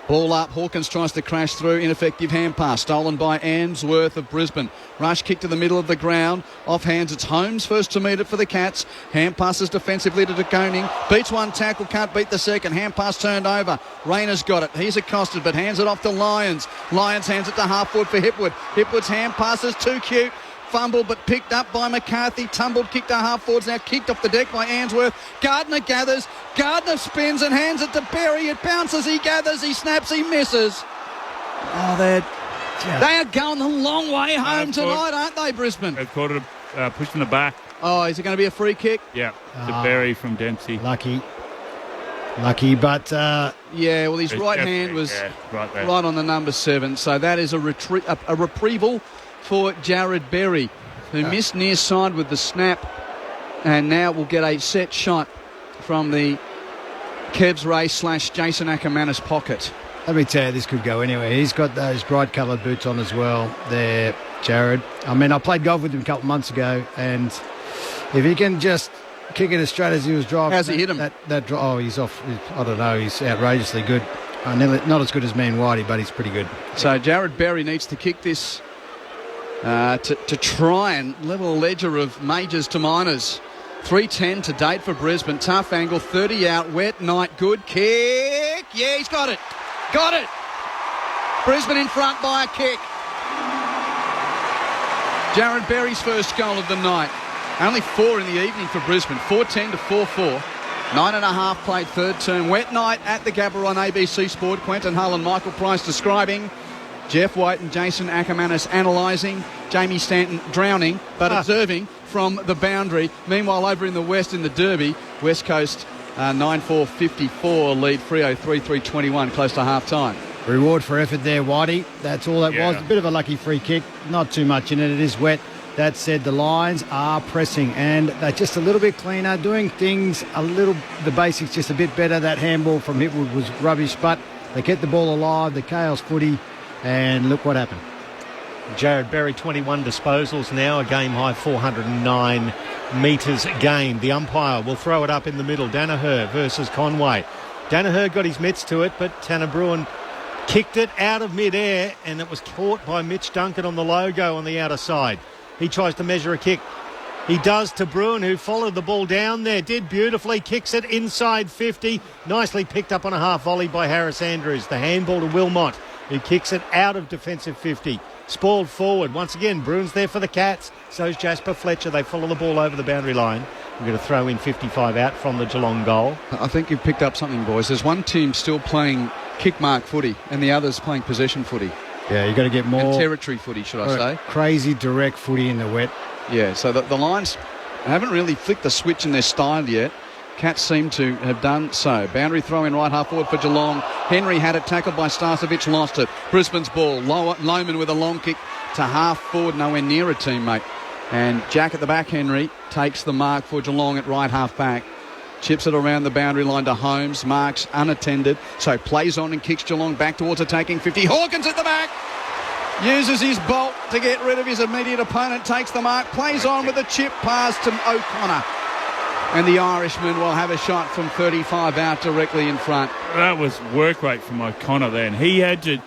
Ball up, Hawkins tries to crash through, ineffective hand pass, stolen by Answorth of Brisbane. Rush kick to the middle of the ground, off hands, it's Holmes first to meet it for the Cats. Hand passes defensively to De Koning, beats one tackle, can't beat the second, hand pass turned over. Rayner's got it, he's accosted but hands it off to Lyons. Lyons hands it to half forward for Hipwood. Hipwood's hand passes too cute. Fumbled but picked up by McCarthy. Tumbled, kicked to half forwards. Now kicked off the deck by Answorth. Gardner gathers. Gardner spins and hands it to Berry. It bounces. He gathers. He snaps. He misses. Oh, they are going the long way home tonight, aren't they, Brisbane? They've caught it pushed in the back. Oh, is it going to be a free kick? Yeah, to Berry from Dempsey. Lucky, but... yeah, well, his right hand was right on the number 7. So that is a retrieval for Jared Berry, who missed near side with the snap, and now will get a set shot from the Kev's race / Jason Ackermanis pocket. Let me tell you, this could go anywhere. He's got those bright coloured boots on as well there, Jared. I mean, I played golf with him a couple of months ago, and if he can just kick it as straight as he was driving... How's he hit him? He's off. I don't know. He's outrageously good. Not as good as me and Whitey, but he's pretty good. So Jared Berry needs to kick this to try and level a ledger of majors to minors. 3:10 to date for Brisbane. Tough angle, 30 out, wet night, good kick. Yeah, he's got it. Got it. Brisbane in front by a kick. Jared Berry's first goal of the night. Only 4 in the evening for Brisbane. 4:10 to 4-4. 9.5 played third term. Wet night at the Gabba on ABC Sport. Quentin Hull and Michael Price describing. Jeff White and Jason Ackermanis analysing. Jamie Stanton drowning, but observing from the boundary. Meanwhile, over in the west in the Derby, West Coast 9-4-54 lead, Freo 3-3-21, close to half-time. Reward for effort there, Whitey. That's all that was. A bit of a lucky free kick. Not too much in it. It is wet. That said, the Lions are pressing and they're just a little bit cleaner, doing things the basics just a bit better. That handball from Hipwood was rubbish, but they kept the ball alive, the chaos footy, and look what happened. Jared Berry, 21 disposals now, a game-high 409 metres gained. The umpire will throw it up in the middle. Danaher versus Conway. Danaher got his mitts to it, but Tanner Bruin kicked it out of mid-air, and it was caught by Mitch Duncan on the logo on the outer side. He tries to measure a kick. He does to Bruin, who followed the ball down there. Did beautifully. Kicks it inside 50. Nicely picked up on a half volley by Harris Andrews. The handball to Wilmot, who kicks it out of defensive 50. Spoiled forward. Once again, Bruin's there for the Cats. So's Jasper Fletcher. They follow the ball over the boundary line. We're going to throw in 55 out from the Geelong goal. I think you've picked up something, boys. There's one team still playing kick mark footy and the other's playing possession footy. Yeah, you've got to get more... And territory footy, should I say. Crazy direct footy in the wet. Yeah, so the Lions haven't really flicked the switch in their style yet. Cats seem to have done so. Boundary throw in right half forward for Geelong. Henry had it tackled by Starcevic, lost it. Brisbane's ball. Lohman with a long kick to half forward, nowhere near a teammate. And Jack at the back, Henry, takes the mark for Geelong at right half back. Chips it around the boundary line to Holmes. Marks unattended. So plays on and kicks Geelong back towards attacking 50. Hawkins at the back. Uses his bolt to get rid of his immediate opponent. Takes the mark. Plays on with a chip pass to O'Connor. And the Irishman will have a shot from 35 out directly in front. That was work rate from O'Connor then. He had to...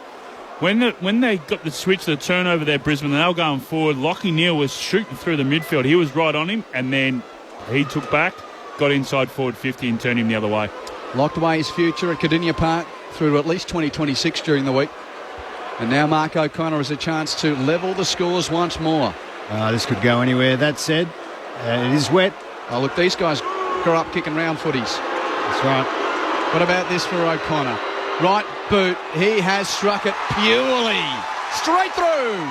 When they got the switch, the turnover there, Brisbane, they were going forward. Lockie Neal was shooting through the midfield. He was right on him, and then he took back, got inside forward 50 and turned him the other way. Locked away his future at Cardinia Park through to at least 2026 during the week. And now Mark O'Connor has a chance to level the scores once more. This could go anywhere. That said, it is wet. Oh, look, these guys grow up kicking round footies. That's right. What about this for O'Connor? Right boot. He has struck it purely straight through.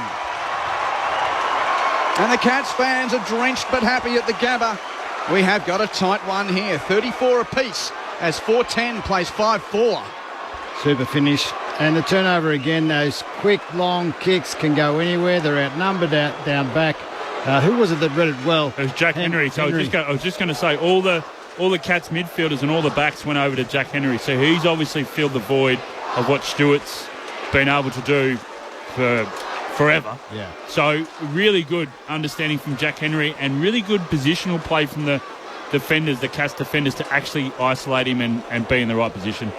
And the Cats fans are drenched but happy at the Gabba. We have got a tight one here. 34 apiece as 4-10 plays 5-4. Super finish. And the turnover again, those quick, long kicks can go anywhere. They're outnumbered down back. Who was it that read it well? It was Jack Henry. So I was just going to say, all the Cats midfielders and all the backs went over to Jack Henry. So he's obviously filled the void of what Stewart's been able to do for forever. Yeah. So really good understanding from Jack Henry and really good positional play from the defenders, the Cats defenders, to actually isolate him and be in the right position.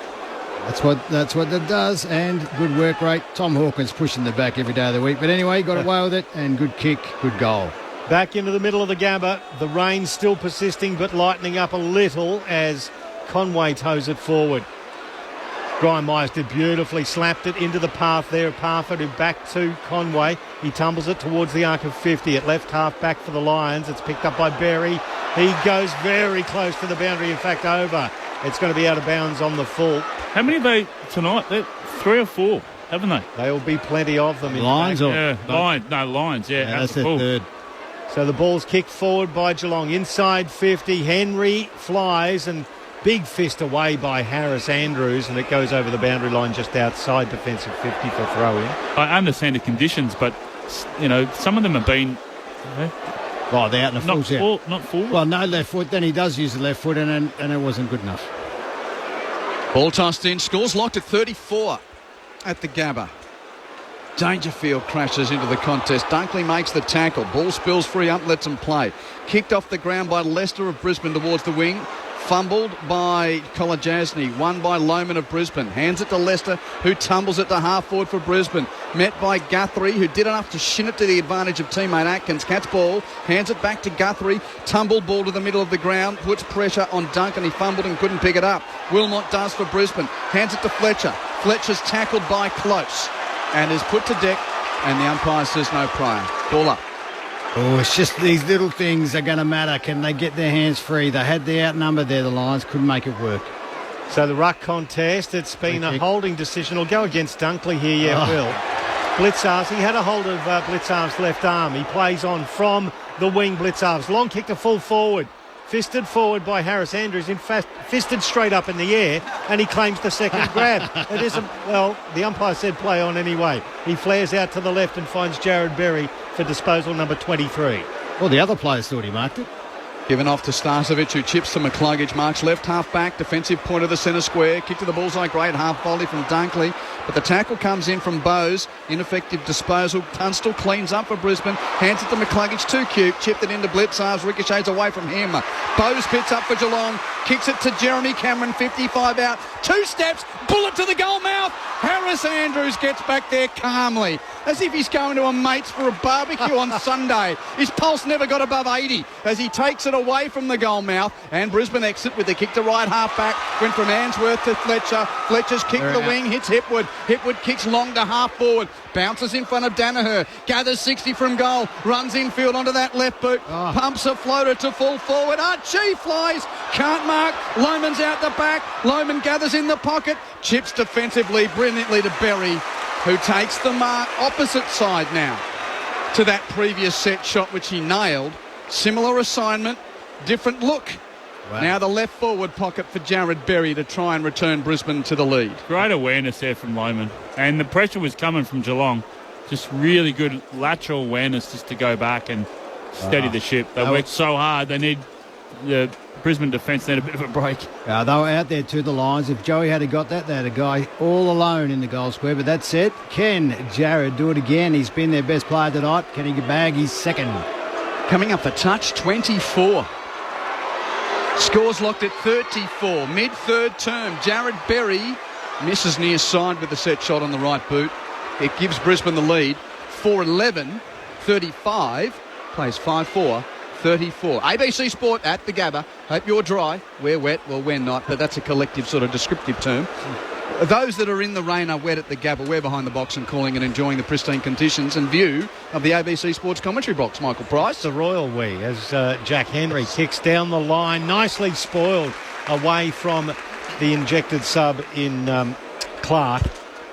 That's what that does, and good work rate. Tom Hawkins pushing the back every day of the week. But anyway, got away with it, and good kick, good goal. Back into the middle of the Gabba. The rain still persisting, but lightening up a little as Conway toes it forward. Brian Myers did beautifully, slapped it into the path there. Parford, who back to Conway. He tumbles it towards the arc of 50 at left half back for the Lions. It's picked up by Berry. He goes very close to the boundary, in fact, over. It's going to be out of bounds on the full. How many have they tonight? They're 3 or 4, haven't they? There will be plenty of them. Lions or... Lions, yeah. That's the third. So the ball's kicked forward by Geelong. Inside 50, Henry flies and big fist away by Harris Andrews, and it goes over the boundary line just outside defensive 50 for throw-in. I understand the conditions, but, some of them have been... Right, they're out in the full. Not full. Well, no left foot. Then he does use the left foot, and it wasn't good enough. Ball tossed in. Scores locked at 34 at the Gabba. Dangerfield crashes into the contest. Dunkley makes the tackle. Ball spills free up, lets him play. Kicked off the ground by Lester of Brisbane towards the wing. Fumbled by Kolajasny, won by Lohman of Brisbane. Hands it to Lester, who tumbles it to half forward for Brisbane. Met by Guthrie, who did enough to shin it to the advantage of teammate Atkins. Cats ball, hands it back to Guthrie. Tumbled ball to the middle of the ground, puts pressure on Duncan. He fumbled and couldn't pick it up. Wilmot does for Brisbane. Hands it to Fletcher. Fletcher's tackled by Close and is put to deck, and the umpire says no prior. Ball up. Oh, it's just these little things are going to matter. Can they get their hands free? They had the outnumber there, the Lions. Couldn't make it work. So the ruck contest, it's been a holding decision. Will go against Dunkley here, Will. Blitzarves, he had a hold of Blitzarves' left arm. He plays on from the wing, Blitzarves. Long kick to full forward. Fisted forward by Harris Andrews. In fact, fisted straight up in the air, and he claims the second grab. It isn't, well, the umpire said play on anyway. He flares out to the left and finds Jared Berry for disposal number 23. Well, the other players thought he marked it. Given off to Starcevic, who chips to McCluggage. Marks left half back, defensive point of the centre square. Kick to the bullseye, great half volley from Dunkley. But the tackle comes in from Bowes. Ineffective disposal. Tunstall cleans up for Brisbane. Hands it to McCluggage, too cute. Chipped it into Blitzars, ricochets away from him. Bowes pits up for Geelong. Kicks it to Jeremy Cameron, 55 out. 2 steps, bullet to the goal mouth. Harris Andrews gets back there calmly, as if he's going to a mate's for a barbecue on Sunday. His pulse never got above 80 as he takes it away from the goal mouth, and Brisbane exit with the kick to right half back. Went from Answorth to Fletcher. Fletcher's kick to the wing, hits Hipwood. Hipwood kicks long to half forward, bounces in front of Danaher, gathers 60 from goal, runs infield onto that left boot, pumps a floater to full forward. Archie flies, can't mark. Lohman's out the back. Lohman gathers in the pocket, chips defensively brilliantly to Berry, who takes the mark opposite side now to that previous set shot which he nailed. Similar assignment, different look. Wow. Now the left forward pocket for Jared Berry to try and return Brisbane to the lead. Great awareness there from Lohman. And the pressure was coming from Geelong. Just really good lateral awareness just to go back and steady the ship. They worked so hard. They need the Brisbane defence need a bit of a break. They were out there to the lines. If Joey had got that, they had a guy all alone in the goal square. But that's it. Can Jared do it again? He's been their best player tonight. Can he bag his second? Coming up for touch, 24. Scores locked at 34. Mid-third term. Jared Berry misses near side with the set shot on the right boot. It gives Brisbane the lead. 4-11, 35. Plays 5-4. 34. ABC Sport at the Gabba. Hope you're dry. We're wet. Well, we're not, but that's a collective sort of descriptive term. Those that are in the rain are wet at the Gabba. We're behind the box and calling and enjoying the pristine conditions and view of the ABC Sports commentary box. Michael Price. The royal we, as Jack Henry kicks down the line, nicely spoiled away from the injected sub in Clark.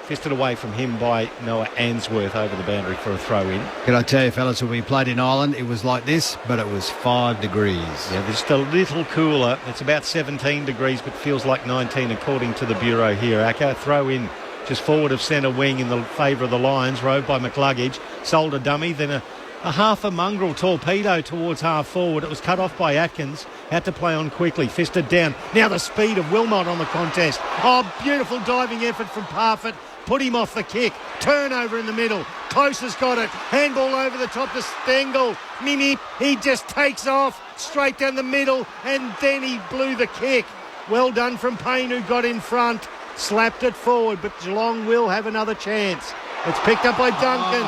Fisted away from him by Noah Answorth over the boundary for a throw-in. Can I tell you, fellas, when we played in Ireland, it was like this, but it was 5 degrees. Yeah, just a little cooler. It's about 17 degrees, but feels like 19 according to the Bureau here. Aka, throw-in just forward of centre wing in the favour of the Lions, rode by McCluggage, sold a dummy, then a half a mongrel torpedo towards half forward. It was cut off by Atkins. Had to play on quickly. Fisted down. Now the speed of Wilmot on the contest. Oh, beautiful diving effort from Parfitt. Put him off the kick. Turnover in the middle. Close has got it. Handball over the top to Stengel. Mini, he just takes off straight down the middle, and then he blew the kick. Well done from Payne, who got in front. Slapped it forward, but Geelong will have another chance. It's picked up by Duncan.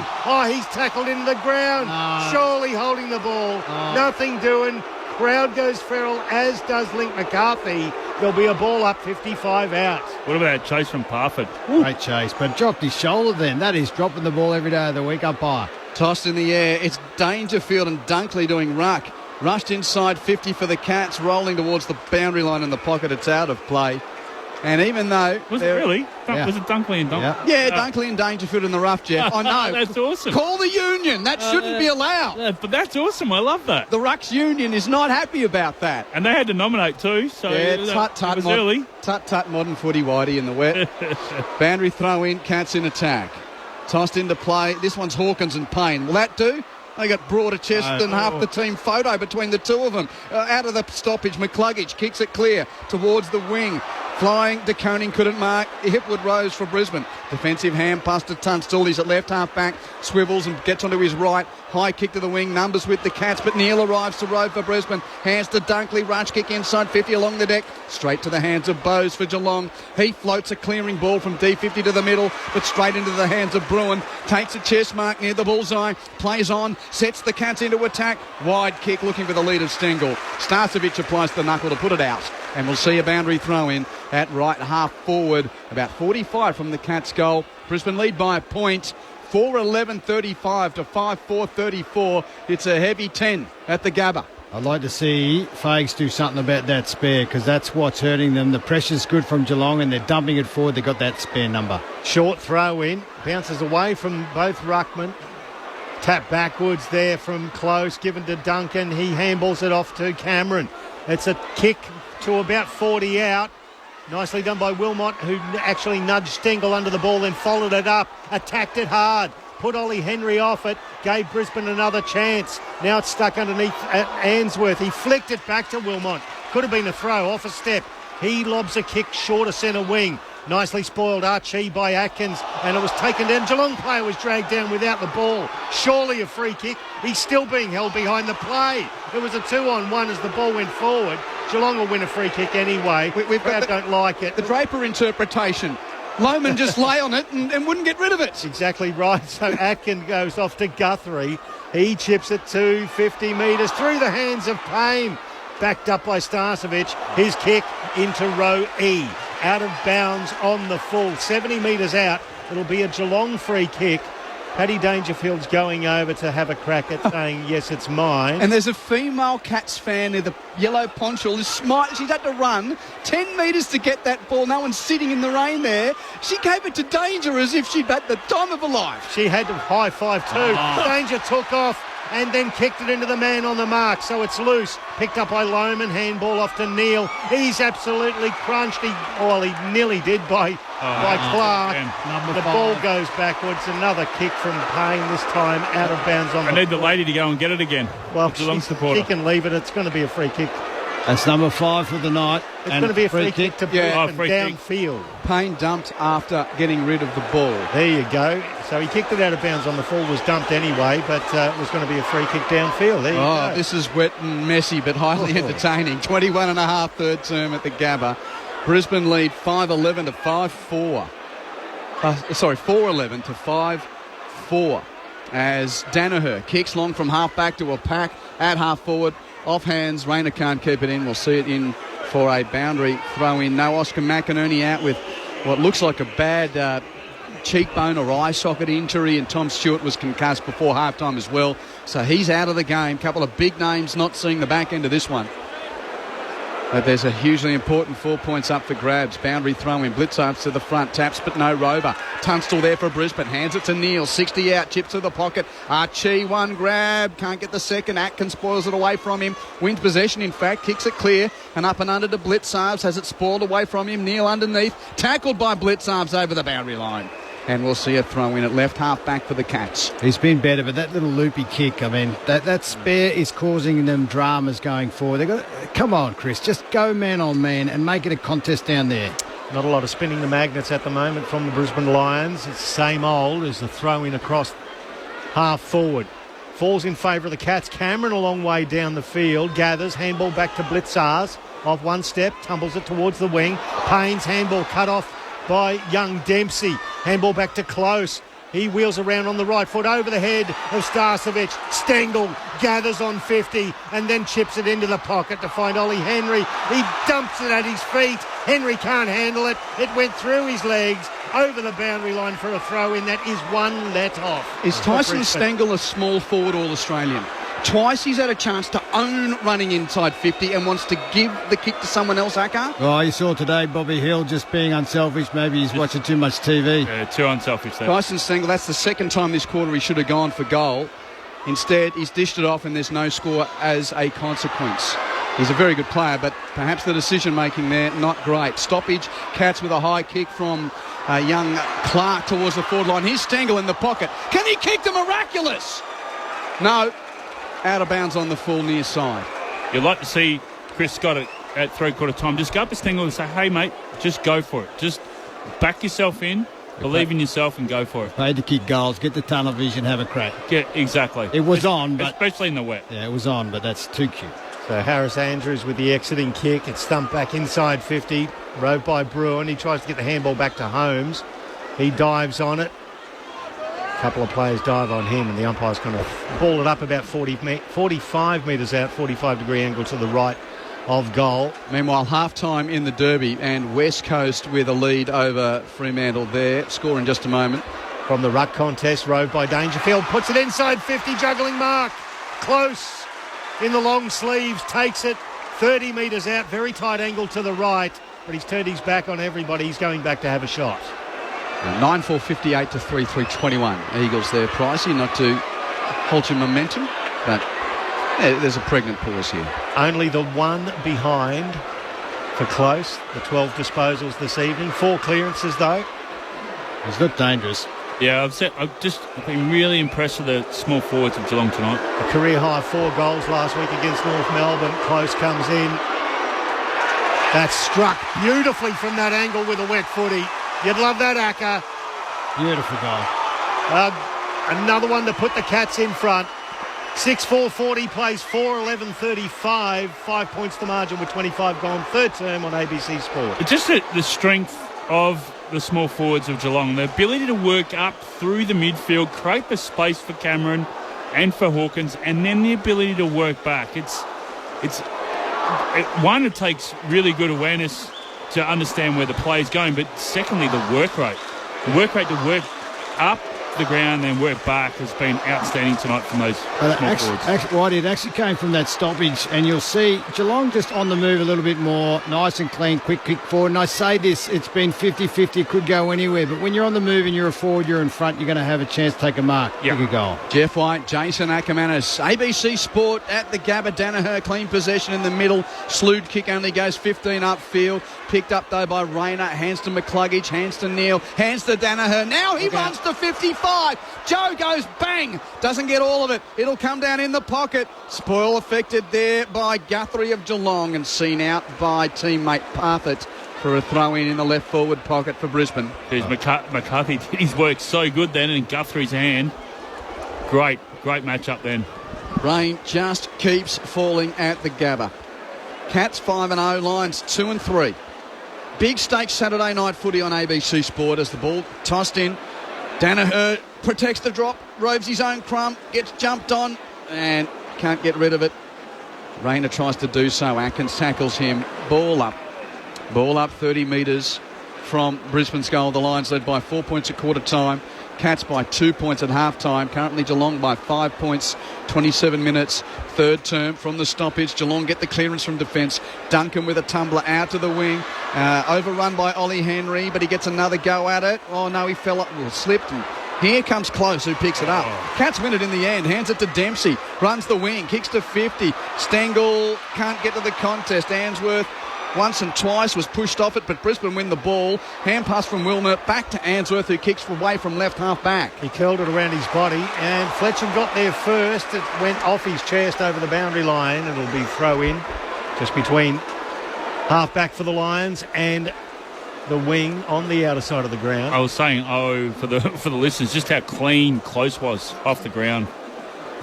He's tackled into the ground. Surely holding the ball. Nothing doing. Crowd goes feral, as does Link McCarthy. There'll be a ball up, 55 out. What about that chase from Parfitt? Great chase, but dropped his shoulder then. That is dropping the ball every day of the week, umpire. Tossed in the air. It's Dangerfield and Dunkley doing ruck. Rushed inside 50 for the Cats, rolling towards the boundary line in the pocket. It's out of play. And even though... Was it really? Was it Dunkley and Dunkley? Yeah, Dunkley and Dangerfield in the rough, Jeff. I know. That's awesome. Call the union. That shouldn't be allowed. But that's awesome. I love that. The Rucks union is not happy about that. And they had to nominate too, so tut-tut. early. Tut-tut modern footy, Whitey in the wet. Boundary throw in, Cats in attack. Tossed into play. This one's Hawkins and Payne. Will that do? They got broader chest than half the team. Photo between the two of them. Out of the stoppage, McCluggage kicks it clear towards the wing. Flying, De Koning couldn't mark. Hipwood rose for Brisbane. Defensive hand pass to Tunstall. He's at left half back. Swivels and gets onto his right. High kick to the wing. Numbers with the Cats, but Neal arrives to road for Brisbane. Hands to Dunkley. Rush kick inside 50 along the deck. Straight to the hands of Bowes for Geelong. He floats a clearing ball from D50 to the middle, but straight into the hands of Bruin. Takes a chest mark near the bullseye. Plays on. Sets the Cats into attack. Wide kick looking for the lead of Stengel. Starcevic applies the knuckle to put it out. And we'll see a boundary throw in at right half forward. About 45 from the Cats goal. Brisbane lead by a point. 4-11-35 to 5-4-34. It's a heavy 10 at the Gabba. I'd like to see Fags do something about that spare, because that's what's hurting them. The pressure's good from Geelong and they're dumping it forward. They've got that spare number. Short throw in. Bounces away from both ruckmen. Tap backwards there from Close. Given to Duncan. He handballs it off to Cameron. It's a kick to about 40 out. Nicely done by Wilmot, who actually nudged Stengel under the ball, then followed it up, attacked it hard, put Ollie Henry off it, gave Brisbane another chance. Now it's stuck underneath Answorth. He flicked it back to Wilmot. Could have been a throw, off a step. He lobs a kick short of centre wing. Nicely spoiled Archie by Atkins, and it was taken down. Geelong player was dragged down without the ball. Surely a free kick. He's still being held behind the play. It was a 2-on-1 as the ball went forward. Geelong will win a free kick anyway. Don't like it. The Draper interpretation. Lohmann just lay on it and wouldn't get rid of it. That's exactly right. So Atkins goes off to Guthrie. He chips it to 50 metres through the hands of Payne. Backed up by Starcevic. His kick into row E. Out of bounds on the full. 70 metres out. It'll be a Geelong free kick. Paddy Dangerfield's going over to have a crack at saying, yes, it's mine. And there's a female Cats fan near the yellow poncho. She's had to run 10 metres to get that ball. No one's sitting in the rain there. She gave it to Danger as if she'd had the time of her life. She had to high five too. Danger took off and then kicked it into the man on the mark, so it's loose. Picked up by Lohmann, handball off to Neil. He's absolutely crunched. He nearly did by Clark. The ball goes backwards. Another kick from Payne, this time out of bounds on the I need the lady to go and get it again. Well, she can leave it. It's going to be a free kick. That's number 5 for the night. It's going to be a free kick to Brisbane downfield. Payne dumped after getting rid of the ball. There you go. So he kicked it out of bounds on the full, was dumped anyway, but it was going to be a free kick downfield. There you go. This is wet and messy, but highly entertaining. 21 and a half third term at the Gabba. Brisbane lead 5-11 to 5-4. 4-11 to 5-4. As Danaher kicks long from half back to a pack at half forward. Off hands, Rayner can't keep it in. We'll see it in for a boundary throw in. No Oscar McInerney out with what looks like a bad cheekbone or eye socket injury, and Tom Stewart was concussed before halftime as well. So he's out of the game. Couple of big names not seeing the back end of this one. But there's a hugely important 4 points up for grabs. Boundary throw in. Blitzards to the front. Taps, but no Rover. Tunstall there for Brisbane. Hands it to Neil. 60 out. Chips to the pocket. Archie, one grab. Can't get the second. Atkins spoils it away from him. Wins possession, in fact. Kicks it clear. And up and under to Blitzards. Has it spoiled away from him. Neil underneath. Tackled by Blitzards over the boundary line. And we'll see a throw in at left half back for the Cats. He's been better, but that little loopy kick, I mean, that spare is causing them dramas going forward. Come on, Chris, just go man on man and make it a contest down there. Not a lot of spinning the magnets at the moment from the Brisbane Lions. It's the same old as the throw in across half forward. Falls in favour of the Cats. Cameron a long way down the field. Gathers, handball back to Blitzars. Off one step, tumbles it towards the wing. Payne's handball cut off by young Dempsey. Handball back to Close. He wheels around on the right foot over the head of Starcevic. Stengel gathers on 50 and then chips it into the pocket to find Ollie Henry. He dumps it at his feet. Henry can't handle it. It went through his legs over the boundary line for a throw in. That is one let off. Is Tyson Stengel a small forward All-Australian? Twice he's had a chance to own running inside 50 and wants to give the kick to someone else, Akka. Oh, you saw today Bobby Hill just being unselfish. Maybe he's watching too much TV. Yeah, too unselfish there. Tyson Stengel, that's the second time this quarter he should have gone for goal. Instead, he's dished it off and there's no score as a consequence. He's a very good player, but perhaps the decision-making there, not great. Stoppage, Cats with a high kick from young Clark towards the forward line. Here's Stengel in the pocket. Can he kick the miraculous? No. Out of bounds on the full near side. You'd like to see Chris Scott at three-quarter time. Just go up to Stengel and say, hey, mate, just go for it. Just back yourself in, believe in yourself and go for it. Paid to kick goals, get the tunnel vision, have a crack. Yeah, exactly. It was on, but... Especially in the wet. Yeah, it was on, but that's too cute. So Harris Andrews with the exiting kick. It's stumped back inside 50. Rode by Bruin. He tries to get the handball back to Holmes. He dives on it. A couple of players dive on him and the umpire's going to ball it up about 45 metres out, 45-degree angle to the right of goal. Meanwhile, half-time in the Derby and West Coast with a lead over Fremantle there. Score in just a moment. From the ruck contest, rode by Dangerfield, puts it inside 50, juggling mark. Close in the long sleeves, takes it 30 metres out, very tight angle to the right, but he's turned his back on everybody. He's going back to have a shot. 9-4-58 to 3-3-21. Eagles there, Pricey, not to halt your momentum, but Yeah, there's a pregnant pause here. Only the one behind for close. The 12 disposals this evening. 4 clearances, though. He's looked dangerous. Yeah, I've been really impressed with the small forwards of Geelong tonight. A career high 4 goals last week against North Melbourne. Close comes in. That's struck beautifully from that angle with a wet footy. You'd love that, Acker. Beautiful goal. Another one to put the Cats in front. 6-4-40 plays 4-11-35. 5 points to margin with 25 gone. Third term on ABC Sport. It's just the strength of the small forwards of Geelong, the ability to work up through the midfield, create the space for Cameron and for Hawkins, and then the ability to work back. It takes really good awareness to understand where the play is going, but secondly, the work rate. The work rate to work up the ground then work back has been outstanding tonight from those small forwards. It actually came from that stoppage, and you'll see Geelong just on the move a little bit more, nice and clean, quick kick forward. And I say this, it's been 50-50, it could go anywhere, but when you're on the move and you're a forward, you're in front, you're going to have a chance to take a mark, kick a goal. Jeff White, Jason Ackermanis, ABC Sport at the Gabba. Danaher, clean possession in the middle, slewed kick only goes 15 upfield, picked up though by Rayner, hands to McCluggage, hands to Neal, hands to Danaher. Now he runs to 55. Joe goes bang, doesn't get all of it. It'll come down in the pocket. Spoil affected there by Guthrie of Geelong and seen out by teammate Parfitt for a throw in the left forward pocket for Brisbane. McCarthy did his work so good then in Guthrie's hand. Great match up then. Rain just keeps falling at the Gabba. Cats 5-0, Lions 2-3. Big stakes Saturday night footy on ABC Sport as the ball tossed in. Danaher protects the drop, roves his own crumb, gets jumped on and can't get rid of it. Rayner tries to do so. Atkins tackles him. Ball up 30 metres from Brisbane's goal. The Lions led by 4 points at quarter time. Cats by 2 points at half time. Currently Geelong by 5 points, 27 minutes. Third term from the stoppage. Geelong get the clearance from defence. Duncan with a tumbler out to the wing. Overrun by Ollie Henry, but he gets another go at it. Oh no, he fell up, slipped. And here comes Close, who picks it up. Cats win it in the end. Hands it to Dempsey. Runs the wing. Kicks to 50. Stengel can't get to the contest. Answorth once and twice was pushed off it, but Brisbane win the ball. Hand pass from Wilner back to Answorth, who kicks away from left half back. He curled it around his body, and Fletcher got there first. It went off his chest over the boundary line. It'll be throw in just between half back for the Lions and the wing on the outer side of the ground. I was saying, for the listeners, just how clean Close was off the ground.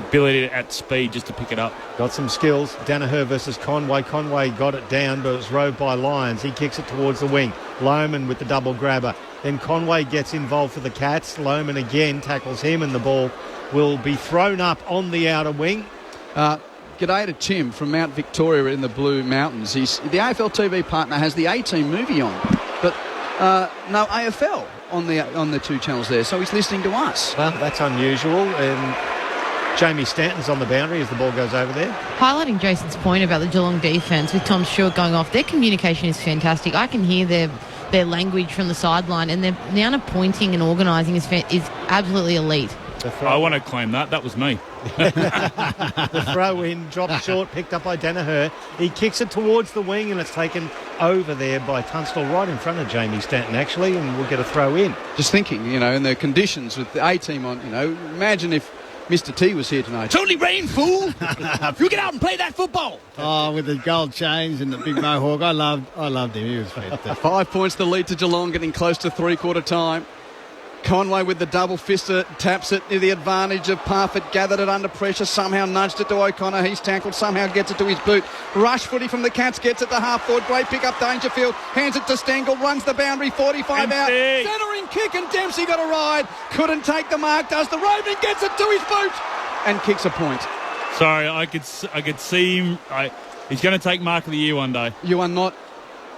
Ability at speed just to pick it up. Got some skills. Danaher versus Conway. Conway got it down, but it was roved by Lyons. He kicks it towards the wing. Lohman with the double grabber. Then Conway gets involved for the Cats. Lohman again tackles him, and the ball will be thrown up on the outer wing. G'day to Tim from Mount Victoria in the Blue Mountains. The AFL TV partner has the A-Team movie on, but no AFL on the two channels there, so he's listening to us. Well, that's unusual. Jamie Stanton's on the boundary as the ball goes over there. Highlighting Jason's point about the Geelong defence with Tom Stewart going off, their communication is fantastic. I can hear their language from the sideline, and the amount of pointing and organising is absolutely elite. I want to claim that. That was me. The throw in, dropped short, picked up by Danaher. He kicks it towards the wing, and it's taken over there by Tunstall, right in front of Jamie Stanton, actually, and we'll get a throw in. Just thinking, in the conditions with the A-Team on, imagine if Mr. T was here tonight. It's only rain, fool! You get out and play that football! Oh, with the gold chains and the big mohawk. I loved him. He was fantastic. 5 points the lead to Geelong, getting close to three-quarter time. Conway with the double fister taps it to the advantage of Parfitt, gathered it under pressure, somehow nudged it to O'Connor. He's tackled, somehow gets it to his boot. Rush footy from the Cats, gets it to half forward. Great pick up Dangerfield, hands it to Stengel, runs the boundary, 45 out. Centering kick, and Dempsey got a ride. Couldn't take the mark, does the roving, gets it to his boot and kicks a point. Sorry, I could see him. He's going to take Mark of the Year one day. You are not.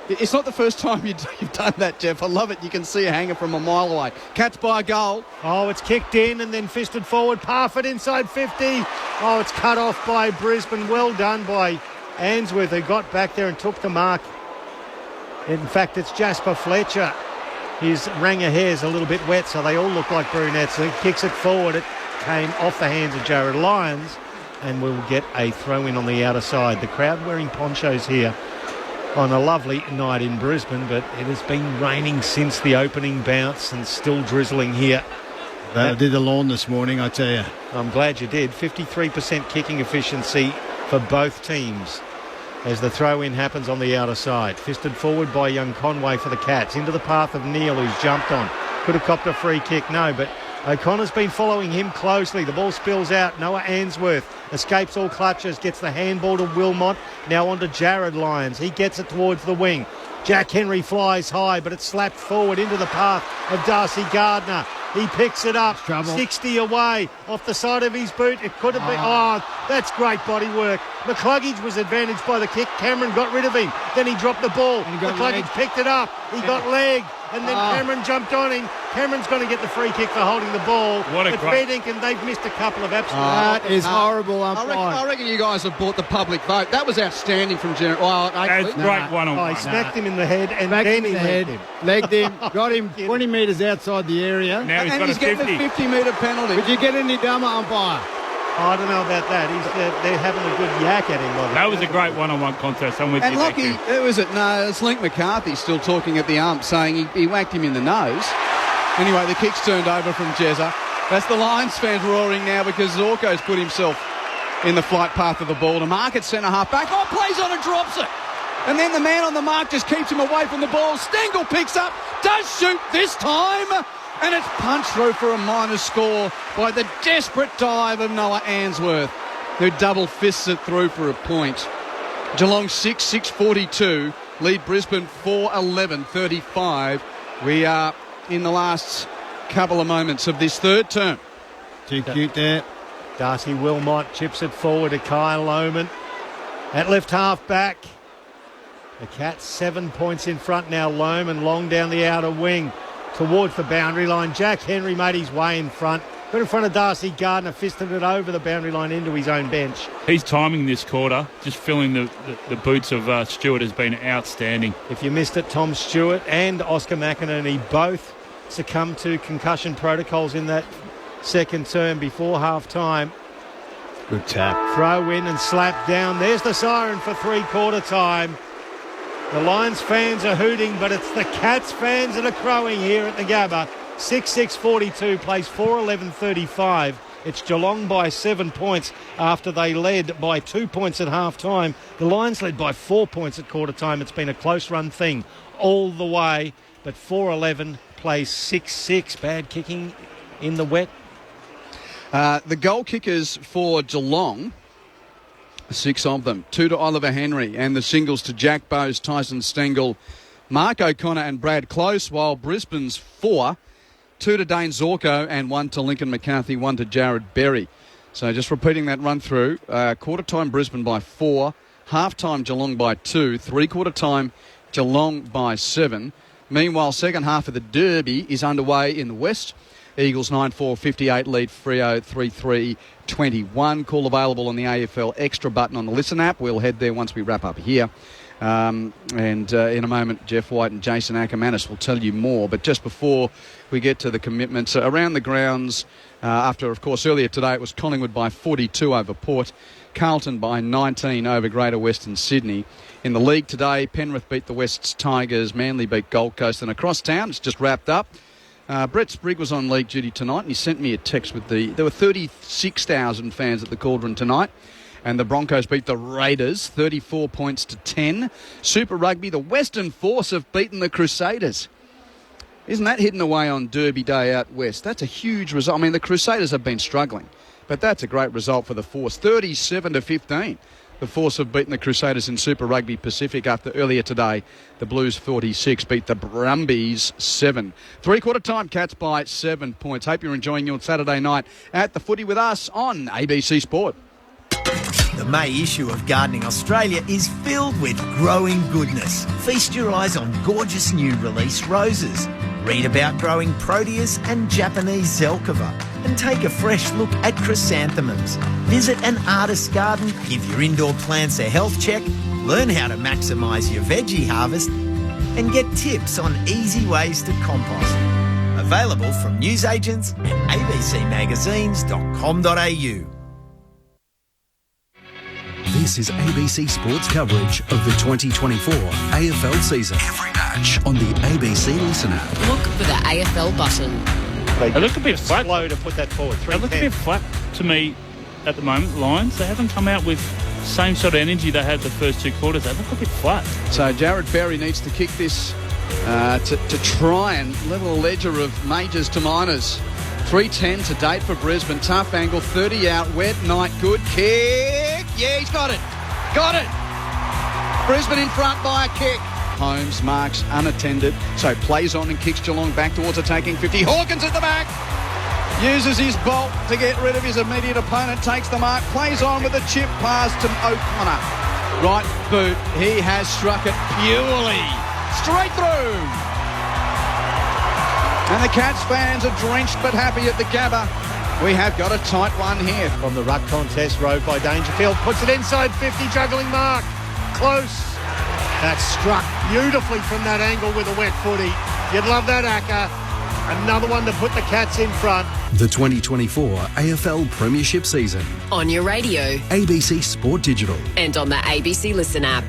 It's not the first time you've done that, Jeff. I love it. You can see a hanger from a mile away. Cats by a goal. Oh, it's kicked in and then fisted forward. Parfitt inside 50. Oh, it's cut off by Brisbane. Well done by Answorth, who got back there and took the mark. In fact, it's Jasper Fletcher. His Ranger hair's a little bit wet, so they all look like brunettes. He kicks it forward. It came off the hands of Jared Lyons. and we'll get a throw-in on the outer side. The crowd wearing ponchos here on a lovely night in Brisbane, but it has been raining since the opening bounce and still drizzling here. I did the lawn this morning, I tell you. I'm glad you did. 53% kicking efficiency for both teams as the throw-in happens on the outer side. Fisted forward by young Conway for the Cats. Into the path of Neil, who's jumped on. Could have copped a free kick, no, but O'Connor's been following him closely. The ball spills out. Noah Answorth escapes all clutches, gets the handball to Wilmot. Now on to Jared Lyons. He gets it towards the wing. Jack Henry flies high, but it's slapped forward into the path of Darcy Gardner. He picks it up, 60 away, off the side of his boot. It could have been, that's great body work. McCluggage was advantaged by the kick. Cameron got rid of him. Then he dropped the ball. McCluggage picked it up. He got leg. And then Cameron jumped on him. Cameron's going to get the free kick for holding the ball. What a but great... Bedink, they've missed a couple of absolute... That is horrible. I reckon you guys have bought the public vote. That was outstanding from General. That's great one-on-one. He smacked him in the head and then he legged him, got him 20 metres outside the area. Now he's got he's getting a 50-metre penalty. Did you get any dumber, umpire? I don't know about that. They're having a good yak at him. That was a great one-on-one contest. I'm with you. And Lockie, it's Link McCarthy still talking at the ump, saying he whacked him in the nose. Anyway, the kick's turned over from Jezza. That's the Lions fans roaring now because Zorko's put himself in the flight path of the ball to mark at centre-half back. Plays on and drops it. And then the man on the mark just keeps him away from the ball. Stengel picks up, does shoot this time. And it's punched through for a minor score by the desperate dive of Noah Answorth, who double fists it through for a point. Geelong 6-6-42, lead Brisbane 4-11-35. We are in the last couple of moments of this third term. Too cute there. Darcy Wilmot chips it forward to Kyle Lohman. At left half back. The Cats 7 points in front now. Lohman long down the outer wing towards the boundary line. Jack Henry made his way in front. Got in front of Darcy Gardner, fisted it over the boundary line into his own bench. He's timing this quarter, just filling the boots of Stewart has been outstanding. If you missed it, Tom Stewart and Oscar McInerney both succumbed to concussion protocols in that second term before half-time. Good tap. Throw in and slap down. There's the siren for three-quarter time. The Lions fans are hooting, but it's the Cats fans that are crowing here at the Gabba. 6-6-42, plays 4-11-35. It's Geelong by 7 points after they led by 2 points at half-time. The Lions led by 4 points at quarter-time. It's been a close-run thing all the way, but 4-11 plays 6-6. Bad kicking in the wet. The goal kickers for Geelong, 6 of them. 2 to Oliver Henry, and the singles to Jack Bowes, Tyson Stengel, Mark O'Connor and Brad Close, while Brisbane's 4, 2 to Dane Zorko and 1 to Lincoln McCarthy, 1 to Jared Berry. So just repeating that run through, quarter time Brisbane by 4, half time Geelong by 2, 3/4 time Geelong by 7. Meanwhile, second half of the Derby is underway in the West. Eagles 9-4-58 lead Freo 3-3-21. Call available on the AFL Extra button on the Listen app. We'll head there once we wrap up here. And in a moment, Jeff White and Jason Ackermanis will tell you more. But just before we get to the commitments, around the grounds, after, of course, earlier today it was Collingwood by 42 over Port, Carlton by 19 over Greater Western Sydney. In the league today, Penrith beat the Wests Tigers, Manly beat Gold Coast, and across town, it's just wrapped up. Brett Sprigg was on league duty tonight, and he sent me a text with there were 36,000 fans at the Cauldron tonight, and the Broncos beat the Raiders 34 points to 10. Super Rugby, the Western Force have beaten the Crusaders. Isn't that hidden away on Derby Day out west? That's a huge result. I mean, the Crusaders have been struggling, but that's a great result for the Force. 37-15. The Force have beaten the Crusaders in Super Rugby Pacific after earlier today. The Blues 46 beat the Brumbies 7. 3/4 time, Cats by 7 points. Hope you're enjoying your Saturday night at the footy with us on ABC Sport. The May issue of Gardening Australia is filled with growing goodness. Feast your eyes on gorgeous new release roses. Read about growing proteas and Japanese zelkova. And take a fresh look at chrysanthemums. Visit an artist's garden, give your indoor plants a health check, learn how to maximise your veggie harvest, and get tips on easy ways to compost. Available from newsagents and abcmagazines.com.au. This is ABC Sports coverage of the 2024 AFL season. Every match on the ABC Listen app. Look for the AFL button. They look a bit flat. Slow to put that forward. They look a bit flat to me at the moment, Lions. They haven't come out with same sort of energy they had the first two quarters. They look a bit flat. So Jared Berry needs to kick this to try and level a ledger of majors to minors. 3:10 to date for Brisbane. Tough angle, 30 out, wet night, good kick. Yeah, he's got it. Got it. Brisbane in front by a kick. Holmes marks unattended, so plays on and kicks Geelong back towards attacking 50. Hawkins at the back. Uses his bolt to get rid of his immediate opponent. Takes the mark. Plays on with a chip pass to O'Connor. Right boot. He has struck it purely. Straight through. And the Cats fans are drenched but happy at the Gabba. We have got a tight one here. From the ruck contest, rode by Dangerfield. Puts it inside 50, juggling mark. Close. That's struck beautifully from that angle with a wet footy. You'd love that, Acker. Another one to put the Cats in front. The 2024 AFL Premiership season. On your radio. ABC Sport Digital. And on the ABC Listen app.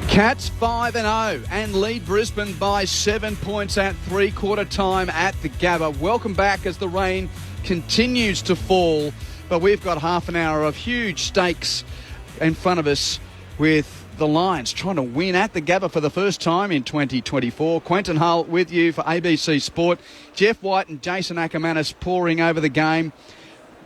Cats 5-0 and lead Brisbane by 7 points at three-quarter time at the Gabba. Welcome back as the rain continues to fall, but we've got half an hour of huge stakes in front of us with the Lions trying to win at the Gabba for the first time in 2024. Quentin Hull with you for ABC Sport. Jeff White and Jason Ackermanis poring over the game,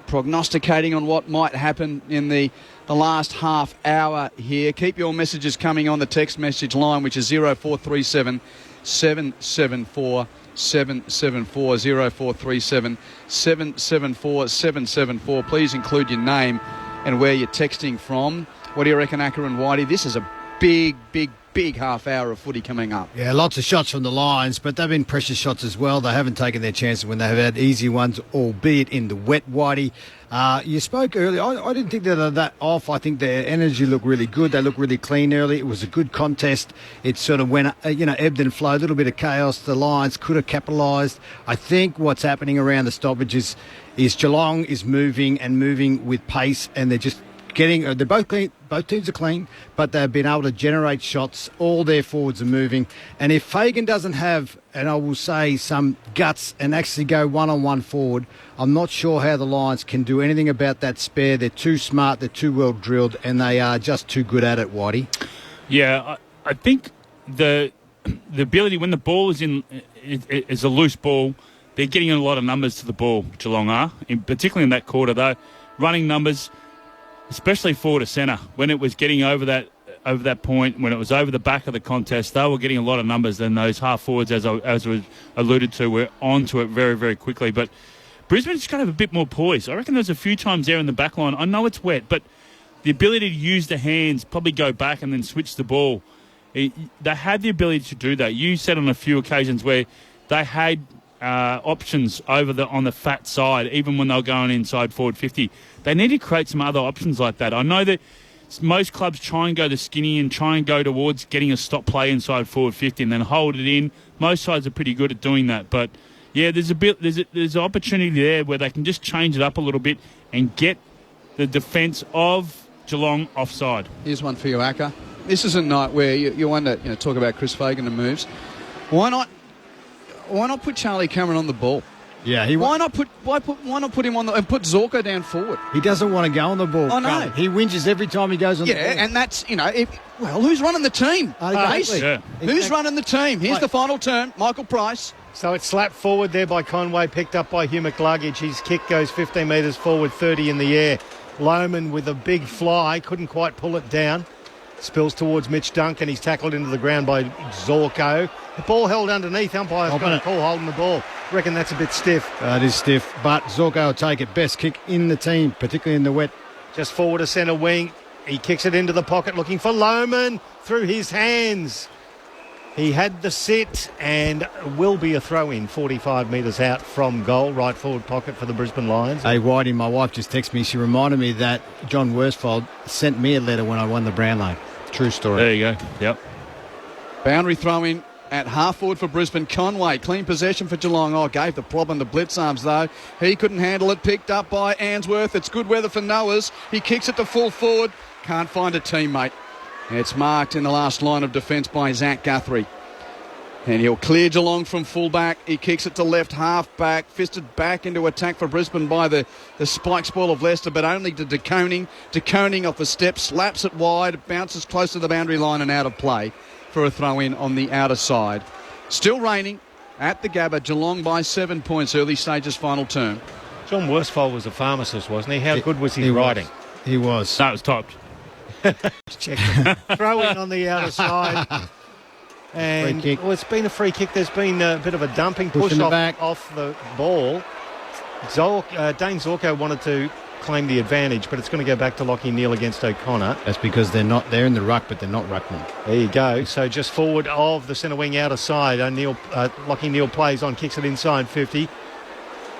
prognosticating on what might happen in the last half hour here. Keep your messages coming on the text message line, which is 0437 774 774 0437 774 774. Please include your name and where you're texting from. What do you reckon, Acker and Whitey? This is a big half hour of footy coming up. Yeah, lots of shots from the Lions, but they've been precious shots as well. They haven't taken their chances when they have had easy ones, albeit in the wet, Whitey. You spoke earlier. I didn't think they were that off. I think their energy looked really good. They looked really clean early. It was a good contest. It sort of went, ebbed and flowed. A little bit of chaos. The Lions could have capitalised. I think what's happening around the stoppages is Geelong is moving with pace, and they're just they're both clean. Both teams are clean, but they've been able to generate shots. All their forwards are moving. And if Fagan doesn't have, and I will say, some guts and actually go one-on-one forward, I'm not sure how the Lions can do anything about that spare. They're too smart, they're too well drilled, and they are just too good at it, Whitey. Yeah, I think the ability when the ball is is a loose ball, they're getting a lot of numbers to the ball, Geelong are, particularly in that quarter, though. Running numbers, especially forward to centre, when it was getting over that point, when it was over the back of the contest, they were getting a lot of numbers. Then those half forwards, as was alluded to, were onto it very, very quickly. But Brisbane's just got to have a bit more poise. I reckon there's a few times there in the back line. I know it's wet, but the ability to use the hands, probably go back and then switch the ball. They had the ability to do that. You said on a few occasions where they had options on the fat side, even when they were going inside forward 50. They need to create some other options like that. I know that most clubs try and go the skinny and try and go towards getting a stop play inside forward 50 and then hold it in. Most sides are pretty good at doing that, but yeah, there's an opportunity there where they can just change it up a little bit and get the defence of Geelong offside. Here's one for you, Acker. This is a night where you wonder, talk about Chris Fagan and moves. Why not put Charlie Cameron on the ball? Yeah, why not put him on and put Zorko down forward? He doesn't want to go on the ball. I know. He whinges every time he goes on the ball. Yeah, and that's, who's running the team? Exactly. Yeah. Who's running the team? Here's the final term, Michael Price. So it's slapped forward there by Conway, picked up by Hugh McLuggage. His kick goes 15 metres forward, 30 in the air. Lohman with a big fly, couldn't quite pull it down. Spills towards Mitch Duncan. He's tackled into the ground by Zorko. The ball held underneath. Umpire's got a call holding the ball. Reckon that's a bit stiff. It is stiff, but Zorko will take it. Best kick in the team, particularly in the wet. Just forward to centre wing. He kicks it into the pocket looking for Lohman through his hands. He had the sit and will be a throw-in 45 metres out from goal, right forward pocket for the Brisbane Lions. Hey, Whitey, my wife just texted me. She reminded me that John Worsfold sent me a letter when I won the Brownlow. True story. There you go. Yep. Boundary throw-in at half forward for Brisbane. Conway, clean possession for Geelong. Oh, gave the problem to Blitz arms, though. He couldn't handle it. Picked up by Answorth. It's good weather for Noah's. He kicks it to full forward. Can't find a teammate. It's marked in the last line of defence by Zach Guthrie. And he'll clear Geelong from fullback. He kicks it to left half-back. Fisted back into attack for Brisbane by the spike spoil of Leicester, but only to De Koning. De Koning off the step, slaps it wide, bounces close to the boundary line and out of play for a throw-in on the outer side. Still raining at the Gabba. Geelong by 7 points, early stages, final term. John Worsfold was a pharmacist, wasn't he? How good was his writing? He was. That was topped. Check throw in on the outer side. And Free kick. Well, it's been a free kick. There's been a bit of a dumping push off the ball. Dane Zorko wanted to claim the advantage, but it's going to go back to Lachie Neale against O'Connor. That's because they're in the ruck, but they're not ruckmen. There you go. So just forward of the centre wing outer side. Lachie Neale plays on, kicks it inside 50.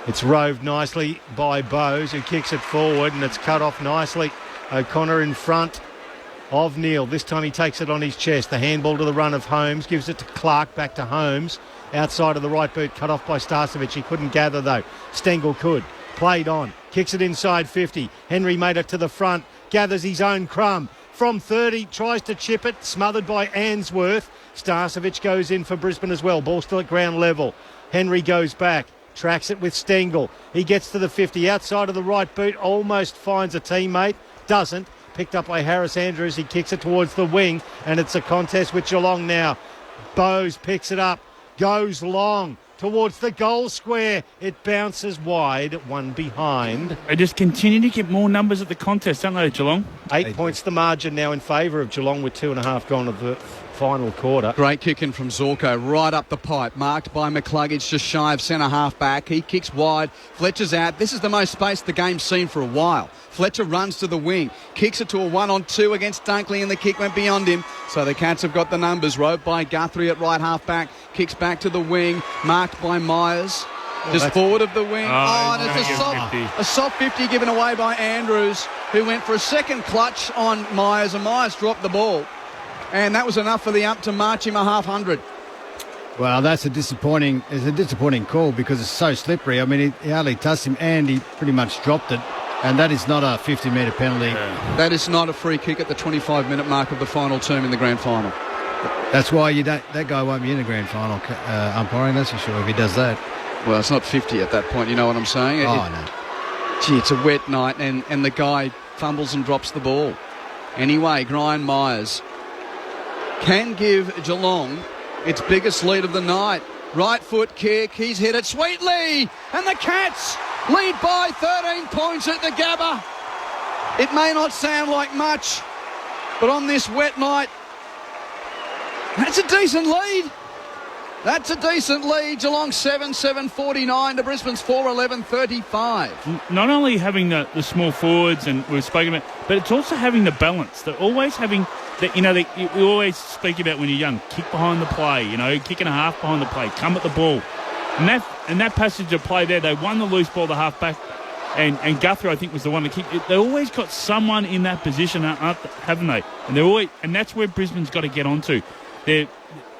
It's roved nicely by Bowes, who kicks it forward, and it's cut off nicely. O'Connor in front of Neale. This time he takes it on his chest. The handball to the run of Holmes, gives it to Clark, back to Holmes. Outside of the right boot, cut off by Starcevic. He couldn't gather, though. Stengel could. Played on. Kicks it inside 50. Henry made it to the front. Gathers his own crumb. From 30, tries to chip it. Smothered by Answorth. Starcevic goes in for Brisbane as well. Ball still at ground level. Henry goes back. Tracks it with Stengel. He gets to the 50. Outside of the right boot. Almost finds a teammate. Doesn't. Picked up by Harris Andrews. He kicks it towards the wing. And it's a contest with Geelong now. Bowes picks it up. Goes long towards the goal square. It bounces wide, one behind. They just continue to get more numbers at the contest, don't they, Geelong? 8 points the margin now in favour of Geelong with 2.5 gone of the final quarter. Great kick in from Zorko, right up the pipe, marked by McCluggage, just shy of centre half back. He kicks wide, Fletcher's out. This is the most space the game's seen for a while. Fletcher runs to the wing, kicks it to a 1-on-2 against Dunkley, and the kick went beyond him. So the Cats have got the numbers. Roved by Guthrie at right half back, kicks back to the wing, marked by Myers. Just forward of the wing. And it's a soft 50 given away by Andrews, who went for a second clutch on Myers, and Myers dropped the ball. And that was enough for the ump to march him a half-hundred. Well, it's a disappointing call because it's so slippery. I mean, he hardly touched him and he pretty much dropped it. And that is not a 50-metre penalty. That is not a free kick at the 25-minute mark of the final term in the grand final. That's why that guy won't be in the grand final umpiring, that's for sure, if he does that. Well, it's not 50 at that point, you know what I'm saying? No. Gee, it's a wet night and the guy fumbles and drops the ball. Anyway, Brian Myers can give Geelong its biggest lead of the night. Right foot kick, he's hit it sweetly, and the Cats lead by 13 points at the Gabba. It may not sound like much, but on this wet night, that's a decent lead. That's a decent lead. Geelong 7-7-49 to Brisbane's 4-11-35. Not only having the small forwards, and we've spoken about, but it's also having the balance. They're always having that. We always speak about when you're young, kick behind the play. Kick and a half behind the play, come at the ball, and that passage of play there. They won the loose ball, the half back, and Guthrie I think was the one to kick. They always got someone in that position, haven't they? And that's where Brisbane's got to get onto. They're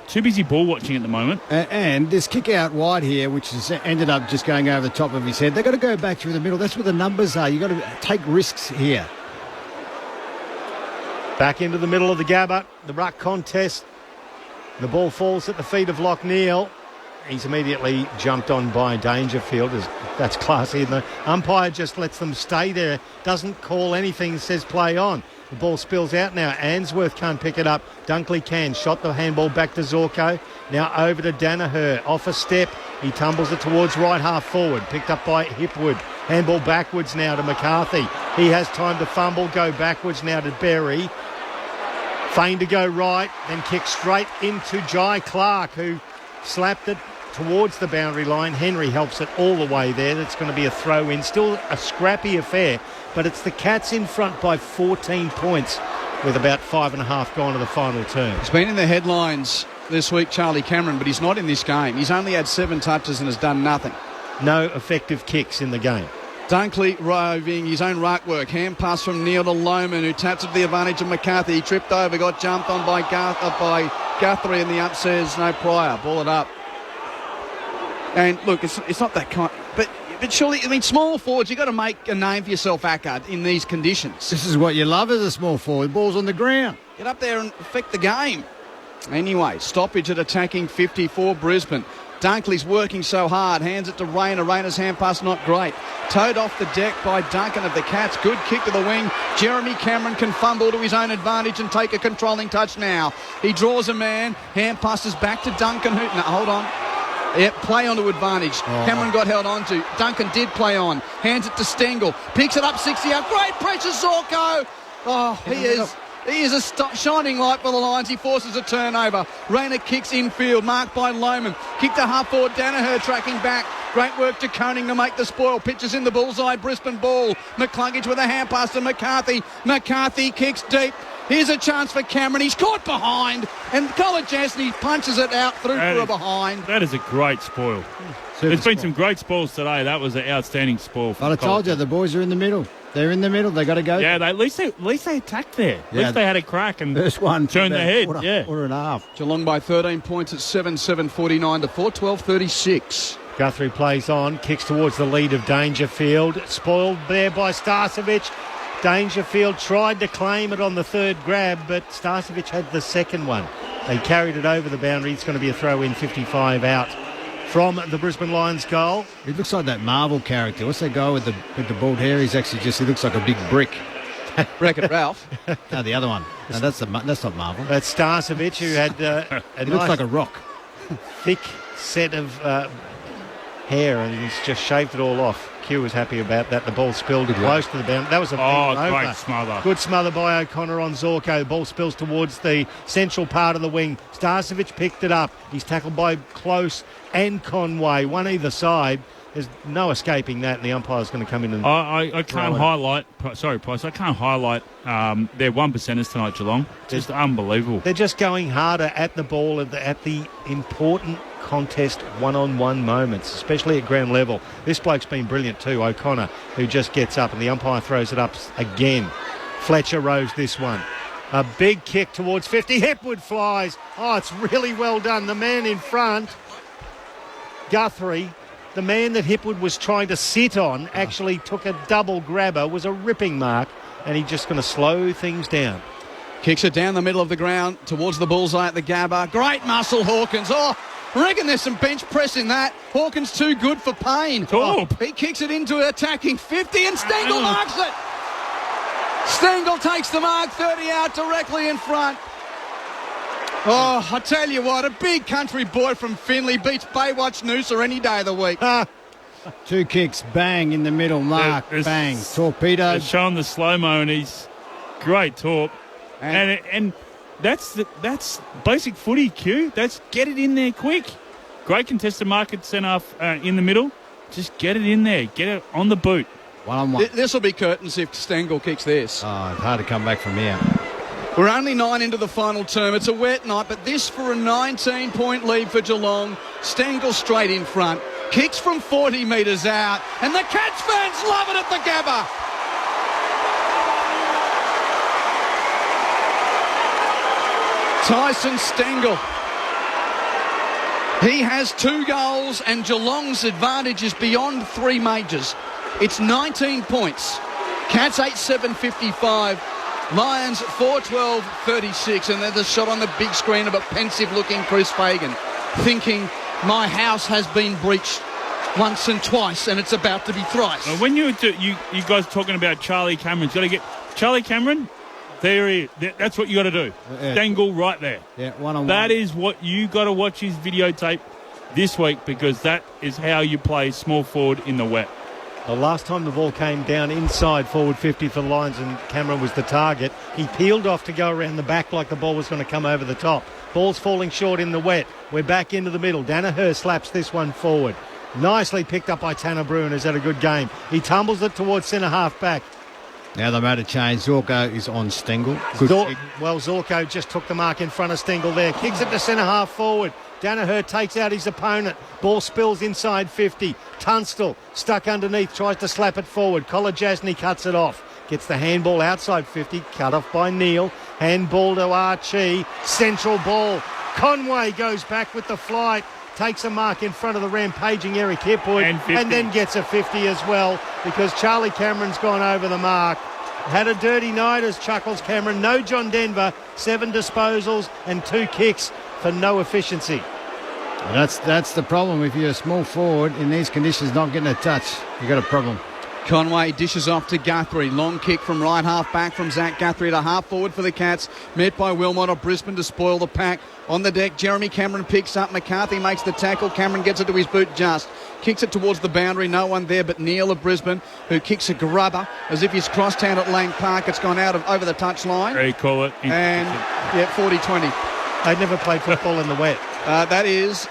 too busy ball watching at the moment. And this kick out wide here, which has ended up just going over the top of his head, they've got to go back through the middle. That's where the numbers are. You've got to take risks here. Back into the middle of the Gabba, the ruck contest. The ball falls at the feet of Lockneil. He's immediately jumped on by Dangerfield. That's classy. And the umpire just lets them stay there. Doesn't call anything, says play on. The ball spills out now. Answorth can't pick it up. Dunkley can. Shot the handball back to Zorko. Now over to Danaher. Off a step. He tumbles it towards right half forward. Picked up by Hipwood. Handball backwards now to McCarthy. He has time to fumble. Go backwards now to Berry. Feign to go right. Then kick straight into Jai Clark, who slapped it towards the boundary line. Henry helps it all the way there. That's going to be a throw in. Still a scrappy affair, but it's the Cats in front by 14 points with about 5.5 gone to the final term. He's been in the headlines this week, Charlie Cameron, but he's not in this game. He's only had 7 touches and has done nothing. No effective kicks in the game. Dunkley roving his own ruck work. Hand pass from Neale to Lohman, who taps it to the advantage of McCarthy. He tripped over, got jumped on by Guthrie in the upstairs, no prior. Ball it up. And look, it's not that kind. But surely, I mean, small forwards, you've got to make a name for yourself, Ackard, in these conditions. This is what you love as a small forward. Ball's on the ground. Get up there and affect the game. Anyway, stoppage at attacking 50 for Brisbane. Dunkley's working so hard. Hands it to Rayner. Rayner's hand pass not great. Towed off the deck by Duncan of the Cats. Good kick to the wing. Jeremy Cameron can fumble to his own advantage and take a controlling touch now. He draws a man. Hand passes back to Duncan. No, hold on. Yep, play on to advantage. Cameron got held on to. Duncan did play on. Hands it to Stengel. Picks it up 60 out. Great pressure, Zorko. Oh, he is a shining light for the Lions. He forces a turnover. Rayner kicks infield, marked by Lohman. Kick to half forward, Danaher tracking back. Great work to Koning to make the spoil. Pitches in the bullseye, Brisbane ball. McCluggage with a hand pass to McCarthy. McCarthy kicks deep. Here's a chance for Cameron. He's caught behind. And Kolajasny punches it out through for a behind. That is a great spoil. There's been some great spoils today. That was an outstanding spoil. But I told you, the boys are in the middle. They're in the middle. They got to go. Yeah, at least they attacked there. At least they had a crack and turned their head. Quarter and a half. Geelong by 13 points at 7-7-49 to 4-12-36. Guthrie plays on, kicks towards the lead of Dangerfield. Spoiled there by Starcevic. Dangerfield tried to claim it on the third grab, but Starcevic had the second one. They carried it over the boundary. It's going to be a throw-in, 55 out from the Brisbane Lions goal. He looks like that Marvel character. What's that guy with the bald hair? He looks like a big brick. Wreck-It Ralph. No, the other one. No, that's not Marvel. That's Starcevic, who had he looks like a rock. Thick set of hair, and he's just shaved it all off. Q was happy about that. The ball spilled close to the boundary. That was a big great smother. Good smother by O'Connor on Zorko. The ball spills towards the central part of the wing. Starcevic picked it up. He's tackled by Close and Conway, one either side. There's no escaping that, and the umpire's going to come in and I can't highlight. Sorry, Price. I can't highlight their 1%ers tonight, Geelong. Just unbelievable. They're just going harder at the ball at the important contest one-on-one moments, especially at ground level. This bloke's been brilliant too, O'Connor, who just gets up and the umpire throws it up again. Fletcher rows this one. A big kick towards 50. Hipwood flies. Oh, it's really well done. The man in front, Guthrie, the man that Hipwood was trying to sit on, actually took a double grabber, was a ripping mark, and he's just going to slow things down. Kicks it down the middle of the ground towards the bullseye at the Gabba. Great muscle, Hawkins. Oh, I reckon there's some bench press in that. Hawkins too good for Payne. He kicks it into attacking 50 and Stengel marks it. Stengel takes the mark, 30 out directly in front. Oh, I tell you what, a big country boy from Finley beats Baywatch Noosa any day of the week. Two kicks, bang in the middle, mark, bang, torpedo. They're showing the slow-mo and he's great torp. And that's basic footy, Q. That's get it in there quick. Great contested market centre in the middle. Just get it in there. Get it on the boot. One-on-one. This will be curtains if Stengel kicks this. Oh, it's hard to come back from here. We're only 9 into the final term. It's a wet night, but this for a 19-point lead for Geelong. Stengel straight in front. Kicks from 40 metres out. And the Cats fans love it at the Gabba. Tyson Stengel. He has 2 goals and Geelong's advantage is beyond 3 majors. It's 19 points. Cats 8-7-55. Lions 4-12-36. And there's a shot on the big screen of a pensive-looking Chris Fagan thinking, my house has been breached once and twice and it's about to be thrice. Well, when you guys talking about Charlie Cameron's got to get Charlie Cameron. That's what you got to do. Yeah. Stengel right there. Yeah, one-on-one. That is what you got to watch his videotape this week because that is how you play small forward in the wet. The last time the ball came down inside forward 50 for the Lions and Cameron was the target, he peeled off to go around the back like the ball was going to come over the top. Ball's falling short in the wet. We're back into the middle. Danaher slaps this one forward. Nicely picked up by Tanner Bruin, who's had a good game. He tumbles it towards centre half back. Now they made a change. Zorko is on Stengel. Zorko just took the mark in front of Stengel there. Kicks it to centre half forward. Danaher takes out his opponent. Ball spills inside 50. Tunstall stuck underneath, tries to slap it forward. Kolajasny cuts it off. Gets the handball outside 50, cut off by Neal. Handball to Archie. Central ball. Conway goes back with the flight, takes a mark in front of the rampaging Eric Hipwood, and then gets a 50 as well, because Charlie Cameron's gone over the mark. Had a dirty night, as chuckles Cameron. No John Denver, 7 disposals and 2 kicks for no efficiency. That's the problem. If you're a small forward in these conditions, not getting a touch, you've got a problem. Conway dishes off to Guthrie. Long kick from right half back from Zach Guthrie to half forward for the Cats. Met by Wilmot of Brisbane to spoil the pack. On the deck, Jeremy Cameron picks up. McCarthy makes the tackle. Cameron gets it to his boot just. Kicks it towards the boundary. No one there but Neil of Brisbane, who kicks a grubber as if he's crossed town at Lang Park. It's gone out of over the touchline. Very call it. And, 40-20. They'd never played football in the wet. That is...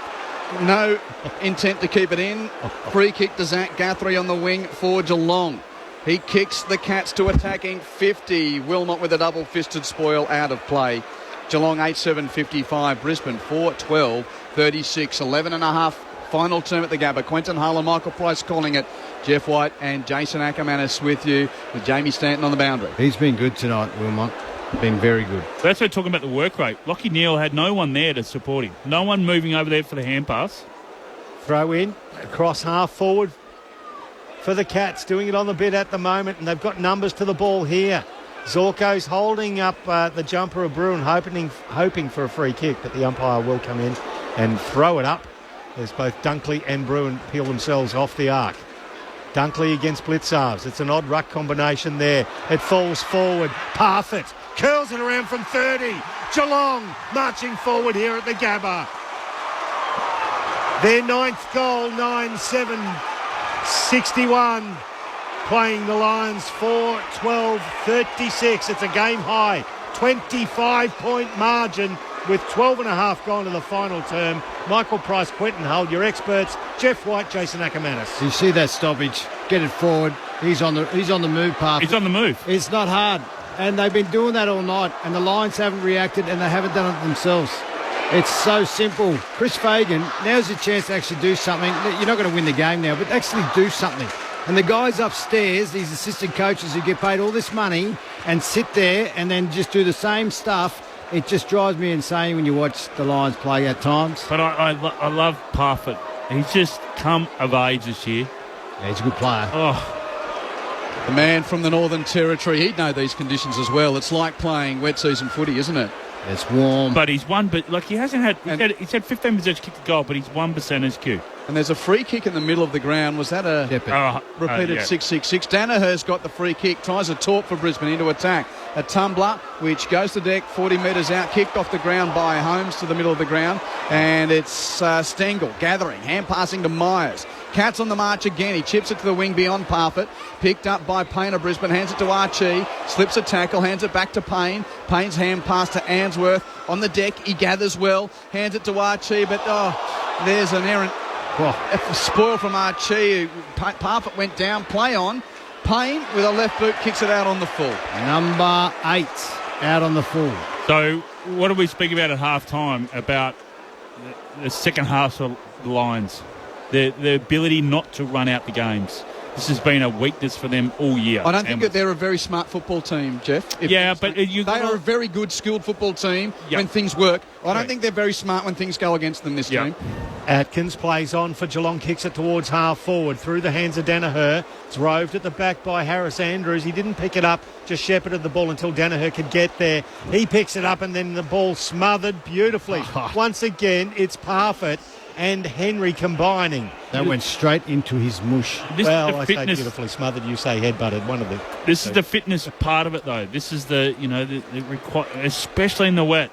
no intent to keep it in. Free kick to Zach Guthrie on the wing for Geelong. He kicks the Cats to attacking 50. Wilmot with a double-fisted spoil out of play. Geelong 8-7-55. Brisbane 4-12-36. 11 and a half final term at the Gabba. Quentin Hull and Michael Price calling it. Jeff White and Jason Ackermanis with you, with Jamie Stanton on the boundary. He's been good tonight, Wilmot. Been very good. That's what we're talking about, the work rate. Lockie Neal had no one there to support him. No one moving over there for the hand pass. Throw in, across half forward for the Cats, doing it on the bit at the moment, and they've got numbers to the ball here. Zorko's holding up the jumper of Bruin, hoping for a free kick, but the umpire will come in and throw it up as both Dunkley and Bruin peel themselves off the arc. Dunkley against Blitzarves. It's an odd ruck combination there. It falls forward. Parfitt curls it around from 30. Geelong marching forward here at the Gabba. Their 9th goal, 9-7-61. Playing the Lions 4-12-36. It's a game high. 25-point margin with 12 and a half gone to the final term. Michael Price, Quentin Hull, your experts. Jeff White, Jason Ackermanis. You see that stoppage? Get it forward. He's on the move, Parfitt. He's on the move. It's not hard. And they've been doing that all night, and the Lions haven't reacted, and they haven't done it themselves. It's so simple. Chris Fagan, now's your chance to actually do something. You're not going to win the game now, but actually do something. And the guys upstairs, these assistant coaches who get paid all this money and sit there and then just do the same stuff, it just drives me insane when you watch the Lions play at times. But I love Parfitt. He's just come of age this year. Yeah, he's a good player. Oh. The man from the Northern Territory, he'd know these conditions as well. It's like playing wet season footy, isn't it? It's warm. But he's won, but like he hasn't had, he's had 15% kick to goal, but he's 1% as Q. And there's a free kick in the middle of the ground. Was that a repeated 6-6-6? Danaher's got the free kick, tries a taunt for Brisbane into attack. A tumbler, which goes to deck 40 metres out, kicked off the ground by Holmes to the middle of the ground. And it's Stengel gathering, hand passing to Myers. Cats on the march again. He chips it to the wing beyond Parfitt. Picked up by Payne of Brisbane. Hands it to Archie. Slips a tackle. Hands it back to Payne. Payne's hand pass to Answorth. On the deck, he gathers well. Hands it to Archie. But, there's an errant spoil from Archie. Parfitt went down. Play on. Payne with a left boot kicks it out on the full. Number 8 out on the full. So what did we speak about at half-time about the second half of the Lions? The ability not to run out the games. This has been a weakness for them all year. I don't think that they're a very smart football team, Jeff. They are a very good, skilled football team when things work. I don't think they're very smart when things go against them this game. Atkins plays on for Geelong, kicks it towards half forward, through the hands of Danaher. It's roved at the back by Harris Andrews. He didn't pick it up, just shepherded the ball until Danaher could get there. He picks it up and then the ball smothered beautifully. Once again, it's Parfitt and Henry combining. That went straight into his mush. I say beautifully smothered, you say headbutted. One of the. This is the fitness part of it, though. This is the especially in the wet.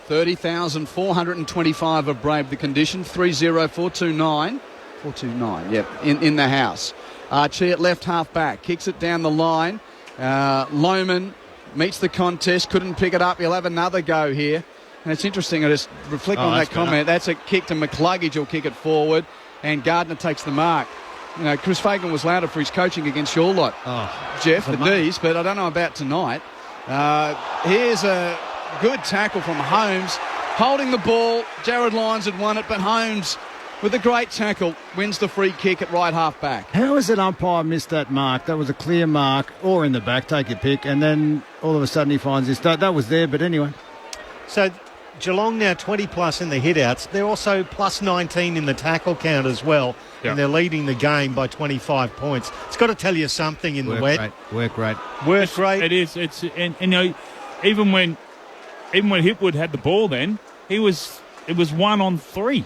30,425 have braved the condition. 3-0-429. 429, yep, in the house. Archie at left half back. Kicks it down the line. Lohman meets the contest. Couldn't pick it up. He'll have another go here. And it's interesting, I just reflect on that comment. That's a kick to McCluggage, who'll kick it forward, and Gardner takes the mark. Chris Fagan was louder for his coaching against your lot, Jeff, the D's, but I don't know about tonight. Here's a good tackle from Holmes, holding the ball. Jared Lyons had won it, but Holmes, with a great tackle, wins the free kick at right half back. How is it umpire missed that mark? That was a clear mark, or in the back, take your pick, and then all of a sudden he finds this. That was there, but anyway. So Geelong now 20 plus in the hit-outs. They're also plus 19 in the tackle count as well. Yep. And they're leading the game by 25 points. It's got to tell you something in the wet. Work great. Work great. It is. And you know, even when Hipwood had the ball, then it was 1 on 3.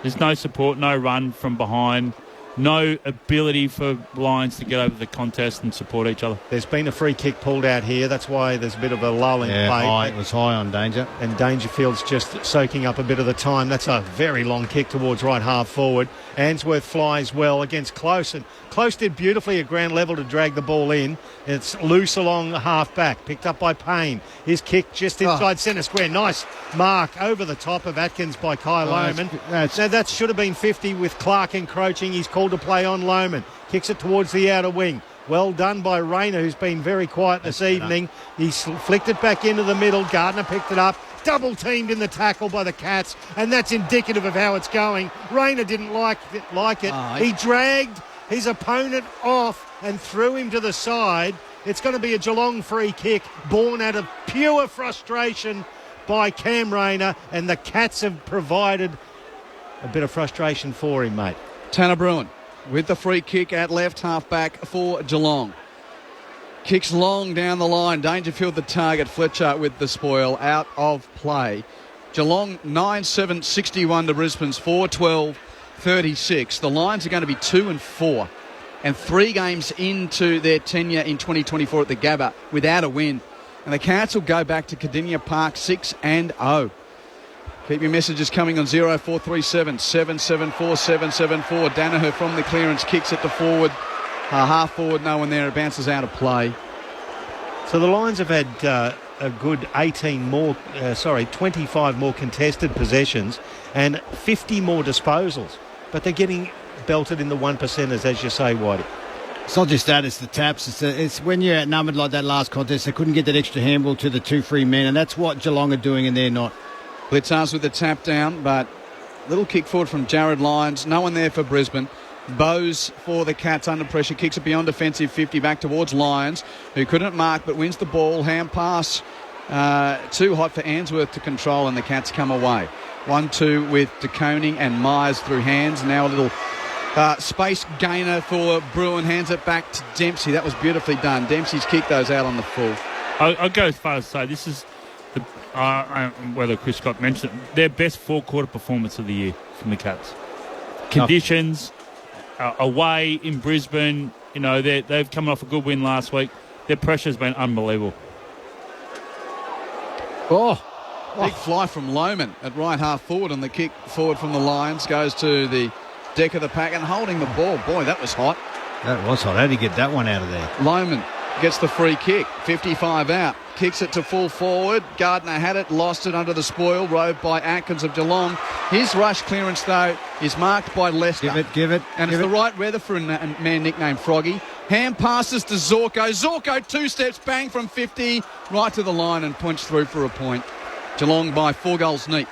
There's no support, no run from behind, no ability for Lions to get over the contest and support each other. There's been a free kick pulled out here. That's why there's a bit of a lull in play. It was high on Danger. And Dangerfield's just soaking up a bit of the time. That's a very long kick towards right half forward. Answorth flies well against Close. And Close did beautifully at ground level to drag the ball in. It's loose along the half back. Picked up by Payne. His kick just inside centre square. Nice mark over the top of Atkins by Kai Lohman. Now that should have been 50 with Clark encroaching. He's called to play on Lohman. Kicks it towards the outer wing. Well done by Rayner, who's been very quiet this evening. He's flicked it back into the middle. Gardner picked it up. Double teamed in the tackle by the Cats, and that's indicative of how it's going. Rayner didn't like it. He dragged his opponent off and threw him to the side. It's going to be a Geelong free kick born out of pure frustration by Cam Rayner, and the Cats have provided a bit of frustration for him, mate. Tanner Bruin with the free kick at left half back for Geelong. Kicks long down the line. Dangerfield the target. Fletcher with the spoil. Out of play. Geelong 9-7-61 to Brisbane's 4-12-36. The Lions are going to be 2-4 and 3 games into their tenure in 2024 at the Gabba without a win. And the Cats will go back to Cardinia Park 6-0. Keep your messages coming on 0437 774 774. Danaher from the clearance kicks it to forward. Half forward, no one there. It bounces out of play. So the Lions have had a good 25 more contested possessions and 50 more disposals. But they're getting belted in the 1%ers, as you say, Whitey. It's not just that, it's the taps. It's when you're outnumbered like that last contest, they couldn't get that extra handball to the 2 free men, and that's what Geelong are doing, and they're not. Blitzars with the tap down, but little kick forward from Jared Lyons. No one there for Brisbane. Bowes for the Cats under pressure. Kicks it beyond defensive 50 back towards Lyons, who couldn't mark but wins the ball. Hand pass too hot for Answorth to control, and the Cats come away. 1-2 with De Koning and Myers through hands. Now a little space gainer for Bruin. Hands it back to Dempsey. That was beautifully done. Dempsey's kicked those out on the full. I'll go as far as to say this is whether Chris Scott mentioned it, their best 4-quarter performance of the year from the Cats. Conditions away in Brisbane, you know, they've come off a good win last week. Their pressure's been unbelievable. Big fly from Lohman at right half forward, and the kick forward from the Lions goes to the deck of the pack and holding the ball. Boy, that was hot. That was hot. How did he get that one out of there? Lohman gets the free kick, 55 out, kicks it to full forward. Gardner had it, lost it under the spoil, rode by Atkins of Geelong. His rush clearance, though, is marked by Lester. Give it. And it's the right weather for a man nicknamed Froggy. Hand passes to Zorko. Zorko 2 steps, bang from 50, right to the line and punched through for a point. Geelong by 4 goals neat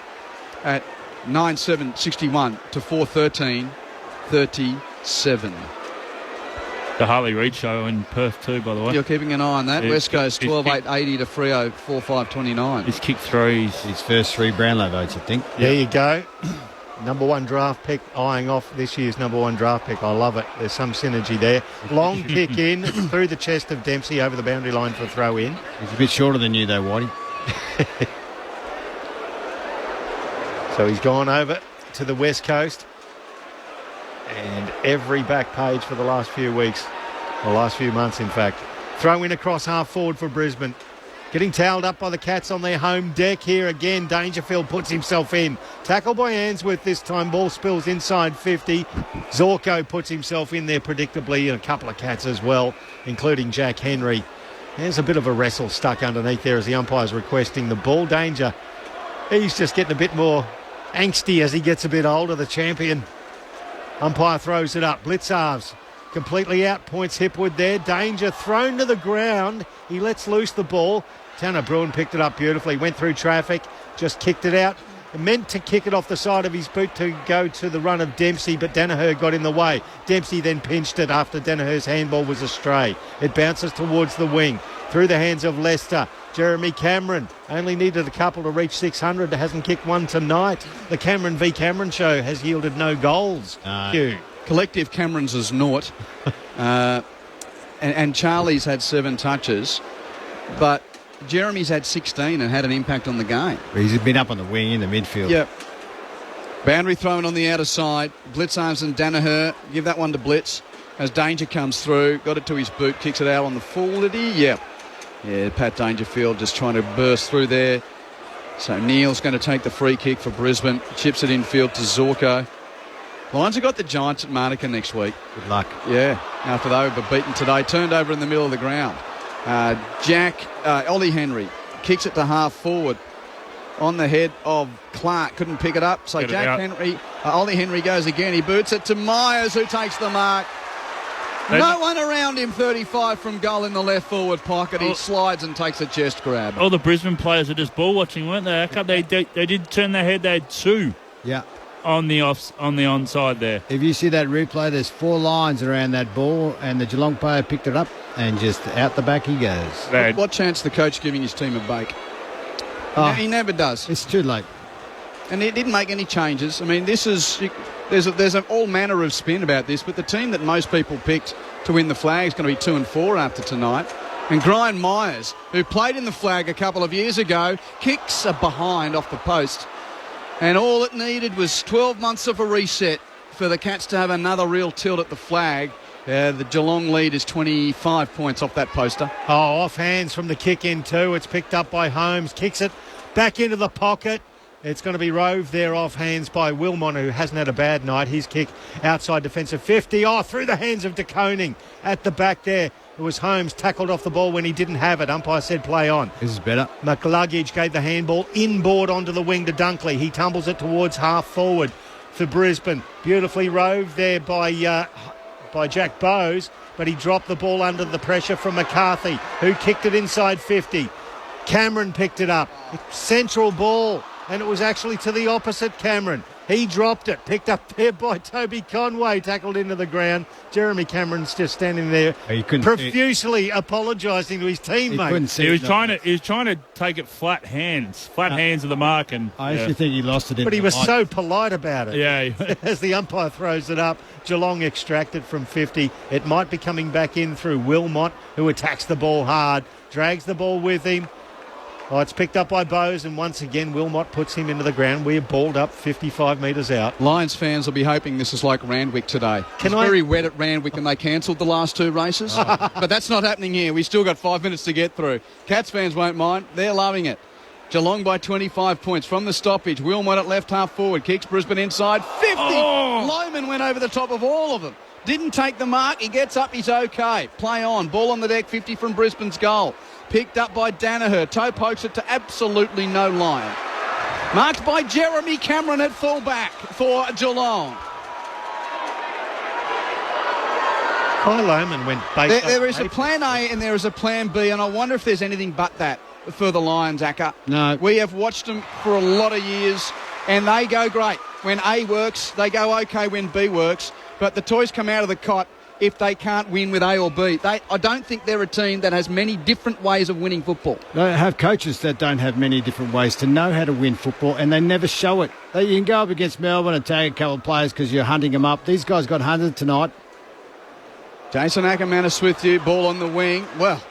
at 9-7-61 to 4-13-37. The Harley Reid show in Perth too, by the way. You're keeping an eye on that. West Coast 12-8-80 to Freo 4-5-29. His kick threes. His first 3 Brownlow votes, I think. There you go. Number 1 draft pick, eyeing off this year's number 1 draft pick. I love it. There's some synergy there. Long kick in through the chest of Dempsey over the boundary line for a throw in. He's a bit shorter than you though, Whitey. So he's gone over to the West Coast. And every back page for the last few weeks, the last few months, in fact. Throw in across half forward for Brisbane. Getting towelled up by the Cats on their home deck here again. Dangerfield puts himself in. Tackle by Answorth this time. Ball spills inside 50. Zorko puts himself in there predictably, and a couple of Cats as well, including Jack Henry. There's a bit of a wrestle stuck underneath there as the umpire's requesting the ball. Danger. He's just getting a bit more angsty as he gets a bit older, the champion. Umpire throws it up. Blitzarves completely out. Points Hipwood there. Danger thrown to the ground. He lets loose the ball. Tanner Bruin picked it up beautifully. Went through traffic. Just kicked it out. Meant to kick it off the side of his boot to go to the run of Dempsey, but Danaher got in the way. Dempsey then pinched it after Danaher's handball was astray. It bounces towards the wing. through the hands of Leicester. Jeremy Cameron only needed a couple to reach 600. Hasn't kicked one tonight. The Cameron v Cameron show has yielded no goals. Collective Cameron's is naught. and Charlie's had 7 touches. But Jeremy's had 16 and had an impact on the game. He's been up on the wing in the midfield. Yep. Boundary thrown on the outer side. Blitzarms and Danaher. Give that one to Blitz. As Danger comes through. Got it to his boot. Kicks it out on the full. Did he? Yep. Yeah, Pat Dangerfield just trying to burst through there. So Neil's going to take the free kick for Brisbane. Chips it infield to Zorko. Lions have got the Giants at Monica next week. Good luck. Yeah, after they were beaten today. Turned over in the middle of the ground. Ollie Henry kicks it to half forward on the head of Clark. Couldn't pick it up. So Ollie Henry goes again. He boots it to Myers, who takes the mark. No one around him, 35 from goal in the left forward pocket. He slides and takes a chest grab. All the Brisbane players are just ball watching, weren't they? They did turn their head. They had 2 on the onside there. If you see that replay, there's 4 lines around that ball, and the Geelong player picked it up, and just out the back he goes. What chance the coach giving his team a bake? He never does. It's too late. And he didn't make any changes. I mean, this is... There's all manner of spin about this, but the team that most people picked to win the flag is going to be 2 and 4 after tonight. And Brian Myers, who played in the flag a couple of years ago, kicks a behind off the post. And all it needed was 12 months of a reset for the Cats to have another real tilt at the flag. The Geelong lead is 25 points off that poster. Off hands from the kick in too. It's picked up by Holmes. Kicks it back into the pocket. It's going to be roved there off hands by Wilmot, who hasn't had a bad night. His kick outside defensive 50. Through the hands of De Koning at the back there. It was Holmes tackled off the ball when he didn't have it. Umpire said play on. This is better. McLuggage gave the handball inboard onto the wing to Dunkley. He tumbles it towards half forward for Brisbane. Beautifully roved there by Jack Bowes, but he dropped the ball under the pressure from McCarthy, who kicked it inside 50. Cameron picked it up. Central ball. And it was actually to the opposite Cameron. He dropped it. Picked up there by Toby Conway. Tackled into the ground. Jeremy Cameron's just standing there profusely apologising to his teammate. He was trying to take it flat hands of the mark. And I actually think he lost it. But he was so polite about it. Yeah. As the umpire throws it up, Geelong extracted from 50. It might be coming back in through Wilmot, who attacks the ball hard. Drags the ball with him. It's picked up by Bowes, and once again Wilmot puts him into the ground. We're balled up 55 metres out. Lions fans will be hoping this is like Randwick today. Very wet at Randwick, and they cancelled the last 2 races. But that's not happening here. We've still got 5 minutes to get through. Cats fans won't mind. They're loving it. Geelong by 25 points from the stoppage. Wilmot at left half forward. Kicks Brisbane inside. 50! Loman went over the top of all of them. Didn't take the mark. He gets up. He's okay. Play on. Ball on the deck. 50 from Brisbane's goal. Picked up by Danaher. Toe pokes it to absolutely no line. Marked by Jeremy Cameron at fullback for Geelong. Kyle Loman went based There is a plan A and there is a plan B, and I wonder if there's anything but that for the Lions, Acker. No. We have watched them for a lot of years, and they go great. When A works, they go okay when B works, but the toys come out of the cot if they can't win with A or B. I don't think they're a team that has many different ways of winning football. They have coaches that don't have many different ways to know how to win football, and they never show it. You can go up against Melbourne and tag a couple of players because you're hunting them up. These guys got hunted tonight. Jason Ackermanis with you, ball on the wing. Well,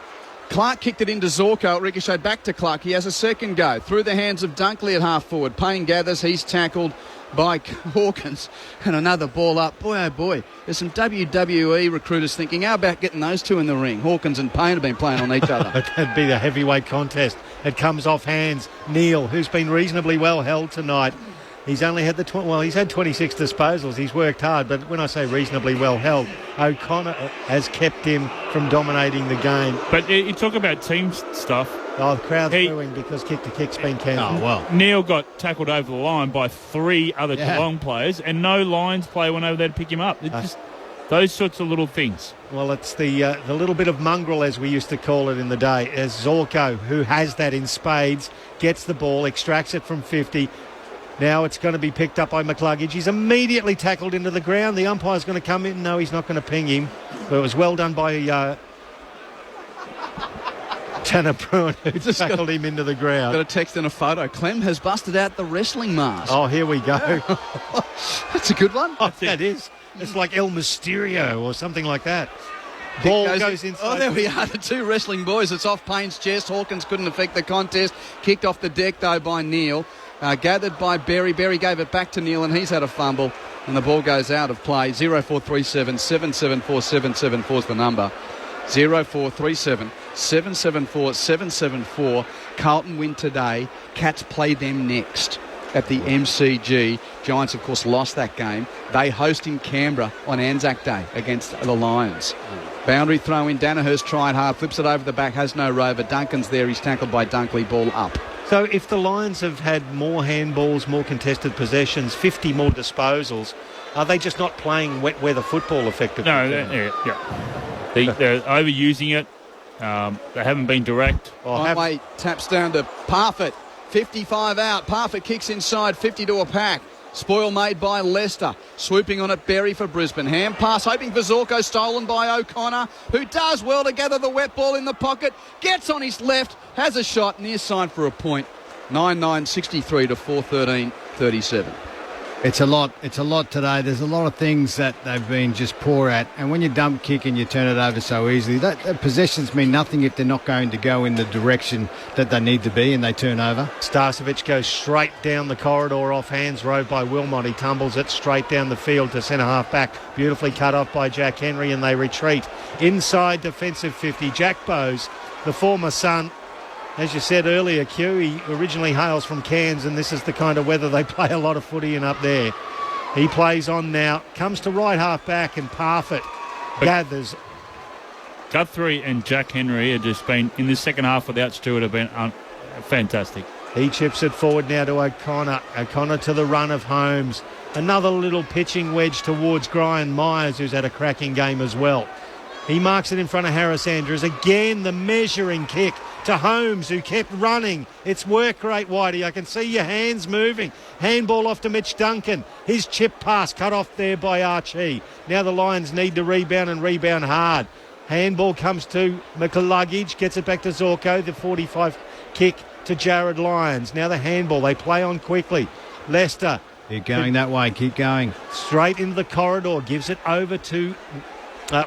Clark kicked it into Zorko. It ricocheted back to Clark. He has a second go. Through the hands of Dunkley at half forward. Payne gathers. He's tackled by Hawkins. And another ball up. Boy, oh boy. There's some WWE recruiters thinking, how about getting those two in the ring? Hawkins and Payne have been playing on each other. That'd be the heavyweight contest. It comes off hands. Neil, who's been reasonably well held tonight. He's only had he's had 26 disposals. He's worked hard, but when I say reasonably well held, O'Connor has kept him from dominating the game. But you talk about team stuff. The crowd's booing because kick-to-kick's been cancelled. Oh, well. Neil got tackled over the line by 3 other Geelong players, and no Lions player went over there to pick him up. It's just those sorts of little things. Well, it's the little bit of mongrel, as we used to call it in the day, as Zorko, who has that in spades, gets the ball, extracts it from 50. Now it's going to be picked up by McLuggage. He's immediately tackled into the ground. The umpire's going to come in. No, he's not going to ping him. But it was well done by Tanner Bruin, who just tackled him into the ground. Got a text and a photo. Clem has busted out the wrestling mask. Oh, here we go. That's a good one. Oh, that is. It's like El Mysterio or something like that. Ball goes inside. Oh, there we are. The two wrestling boys. It's off Payne's chest. Hawkins couldn't affect the contest. Kicked off the deck, though, by Neil. Gathered by Berry. Berry gave it back to Neil, and he's had a fumble. And the ball goes out of play. 0437 774 774 is the number. 0437 774 774. Carlton win today. Cats play them next at the MCG. Giants, of course, lost that game. They host in Canberra on Anzac Day against the Lions. Boundary throw in. Danaher's tried hard, flips it over the back, has no rover. Duncan's there. He's tackled by Dunkley. Ball up. So if the Lions have had more handballs, more contested possessions, 50 more disposals, are they just not playing wet weather football effectively? No, they're overusing it. They haven't been direct. Highway taps down to Parfitt. 55 out. Parfitt kicks inside. 50 to a pack. Spoil made by Leicester. Swooping on it, Berry for Brisbane. Hand pass, hoping for Zorko, stolen by O'Connor, who does well to gather the wet ball in the pocket. Gets on his left, has a shot, near side for a point. 9-9-63 to 4-13-37. It's a lot today. There's a lot of things that they've been just poor at. And when you dump kick and you turn it over so easily, that possessions mean nothing if they're not going to go in the direction that they need to be and they turn over. Starcevic goes straight down the corridor off hands, rode by Wilmot. He tumbles it straight down the field to centre half back. Beautifully cut off by Jack Henry, and they retreat. Inside defensive 50, Jack Bowes, the former son. As you said earlier, Q, he originally hails from Cairns, and this is the kind of weather they play a lot of footy in up there. He plays on now, comes to right half back, and Parfitt gathers. Guthrie and Jack Henry have just been, in the second half without Stewart, have been fantastic. He chips it forward now to O'Connor. O'Connor to the run of Holmes. Another little pitching wedge towards Brian Myers, who's had a cracking game as well. He marks it in front of Harris Andrews. Again, the measuring kick to Holmes, who kept running. It's work rate, Whitey. I can see your hands moving. Handball off to Mitch Duncan. His chip pass cut off there by Archie. Now the Lions need to rebound and rebound hard. Handball comes to McLuggage, gets it back to Zorko. The 45 kick to Jared Lyons. Now the handball. They play on quickly. Leicester. Keep going that way. Keep going. Straight into the corridor. Gives it over to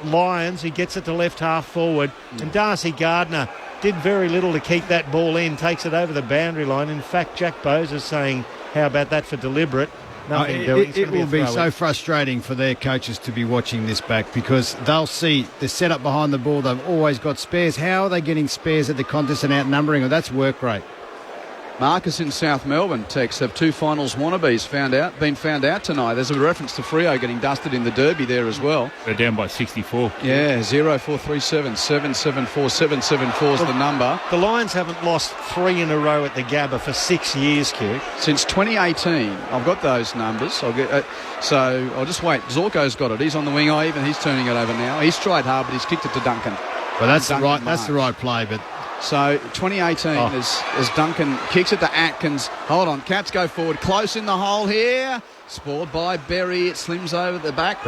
Lyons. He gets it to left half forward. And Darcy Gardner did very little to keep that ball in. Takes it over the boundary line. In fact, Jack Bowes is saying, how about that for deliberate? Nothing doing. It will be so frustrating for their coaches to be watching this back, because they'll see the setup behind the ball. They've always got spares. How are they getting spares at the contest and outnumbering them? That's work rate. Marcus in South Melbourne texts, have two finals wannabes been found out tonight. There's a reference to Freo getting dusted in the derby there as well. They're down by 64. Yeah, 0437 774 774 is the number. The Lions haven't lost 3 in a row at the Gabba for 6 years, Q. Since 2018. I've got those numbers. So I'll just wait. Zorko's got it. He's on the wing. He's turning it over now. He's tried hard, but he's kicked it to Duncan. Well, that's the right play, but... So 2018 as Duncan kicks it to Atkins. Hold on, Cats go forward. Close in the hole here. Spoiled by Berry. It slims over the back.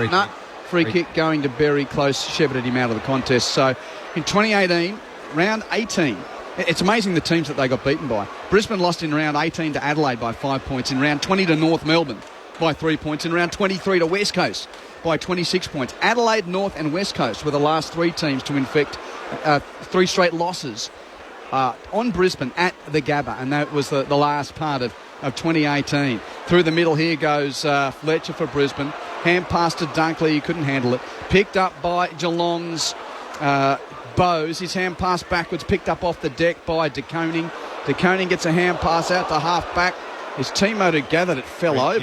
Free kick going to Berry. Close. Shepherded him out of the contest. So in 2018, round 18. It's amazing the teams that they got beaten by. Brisbane lost in round 18 to Adelaide by 5 points. In round 20 to North Melbourne by 3 points. In round 23 to West Coast by 26 points. Adelaide, North and West Coast were the last 3 teams to inflict 3 straight losses on Brisbane at the Gabba, and that was the last part of 2018. Through the middle here goes Fletcher for Brisbane. Hand pass to Dunkley, he couldn't handle it. Picked up by Geelong's Bowes. His hand pass backwards, picked up off the deck by De Koning. De Koning gets a hand pass out to half back. His teammate who gathered it fell over.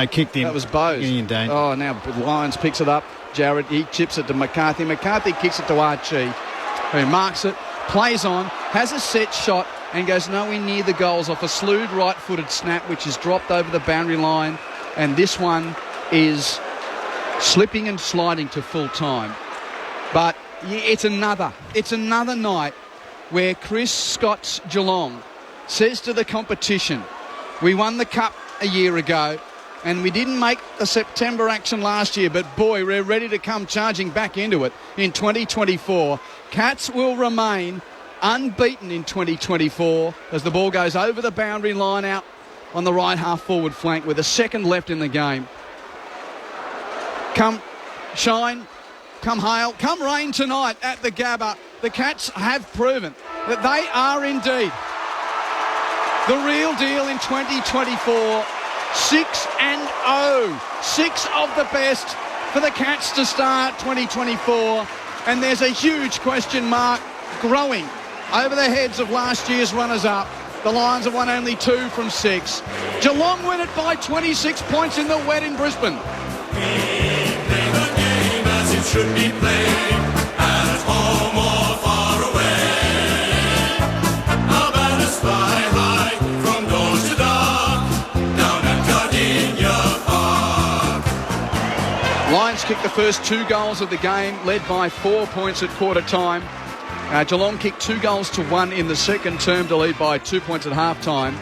Kicked him. That was Bowes. Oh, now Lyons picks it up. Jared, he chips it to McCarthy. McCarthy kicks it to Archie, who marks it. Plays on, has a set shot and goes nowhere near the goals off a slewed right-footed snap, which is dropped over the boundary line. And this one is slipping and sliding to full time. But it's another night where Chris Scott's Geelong says to the competition, we won the Cup a year ago and we didn't make the September action last year, but boy, we're ready to come charging back into it in 2024. Cats will remain unbeaten in 2024 as the ball goes over the boundary line out on the right half forward flank with a second left in the game. Come shine, come hail, come rain tonight at the Gabba. The Cats have proven that they are indeed the real deal in 2024. 6-0. 6 of the best for the Cats to start 2024. And there's a huge question mark growing over the heads of last year's runners-up. The Lions have won only 2 from 6. Geelong win it by 26 points in the wet in Brisbane. We play the game as it should be played, at home or far away. Our banners fly high from dawn to dark, down at Gardenia Park. Lions kicked the first 2 goals of the game, led by 4 points at quarter time. Geelong kicked 2 goals to 1 in the second term to lead by 2 points at half time.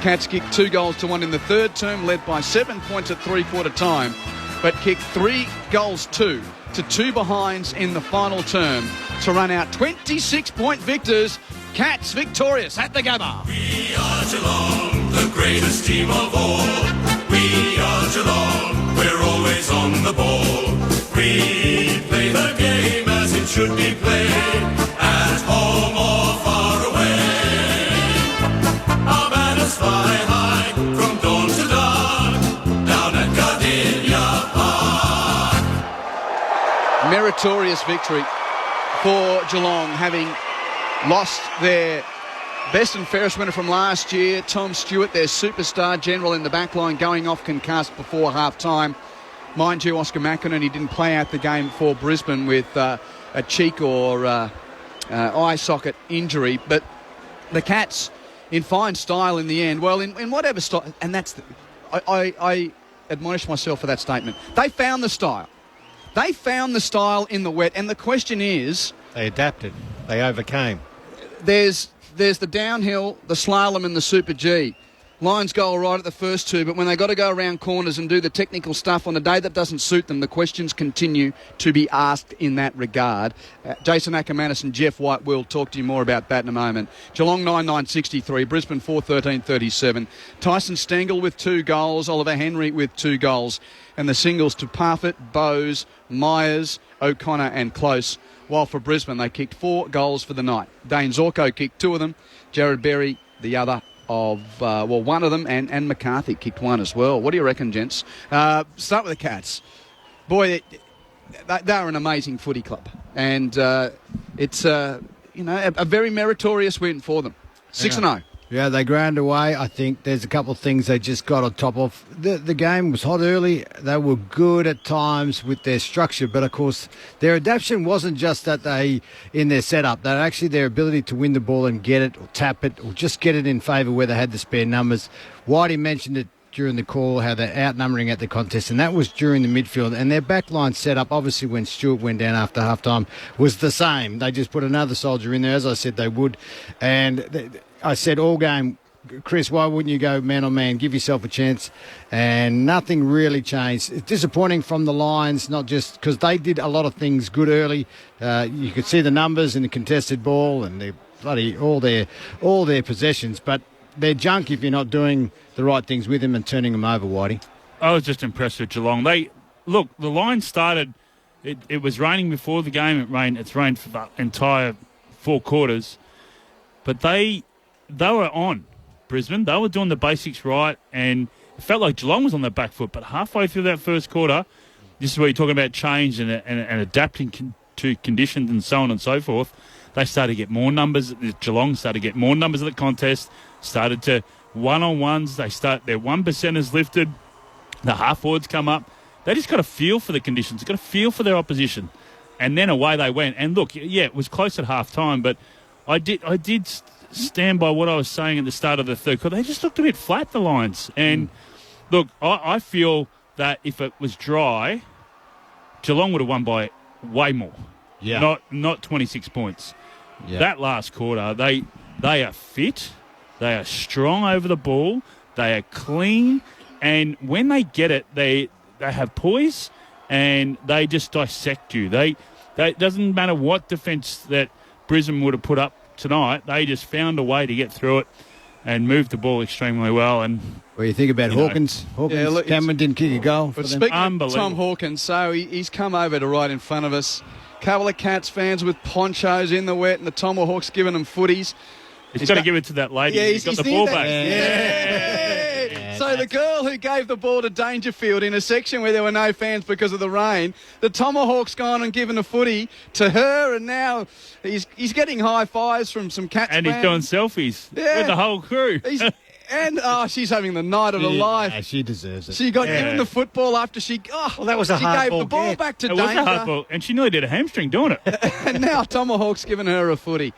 Cats kicked 2 goals to 1 in the third term, led by 7 points at 3/4 time, but kicked 3 goals to 2 behinds in the final term to run out 26-point victors. Cats victorious at the Gabba. We are Geelong, the greatest team of all. We are Geelong, we're always on the ball. We play the game as it should be played, at home or far away. Our banners fly high from dawn to dark, down at Gardenia Park. Meritorious victory for Geelong, having lost their best and fairest winner from last year, Tom Stewart, their superstar general in the back line, going off concussed before half-time. Mind you, Oscar McInerney, he didn't play out the game for Brisbane with a cheek or eye socket injury, but the Cats in fine style in the end. Well, in whatever style, and that's I admonish myself for that statement. They found the style. They found the style in the wet, and the question is, they adapted. They overcame. There's the downhill, the slalom, and the Super G. Lions go all right at the first 2, but when they got to go around corners and do the technical stuff on a day that doesn't suit them, the questions continue to be asked in that regard. Jason Ackermanis and Jeff White will talk to you more about that in a moment. Geelong 9-9-63, Brisbane 4-13-37. Tyson Stengel with 2 goals, Oliver Henry with 2 goals, and the singles to Parfitt, Bowes, Myers, O'Connor and Close. While for Brisbane, they kicked 4 goals for the night. Dane Zorko kicked 2 of them, Jared Berry the other of, one of them, and McCarthy kicked 1 as well. What do you reckon, gents? Start with the Cats. Boy, they're an amazing footy club, and it's a very meritorious win for them. 6-0. Yeah, they ground away. I think there's a couple of things they just got on top of. The game was hot early. They were good at times with their structure, but of course their adaptation wasn't just that they in their setup. That actually their ability to win the ball and get it or tap it or just get it in favour where they had the spare numbers. Whitey mentioned it during the call, how they're outnumbering at the contest, and that was during the midfield. And their backline setup, obviously when Stewart went down after halftime, was the same. They just put another soldier in there, as I said they would. And I said all game, Chris, why wouldn't you go man on man? Give yourself a chance. And nothing really changed. It's disappointing from the Lions, not just because they did a lot of things good early. You could see the numbers in the contested ball and all their possessions, but they're junk if you're not doing the right things with them and turning them over, Whitey. I was just impressed with Geelong. The Lions started. It was raining before the game. It's rained for the entire 4 quarters, but they were on Brisbane. They were doing the basics right, and it felt like Geelong was on their back foot. But halfway through that first quarter, this is where you're talking about change and adapting to conditions and so on and so forth. They started to get more numbers. Geelong started to get more numbers at the contest. Started to one-on-ones. Their 1%ers lifted. The half forwards come up. They just got a feel for the conditions. Got a feel for their opposition, and then away they went. And look, yeah, it was close at half time, but I did stand by what I was saying at the start of the third quarter. They just looked a bit flat, the Lions. And look, I feel that if it was dry, Geelong would have won by way more. Yeah. Not 26 points. Yeah. That last quarter, they are fit, they are strong over the ball, they are clean, and when they get it, they have poise and they just dissect you. They doesn't matter what defence that Brisbane would have put up tonight, they just found a way to get through it and moved the ball extremely well. And what do you think about Hawkins? Cameron didn't kick a goal for But them. speaking of Tom Hawkins, so he's come over to right in front of us. Couple of Cats fans with ponchos in the wet, and the Tomahawks giving them footies. He's got to give it to that lady. Yeah, he's got the ball back. Yeah. So the girl who gave the ball to Dangerfield in a section where there were no fans because of the rain, the Tomahawks gone and given a footy to her, and now he's getting high fives from some Cats And fans. he's doing selfies with the whole crew. She's having the night of her life. Yeah, she deserves it. She got given the football after she. That was a she hard gave ball the ball get. back to It was a hard Danger. ball, and she nearly did a hamstring doing it. And now Tomahawk's giving her a footy.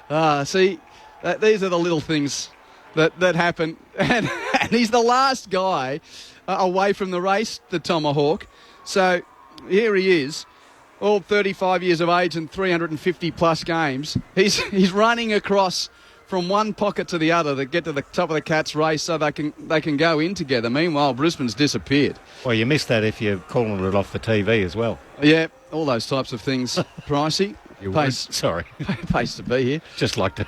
These are the little things that happen. And he's the last guy away from the race, the Tomahawk. So here he is, all 35 years of age and 350 plus games. He's running across from one pocket to the other to get to the top of the Cats race so they can go in together. Meanwhile, Brisbane's disappeared. Well, you missed that if you're calling it off the TV as well. Yeah, all those types of things. Pricey. Sorry. Pays to be here. Just like to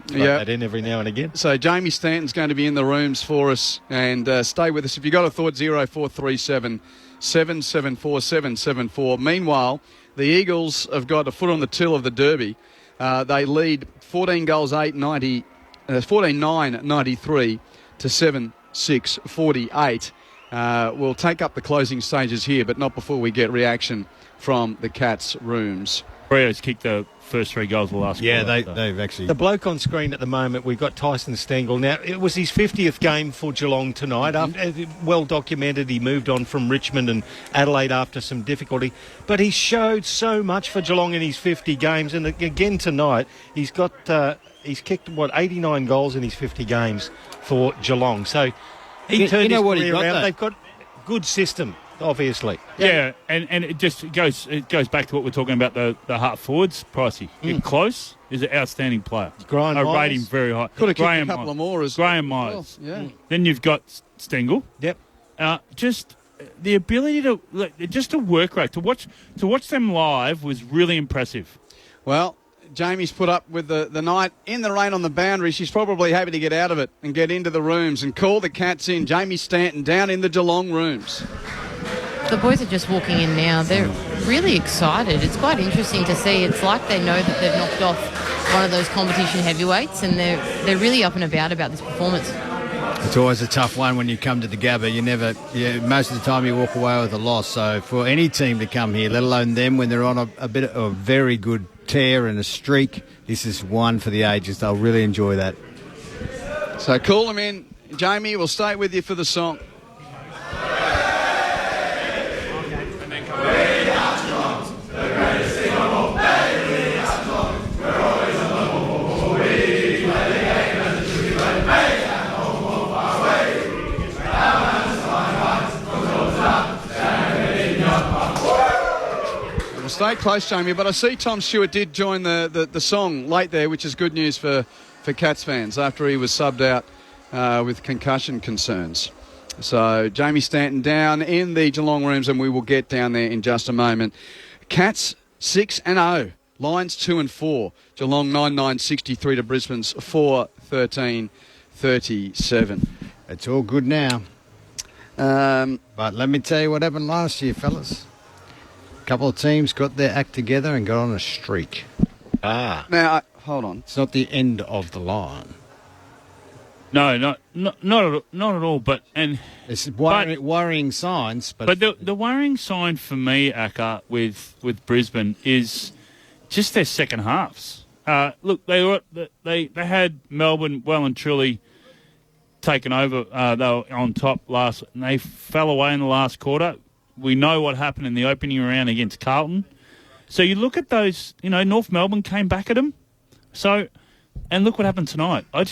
throw that in every now and again. So Jamie Stanton's going to be in the rooms for us, and stay with us. If you've got a thought, 0437 774 774. Meanwhile, the Eagles have got a foot on the till of the Derby. They lead 14 goals, 14-9-93 to 7-6-48. We'll take up the closing stages here, but not before we get reaction from the Cats' rooms. Frio's kicked the first 3 goals of the last quarter. They've actually... The bloke on screen at the moment, we've got Tyson Stengel. Now, it was his 50th game for Geelong tonight. Well documented, he moved on from Richmond and Adelaide after some difficulty. But he showed so much for Geelong in his 50 games. And again tonight, he's kicked, 89 goals in his 50 games for Geelong. So he turned his career around. They've got good system, obviously. Yeah, and it just goes back to what we're talking about, the half forwards. Pricey. Get close is an outstanding player. Graham I Miles. rate him very high. Could have kicked Graham a couple Miles. of more as Graham well. Myers. Yeah. Then you've got Stengel. Yep. Just the ability to work rate, to watch them live was really impressive. Well, Jamie's put up with the night in the rain on the boundary. She's probably happy to get out of it and get into the rooms and call the Cats in. Jamie Stanton down in the Geelong rooms. The boys are just walking in now. They're really excited. It's quite interesting to see. It's like they know that they've knocked off one of those competition heavyweights, and they're really up and about this performance. It's always a tough one when you come to the Gabba. Most of the time you walk away with a loss. So for any team to come here, let alone them when they're on a bit of a very good tear and a streak, this is one for the ages. They'll really enjoy that. So call them in. Jamie, we'll stay with you for the song. Stay close, Jamie, but I see Tom Stewart did join the song late there, which is good news for Cats fans after he was subbed out with concussion concerns. So Jamie Stanton down in the Geelong rooms, and we will get down there in just a moment. Cats 6-0, Lions 2-4, Geelong 9-9-63 to Brisbane's 4-13-37. It's all good now. But let me tell you what happened last year, fellas. A couple of teams got their act together and got on a streak. Now, hold on. It's not the end of the line. No, not at all. But it's worrying signs. But the worrying sign for me, Akka, with Brisbane is just their second halves. Look, they had Melbourne well and truly taken over. They were on top last, and they fell away in the last quarter. We know what happened in the opening round against Carlton. So you look at those, North Melbourne came back at them. So, and look what happened tonight. A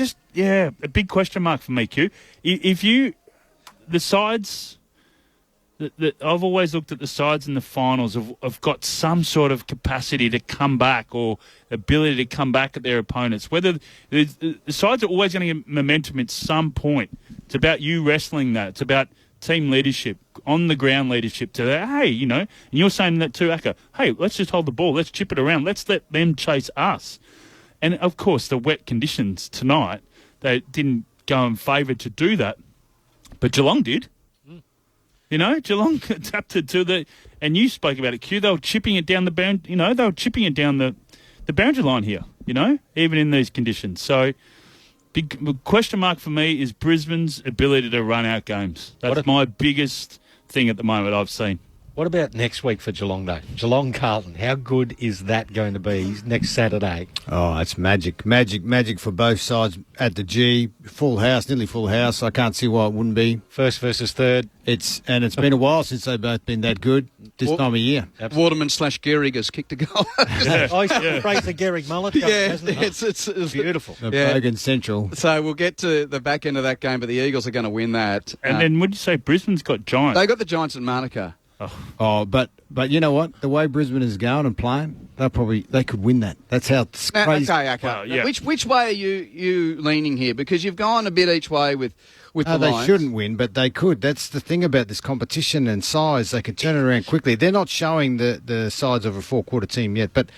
big question mark for me, Q. The sides, I've always looked at the sides in the finals have got some sort of capacity to come back or ability to come back at their opponents. Whether the sides are always going to get momentum at some point. It's about you wrestling that. It's about team leadership, on the ground leadership to that, hey, and you're saying that too, Akka, hey, let's just hold the ball, let's chip it around, let's let them chase us. And, of course, the wet conditions tonight, they didn't go in favour to do that. But Geelong did. You know, Geelong adapted to the... And you spoke about it, Q. They were chipping it down the bound. You know, they were chipping it down the boundary line here, you know, even in these conditions. So, big question mark for me is Brisbane's ability to run out games. That's my biggest thing at the moment I've seen. What about next week for Geelong, though? Geelong-Carlton, how good is that going to be next Saturday? Oh, it's magic for both sides at the G. Full house, nearly full house. I can't see why it wouldn't be. First versus third. It's been a while since they've both been that good this time of year. Waterman/Gehrig has kicked a goal. I used to praise the Gehrig mullet. Hasn't it? It's beautiful. Bogan Central. So we'll get to the back end of that game, but the Eagles are going to win that. And then would you say Brisbane's got Giants? They got the Giants at Monaco. Oh, but you know what? The way Brisbane is going and playing, they could win that. That's how it's crazy. Okay. Well, yeah. Which way are you leaning here? Because you've gone a bit each way with the they Lions. shouldn't win, but they could. That's the thing about this competition and size. They can turn it around quickly. They're not showing the size of a four-quarter team yet, but...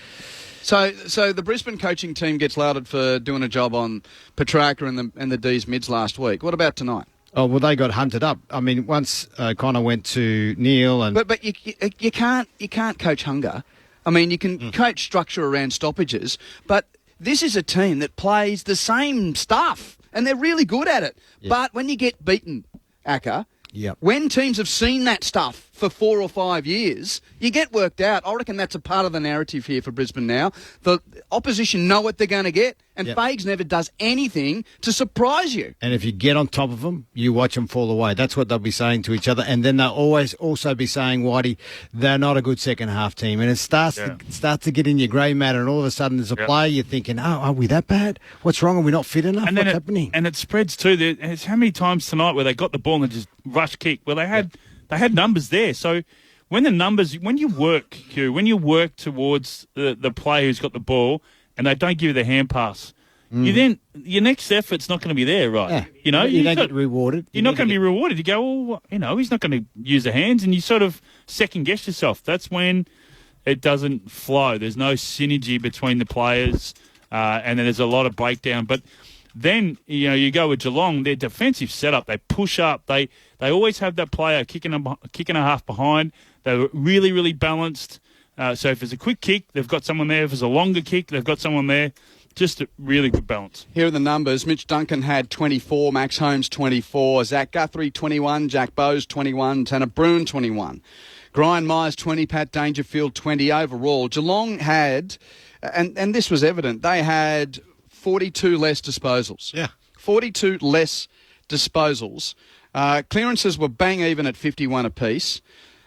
So the Brisbane coaching team gets lauded for doing a job on Petrarca and the D's mids last week. What about tonight? Oh, well, they got hunted up. I mean, once Connor went to Neil and... But you can't coach hunger. I mean, you can coach structure around stoppages, but this is a team that plays the same stuff, and they're really good at it. Yep. But when you get beaten, Acker, when teams have seen that stuff for 4 or 5 years, you get worked out. I reckon that's a part of the narrative here for Brisbane now. The opposition know what they're going to get, and Fags never does anything to surprise you. And if you get on top of them, you watch them fall away. That's what they'll be saying to each other. And then they'll always also be saying, Whitey, they're not a good second-half team. And it starts to get in your grey matter, and all of a sudden there's a play you're thinking, oh, are we that bad? What's wrong? Are we not fit enough? What's happening? And it spreads too. There's how many times tonight where they got the ball and they just rush kick? Well, they had numbers there. So when you work towards the player who's got the ball and they don't give you the hand pass, your next effort's not going to be there, right? Yeah. You know, you don't get rewarded. You're not going to be rewarded. You go, well, you know, he's not going to use the hands, and you sort of second guess yourself. That's when it doesn't flow. There's no synergy between the players, and then there's a lot of breakdown. But then, you know, you go with Geelong, their defensive setup, they push up. They always have that player kicking a half behind. They're really, really balanced. So if there's a quick kick, they've got someone there. If there's a longer kick, they've got someone there. Just a really good balance. Here are the numbers. Mitch Duncan had 24, Max Holmes 24, Zach Guthrie 21, Jack Bowes 21, Tanner Bruin 21. Brian Myers 20, Pat Dangerfield 20 overall. Geelong had, and this was evident, they had 42 less disposals. Yeah. 42 less disposals. Clearances were bang even at 51 apiece.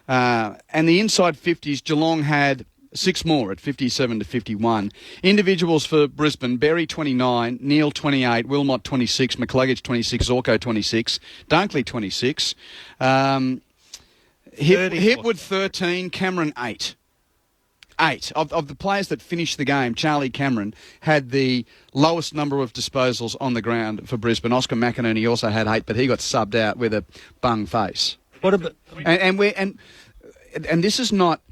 And the inside 50s, Geelong had 6 more at 57 to 51. Individuals for Brisbane, Berry 29, Neil 28, Wilmot 26, McCluggage 26, Zorko 26, Dunkley 26, Hipwood 13, Cameron 8. 8. Of the players that finished the game, Charlie Cameron had the lowest number of disposals on the ground for Brisbane. Oscar McInerney also had 8, but he got subbed out with a bung face. What about... And this is not...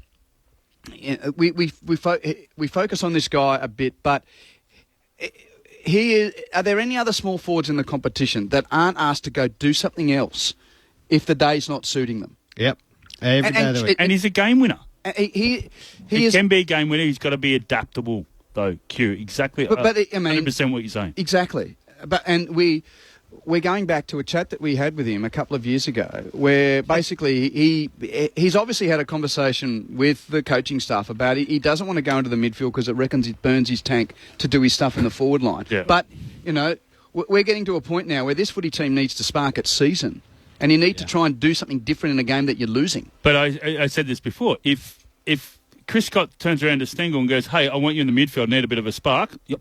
We focus on this guy a bit, but are there any other small forwards in the competition that aren't asked to go do something else if the day's not suiting them? Yep. And he's a game winner. He can be a game winner. He's got to be adaptable, though, Q. Exactly. But I mean, 100% what you're saying. Exactly. We're going back to a chat that we had with him a couple of years ago where basically he's obviously had a conversation with the coaching staff about he doesn't want to go into the midfield because it reckons it burns his tank to do his stuff in the forward line. Yeah. But, you know, we're getting to a point now where this footy team needs to spark its season and you need to try and do something different in a game that you're losing. But I said this before. If Chris Scott turns around to Stengel and goes, hey, I want you in the midfield, need a bit of a spark, yep,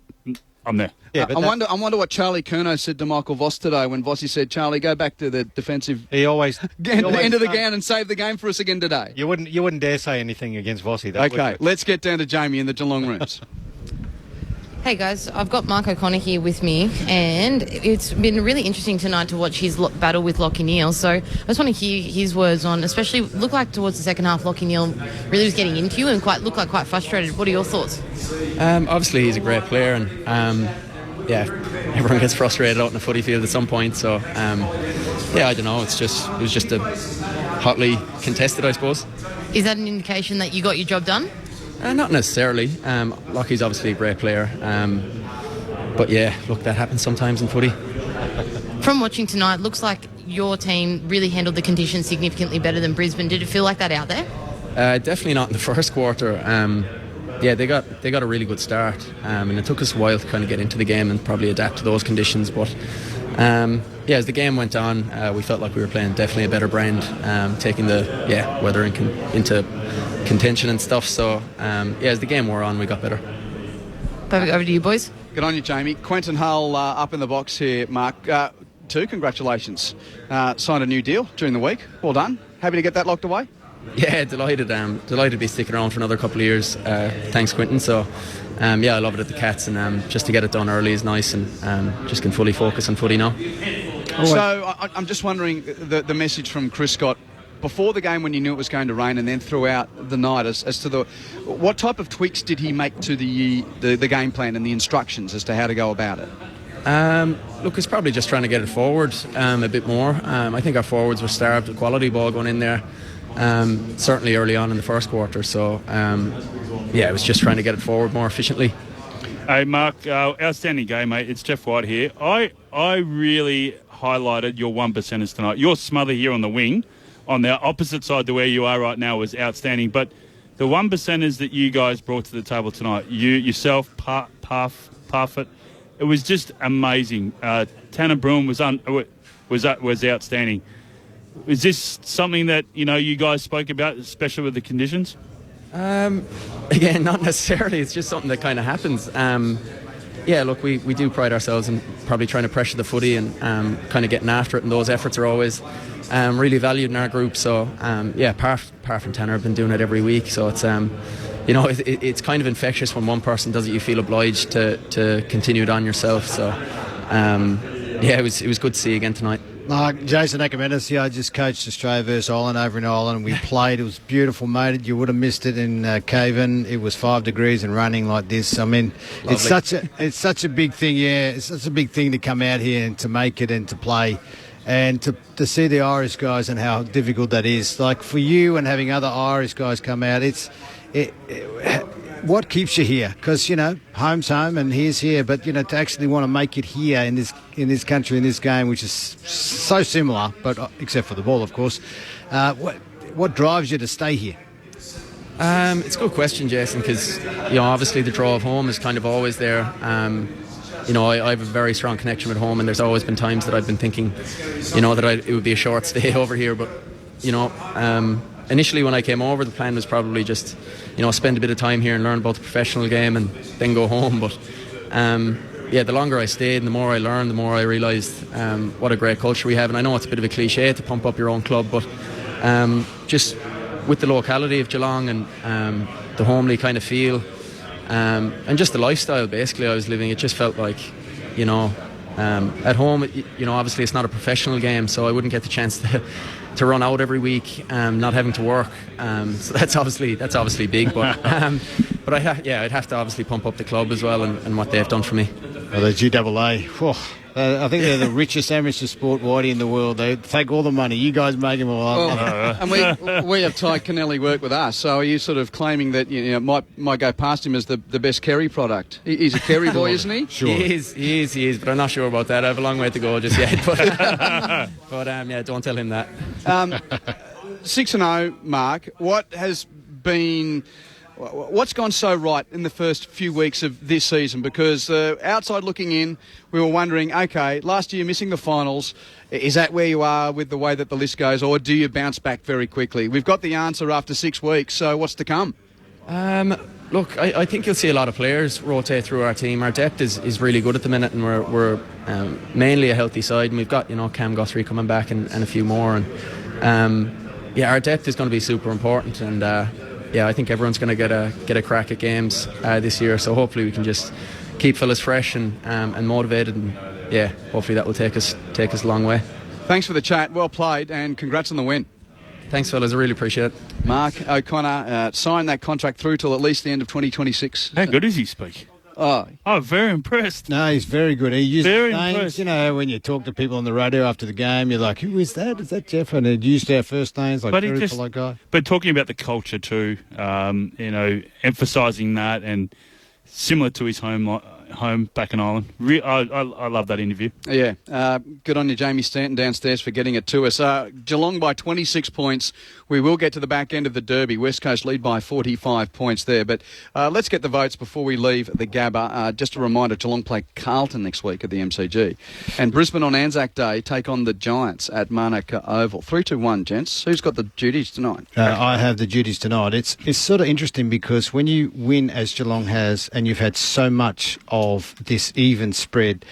I'm there. Yeah, I wonder what Charlie Curnow said to Michael Voss today when Vossi said, Charlie, go back to the defensive end of the gown and save the game for us again today. You wouldn't dare say anything against Vossi. Okay, let's get down to Jamie in the Geelong rooms. Hey guys, I've got Mark O'Connor here with me, and it's been really interesting tonight to watch his battle with Lachie Neale. So I just want to hear his words on, especially looked like towards the second half, Lachie Neale really was getting into you and looked like quite frustrated. What are your thoughts? Obviously, he's a great player, and everyone gets frustrated out in the footy field at some point. So I don't know. It was just a hotly contested, I suppose. Is that an indication that you got your job done? Not necessarily. Lockie's obviously a great player. But yeah, look, that happens sometimes in footy. From watching tonight, looks like your team really handled the conditions significantly better than Brisbane. Did it feel like that out there? Definitely not in the first quarter. They got a really good start, and it took us a while to kind of get into the game and probably adapt to those conditions. But as the game went on, we felt like we were playing definitely a better brand, taking the weather into contention and stuff. So as the game wore on, we got better. Perfect. Over to you, boys. Good on you, Jamie. Quentin Hull up in the box here, Mark. Too, congratulations. Signed a new deal during the week. Well done. Happy to get that locked away? Yeah, delighted. Delighted to be sticking around for another couple of years. Thanks, Quentin. So, I love it at the Cats, and just to get it done early is nice, and just can fully focus on footy now. So, I'm just wondering the message from Chris Scott before the game when you knew it was going to rain, and then throughout the night as to what type of tweaks did he make to the game plan and the instructions as to how to go about it? Look, it's probably just trying to get it forward a bit more. I think our forwards were starved of quality ball going in there. Certainly early on in the first quarter, so it was just trying to get it forward more efficiently. Hey Mark, outstanding game, mate. It's Jeff White here. I really highlighted your 1%ers tonight. Your smother here on the wing, on the opposite side to where you are right now, was outstanding. But the 1%ers that you guys brought to the table tonight, you yourself, Parfitt, it was just amazing. Tanner Bruin was outstanding. Is this something that you guys spoke about, especially with the conditions? Again, not necessarily. It's just something that kind of happens. Look, we do pride ourselves in probably trying to pressure the footy and kind of getting after it, and those efforts are always really valued in our group. So Parf and Tanner have been doing it every week. So it's it's kind of infectious when one person does it. You feel obliged to continue it on yourself. So it was good to see again tonight. Jason Ackermanis, I just coached Australia versus Ireland over in Ireland. We played. It was beautiful, mate. You would have missed it in Cavan. It was 5 degrees and running like this. I mean, lovely. it's such a big thing. Yeah, it's such a big thing to come out here and to make it and to play, and to see the Irish guys and how difficult that is. Like for you and having other Irish guys come out, what keeps you here? Because home's home and here's here, but to actually want to make it here in this country, in this game, which is so similar, but except for the ball, of course. What drives you to stay here? It's a good question, Jason, because obviously the draw of home is kind of always there. I have a very strong connection with home, and there's always been times that I've been thinking, that it would be a short stay over here, but initially when I came over, the plan was probably just spend a bit of time here and learn about the professional game and then go home. But the longer I stayed and the more I learned, the more I realised what a great culture we have. And I know it's a bit of a cliche to pump up your own club, but just with the locality of Geelong and the homely kind of feel and just the lifestyle basically I was living, it just felt like at home, obviously it's not a professional game, so I wouldn't get the chance to run out every week, not having to work. So that's obviously big, but I'd have to obviously pump up the club as well and what they've done for me. Well, the GAA, I think they're the richest amateur sport whitey in the world. They take all the money. You guys make them all up. And we have Ty Kennelly work with us, so are you sort of claiming that might go past him as the best Kerry product? He's a Kerry boy, isn't he? Sure. He is, but I'm not sure about that. I have a long way to go just yet. But don't tell him that. 6-0, Mark. What's gone so right in the first few weeks of this season? Because outside looking in, we were wondering, okay, last year missing the finals, is that where you are with the way that the list goes, or do you bounce back very quickly? We've got the answer after 6 weeks, so what's to come? Look, I think you'll see a lot of players rotate through our team. Our depth is really good at the minute, and we're mainly a healthy side, and we've got Cam Guthrie coming back and a few more, and our depth is going to be super important, and I think everyone's going to get a crack at games this year. So hopefully we can just keep fellas fresh and motivated, and yeah, hopefully that will take us a long way. Thanks for the chat. Well played, and congrats on the win. Thanks, fellas. I really appreciate it. Mark O'Connor signed that contract through till at least the end of 2026. How good is he speak? Oh, very impressed. No, he's very good. He used Very names. impressed. You know, when you talk to people on the radio after the game, you're like, who is that? Is that Jeff? And he used our first names, like very polite guy. But talking about the culture too, emphasising that, and similar to his home back in Ireland. I love that interview. Yeah, good on you, Jamie Stanton, downstairs for getting it to us. Geelong by 26 points. We will get to the back end of the Derby. West Coast lead by 45 points there. But let's get the votes before we leave the Gabba. Just a reminder, Geelong play Carlton next week at the MCG. And Brisbane on Anzac Day take on the Giants at Manuka Oval. 3-2-1, gents. Who's got the duties tonight? I have the duties tonight. It's sort of interesting because when you win as Geelong has, and you've had so much of this even spread,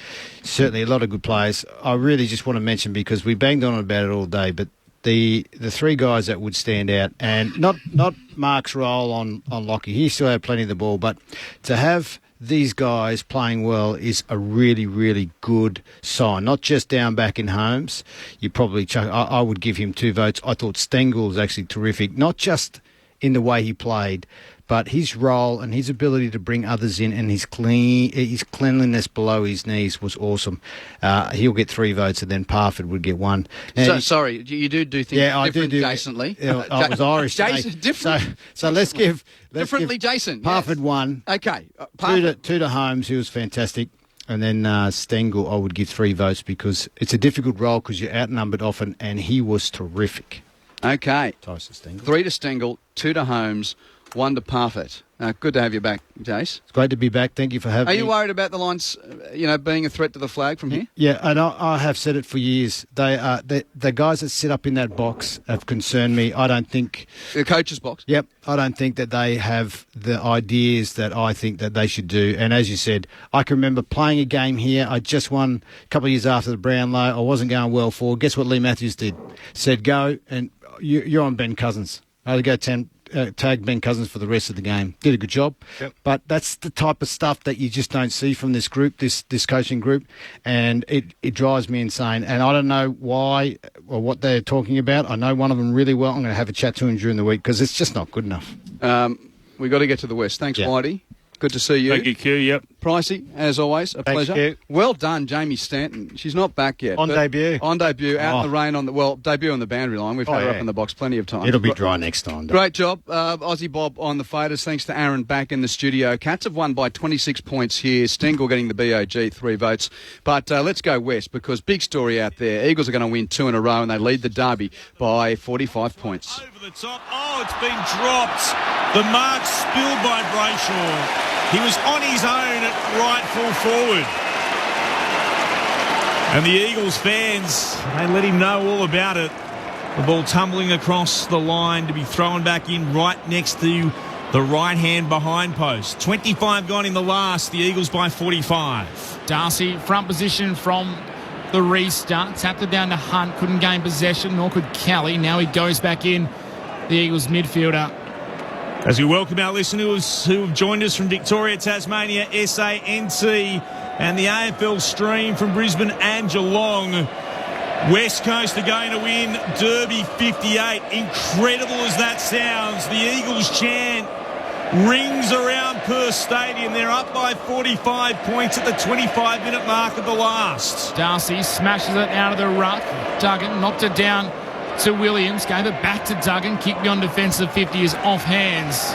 certainly a lot of good players. I really just want to mention, because we banged on about it all day, but the three guys that would stand out, and not Mark's role on Lockie. He still had plenty of the ball, but to have these guys playing well is a really, really good sign. Not just down back in Holmes. You probably I would give him 2 votes. I thought Stengel was actually terrific, not just in the way he played, but his role and his ability to bring others in, and his cleanliness below his knees was awesome. He'll get 3 votes, and then Parford would get 1. Sorry, you do things different, Jasonly. I was Irish. Jason, different. So let's give differently, Jason. Parford 1. Okay. 2 to Holmes, who was fantastic. And then Stengel, I would give 3 votes, because it's a difficult role because you're outnumbered often, and he was terrific. Okay. Tyson Stengel. 3 to Stengel, 2 to Holmes, 1 to Parfit. Good to have you back, Jace. It's great to be back. Thank you for having me. Are you worried about the Lions, being a threat to the flag from here? Yeah, and I have said it for years. The guys that sit up in that box have concerned me. I don't think... The coach's box? Yep. I don't think that they have the ideas that I think that they should do. And as you said, I can remember playing a game here. I just won a couple of years after the Brownlow. I wasn't going well forward. Guess what Lee Matthews did? Said, go, and you're on Ben Cousins. I had to go tag Ben Cousins for the rest of the game. Did a good job. Yep. But that's the type of stuff that you just don't see from this group, this coaching group, and it drives me insane. And I don't know why or what they're talking about. I know one of them really well. I'm going to have a chat to him during the week, because it's just not good enough. We've got to get to the West. Thanks, Whitey. Good to see you. Thank you, Q. Yep. Pricey, as always, a Thanks, pleasure. Q. Well done, Jamie Stanton. She's not back yet. On debut, out in the rain debut on the boundary line. We've had her up in the box plenty of times. It'll be dry next time. Great job, Aussie Bob on the faders. Thanks to Aaron back in the studio. Cats have won by 26 points here. Stengel getting the BOG, 3 votes. But let's go west, because big story out there. Eagles are going to win 2 in a row, and they lead the Derby by 45 points. Over the top. Oh, it's been dropped. The mark spilled by Brayshaw. He was on his own at right full forward. And the Eagles fans, they let him know all about it. The ball tumbling across the line to be thrown back in right next to the right-hand behind post. 25 gone in the last. The Eagles by 45. Darcy, front position from the restart. Tapped it down to Hunt. Couldn't gain possession, nor could Kelly. Now he goes back in. The Eagles midfielder. As we welcome our listeners who have joined us from Victoria, Tasmania, SANT, and the AFL stream from Brisbane and Geelong. West Coast are going to win Derby 58. Incredible as that sounds. The Eagles chant rings around Perth Stadium. They're up by 45 points at the 25-minute mark of the last. Darcy smashes it out of the ruck. Duggan knocked it down to Williams, gave it back to Duggan. Kick beyond defensive 50 is off hands.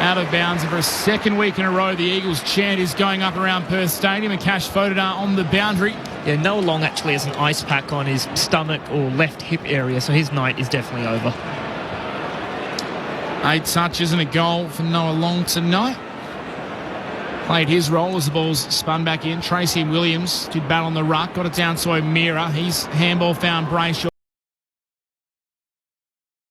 Out of bounds. And for a second week in a row, the Eagles chant is going up around Perth Stadium. And Cash Fodena on the boundary. Yeah, Noah Long actually has an ice pack on his stomach or left hip area, so his night is definitely over. 8 touches and a goal for Noah Long tonight. Played his role as the ball's spun back in. Tracy Williams did battle on the ruck, got it down to O'Meara. His handball found Brayshaw.